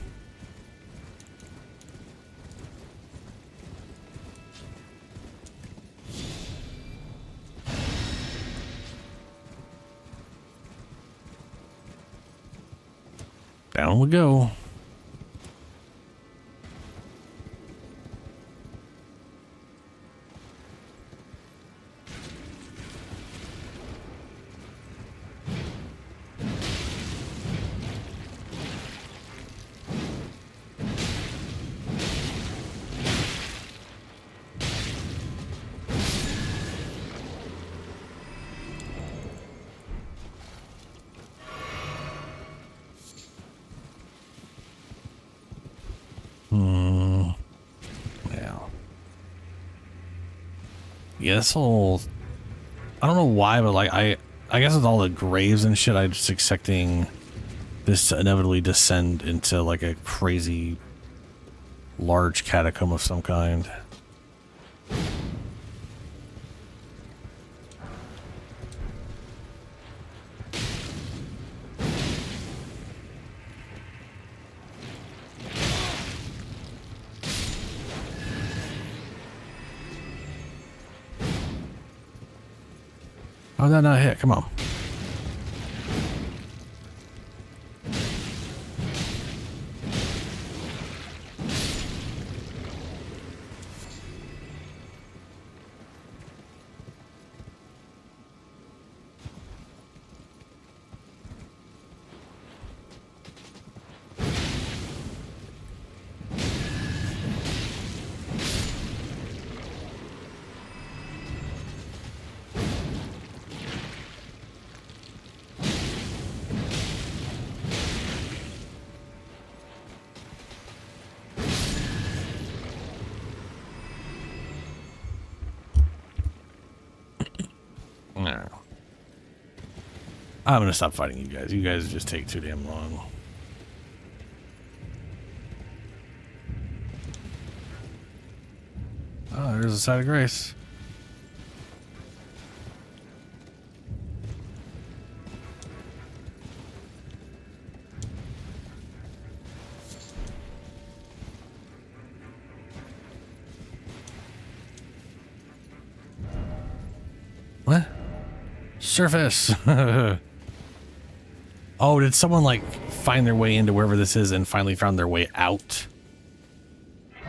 [SPEAKER 1] Down we go. Yeah, this whole, I don't know why, but like I guess with all the graves and shit, I'm just expecting this to inevitably descend into like a crazy large catacomb of some kind. How did that not hit? Come on. No. I'm gonna stop fighting you guys. You guys just take too damn long. Oh, there's a side of grace. What? Surface. Oh, did someone like find their way into wherever this is and finally found their way out?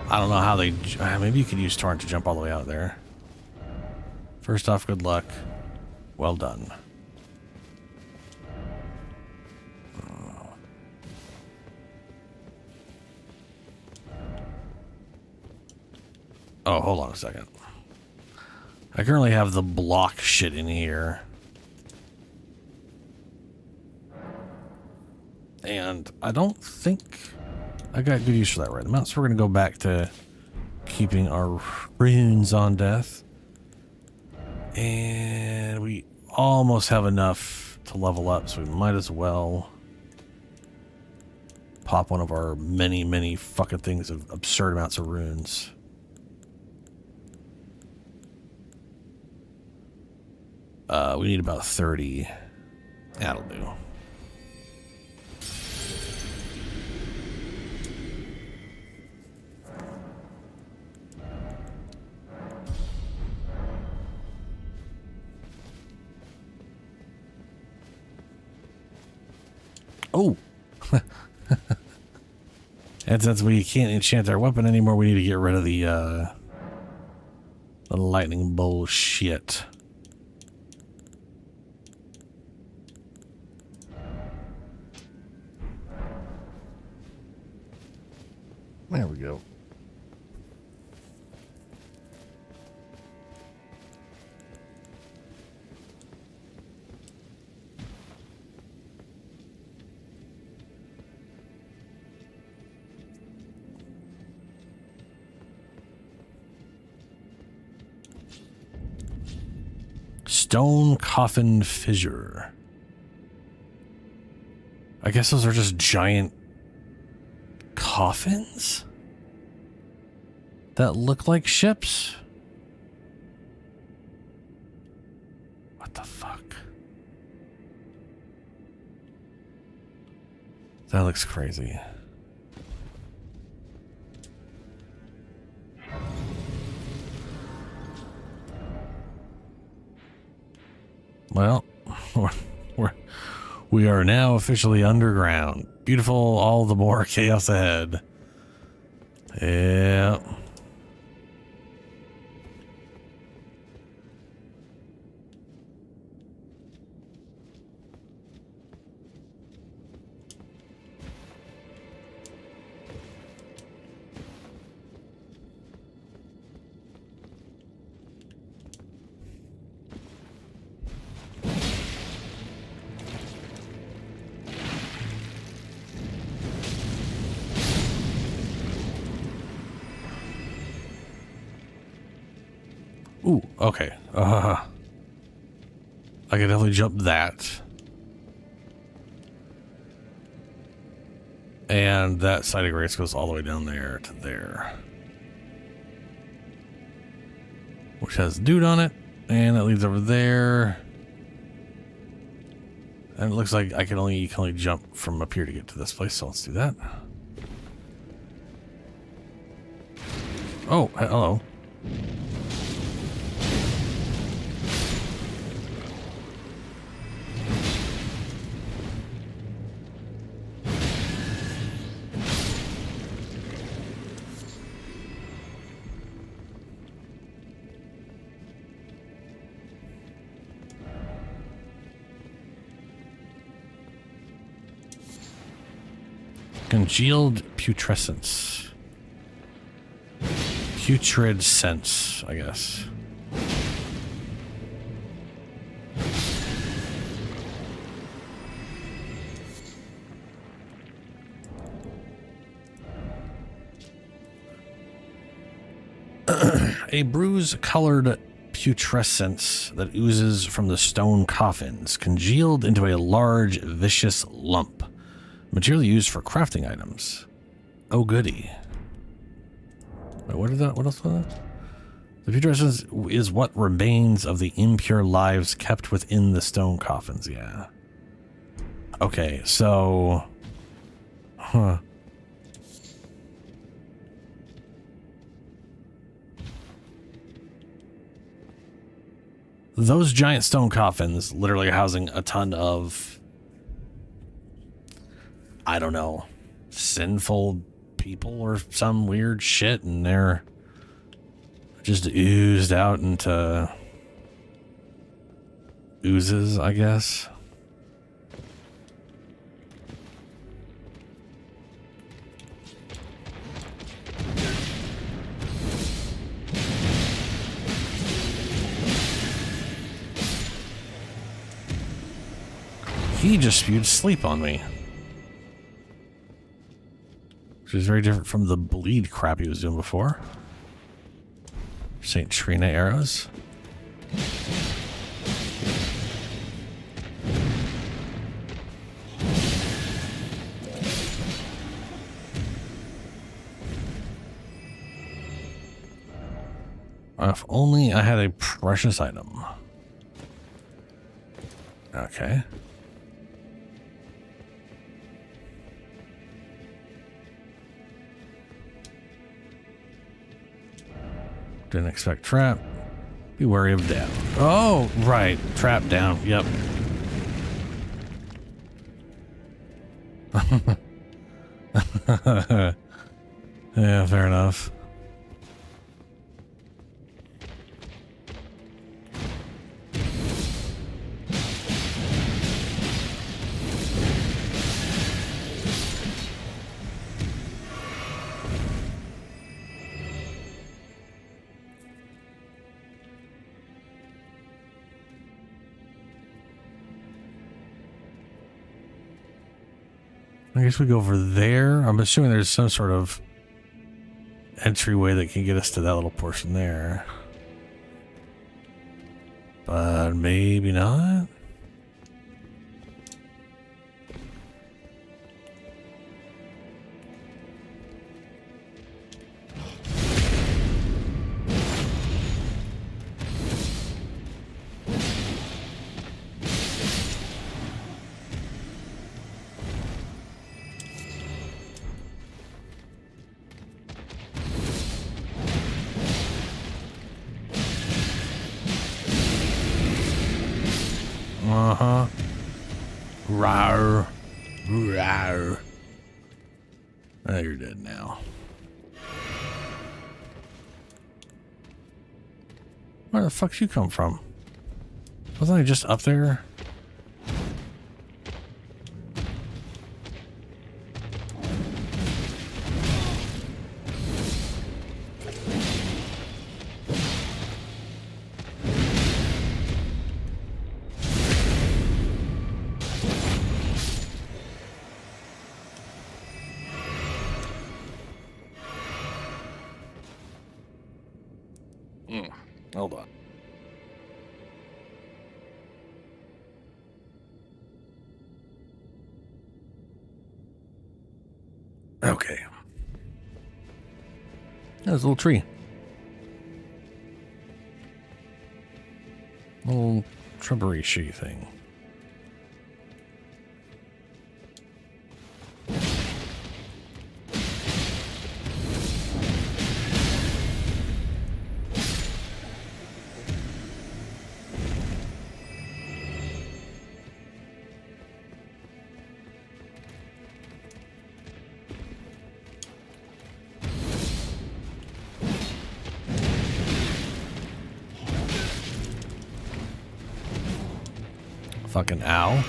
[SPEAKER 1] I don't know how they... maybe you could use Torrent to jump all the way out there. First off, good luck. Well done. Oh, hold on a second. I currently have the block shit in here. And I don't think I got good use for that right amount, so we're going to go back to keeping our runes on death. And we almost have enough to level up, so we might as well pop one of our many, many fucking things of absurd amounts of runes. We need about 30. That'll do. Oh! And since we can't enchant our weapon anymore, we need to get rid of the lightning bullshit. There we go. Stone coffin fissure. I guess those are just giant coffins that look like ships. What the fuck? That looks crazy. Well, we are now officially underground. Beautiful, all the more chaos ahead. Yeah. Ooh, okay. I can definitely jump that. And that side of grace goes all the way down there to there. Which has dude on it. And that leads over there. And it looks like you can only jump from up here to get to this place, so let's do that. Oh, hello. Congealed putrescence. Putrid sense, I guess. A bruise-colored putrescence that oozes from the stone coffins, congealed into a large, vicious lump. Material used for crafting items. Oh, goody. Wait, what else was that? The putrescence is what remains of the impure lives kept within the stone coffins, yeah. Okay, so... Huh. Those giant stone coffins literally are housing a ton of... I don't know, sinful people or some weird shit, and they're just oozed out into oozes, I guess. He just spewed sleep on me. Which is very different from the bleed crap he was doing before. St. Trina arrows. If only I had a precious item. Okay. Didn't expect trap. Be wary of down. Oh, right. Trap down. Yep. Yeah, fair enough. I guess we go over there. I'm assuming there's some sort of entryway that can get us to that little portion there. But maybe not. Uh-huh. Rawr. Rawr. Oh, you're dead now. Where the fuck you come from? Wasn't I just up there? Hold on. Okay. There's a little tree. Little shrubbery-shy thing. Fucking ow.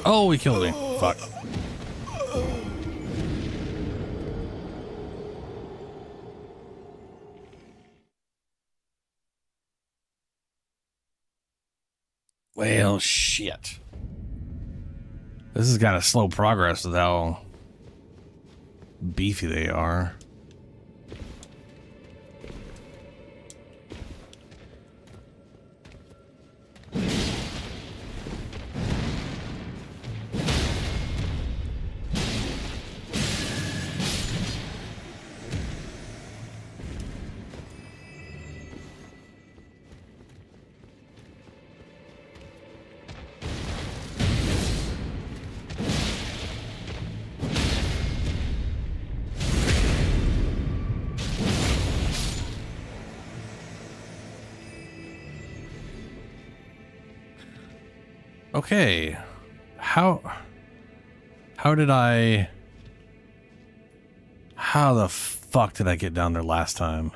[SPEAKER 1] Oh, he killed me. Fuck. Well, shit. This is kind of slow progress with how beefy they are. Okay, how the fuck did I get down there last time?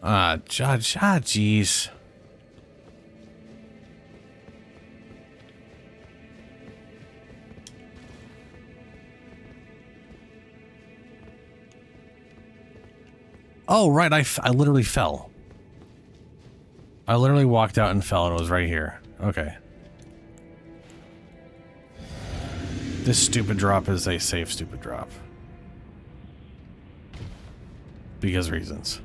[SPEAKER 1] Jeez. Oh, right, I literally fell. I literally walked out and fell and it was right here. Okay. This stupid drop is a safe stupid drop. Because reasons.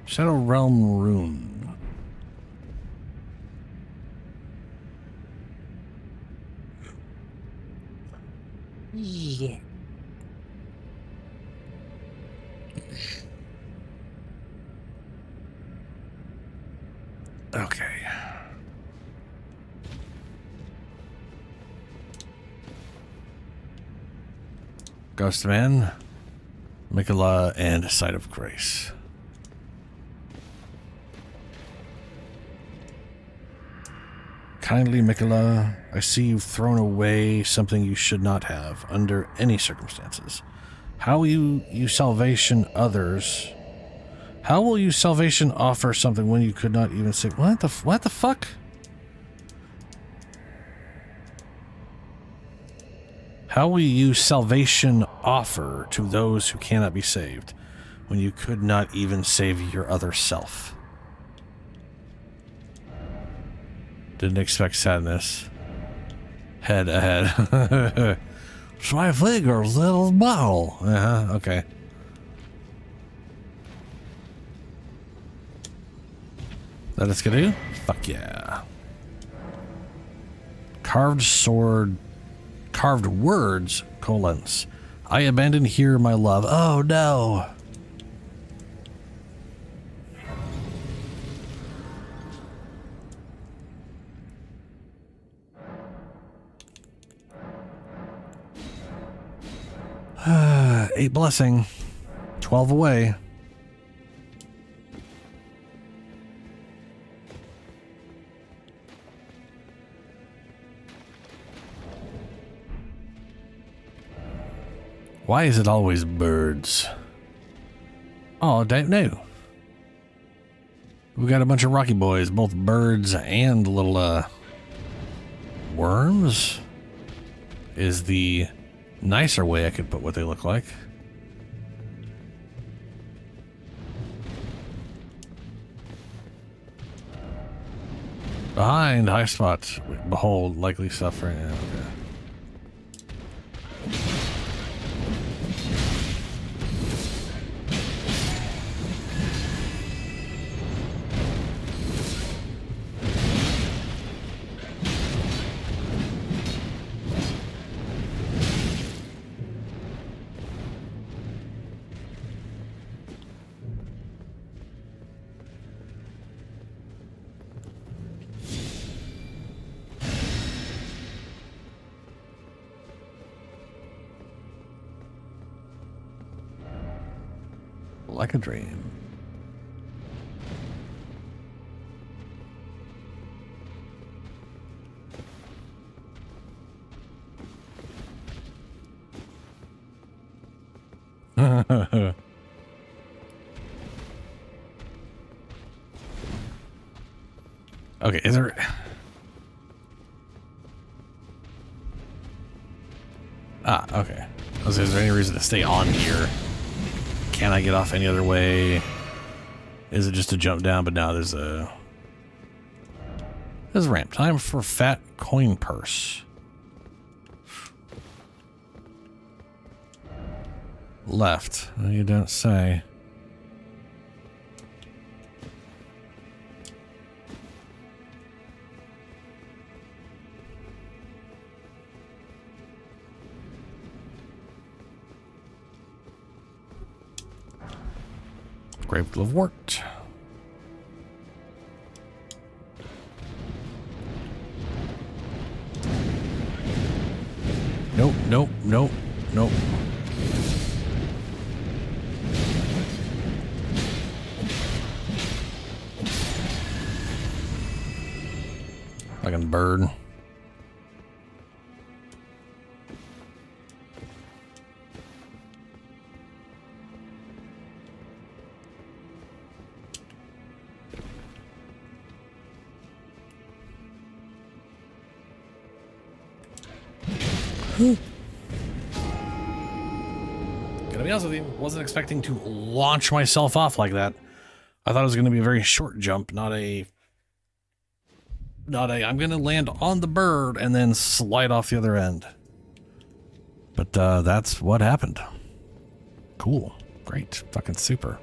[SPEAKER 1] Shadow Realm Rune. Yeah. Okay. Ghostman, Mikola, and Sight of Grace. Kindly, Mikola, I see you've thrown away something you should not have under any circumstances. How will you salvation others? How will you salvation offer something when you could not even say, what the fuck? How will you salvation offer to those who cannot be saved when you could not even save your other self? Didn't expect sadness. Head ahead. Try fingers, little bottle. Okay. That it's gonna do? Fuck yeah. Carved sword. Carved words, colons. I abandon here my love. Oh no. Eight blessing. 12 away. Why is it always birds? Oh, I don't know. We got a bunch of Rocky boys, both birds and little worms is the nicer way I could put what they look like. Behind high spot, behold likely suffering. Okay. Like a dream. Okay, is there... okay. Is there any reason to stay on here? Can I get off any other way? Is it just a jump down? But now there's a ramp. Time for fat coin purse. Left. You don't say. Grave Glove worked. Nope, nope, nope, nope. Fucking bird. Gonna be honest with you, wasn't expecting to launch myself off like that. I thought it was gonna be a very short jump, not a I'm gonna land on the bird and then slide off the other end. But that's what happened. Cool. Great. Fucking super.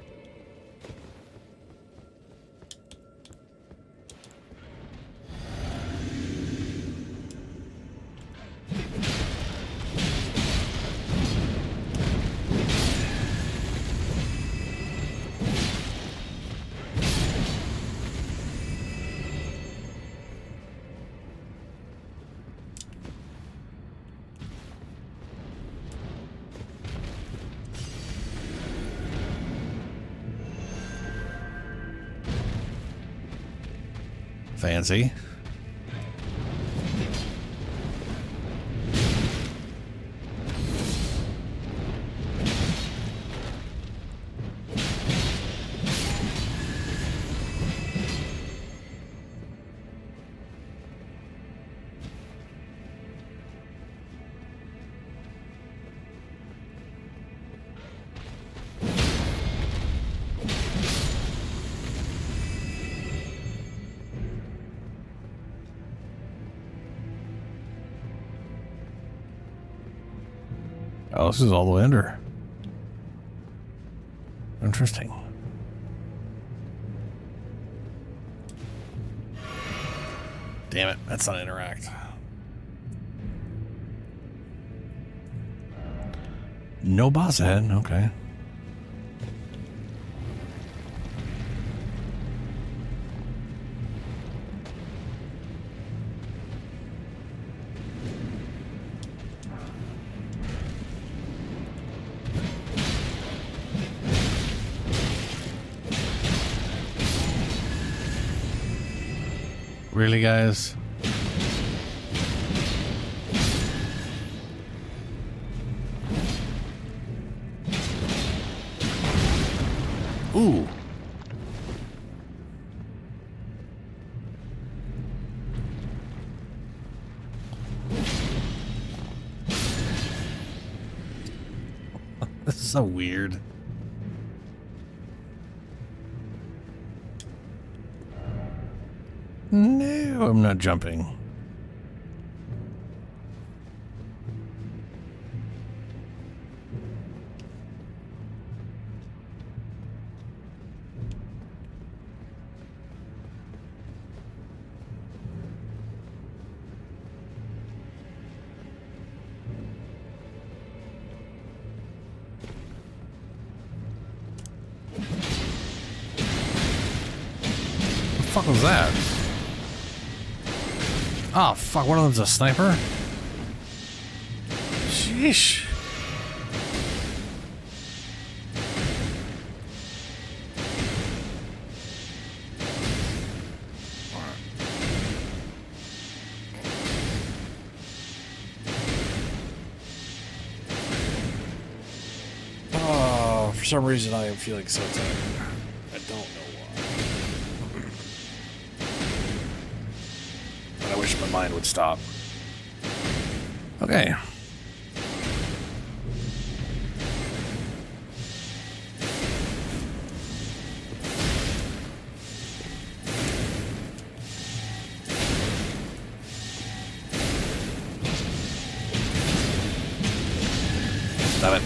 [SPEAKER 1] Fancy. Oh, this is all the way under. Interesting. Damn it, that's not interact. No boss ahead, okay. Really, guys? Ooh. This is so weird. No, I'm not jumping. What the fuck was that? Oh, fuck, one of them's a sniper? Sheesh. Oh, for some reason I am feeling so tired. I don't know why. But I wish my mind would stop. Okay. Stop it.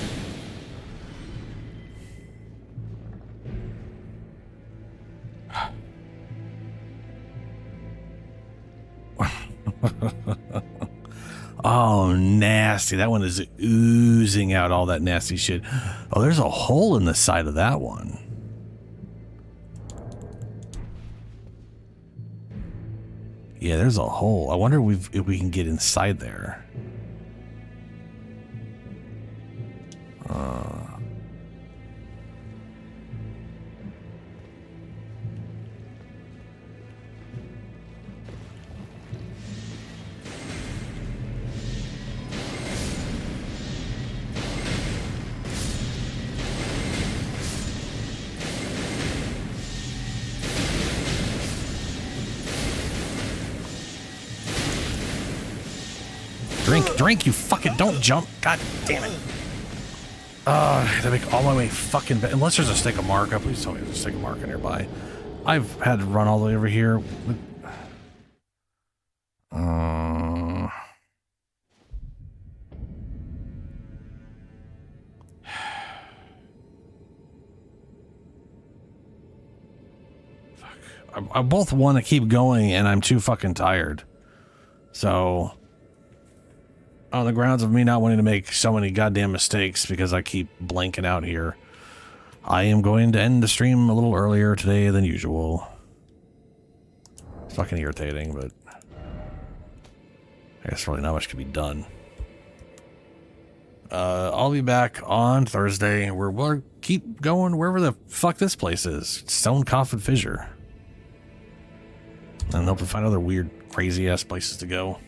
[SPEAKER 1] Oh, nasty. That one is oozing out all that nasty shit. Oh, there's a hole in the side of that one. Yeah, there's a hole. I wonder if we can get inside there. Drink, you fucking don't jump. God damn it. I had to make all my way fucking back. Unless there's a stake of marker. Please tell me there's a stake of marker nearby. I've had to run all the way over here. I both want to keep going and I'm too fucking tired. So, on the grounds of me not wanting to make so many goddamn mistakes because I keep blanking out here, I am going to end the stream a little earlier today than usual. It's fucking irritating, but I guess really not much can be done. I'll be back on Thursday where we'll keep going wherever the fuck this place is. Stone Coffin Fissure. And hope to find other weird, crazy ass places to go.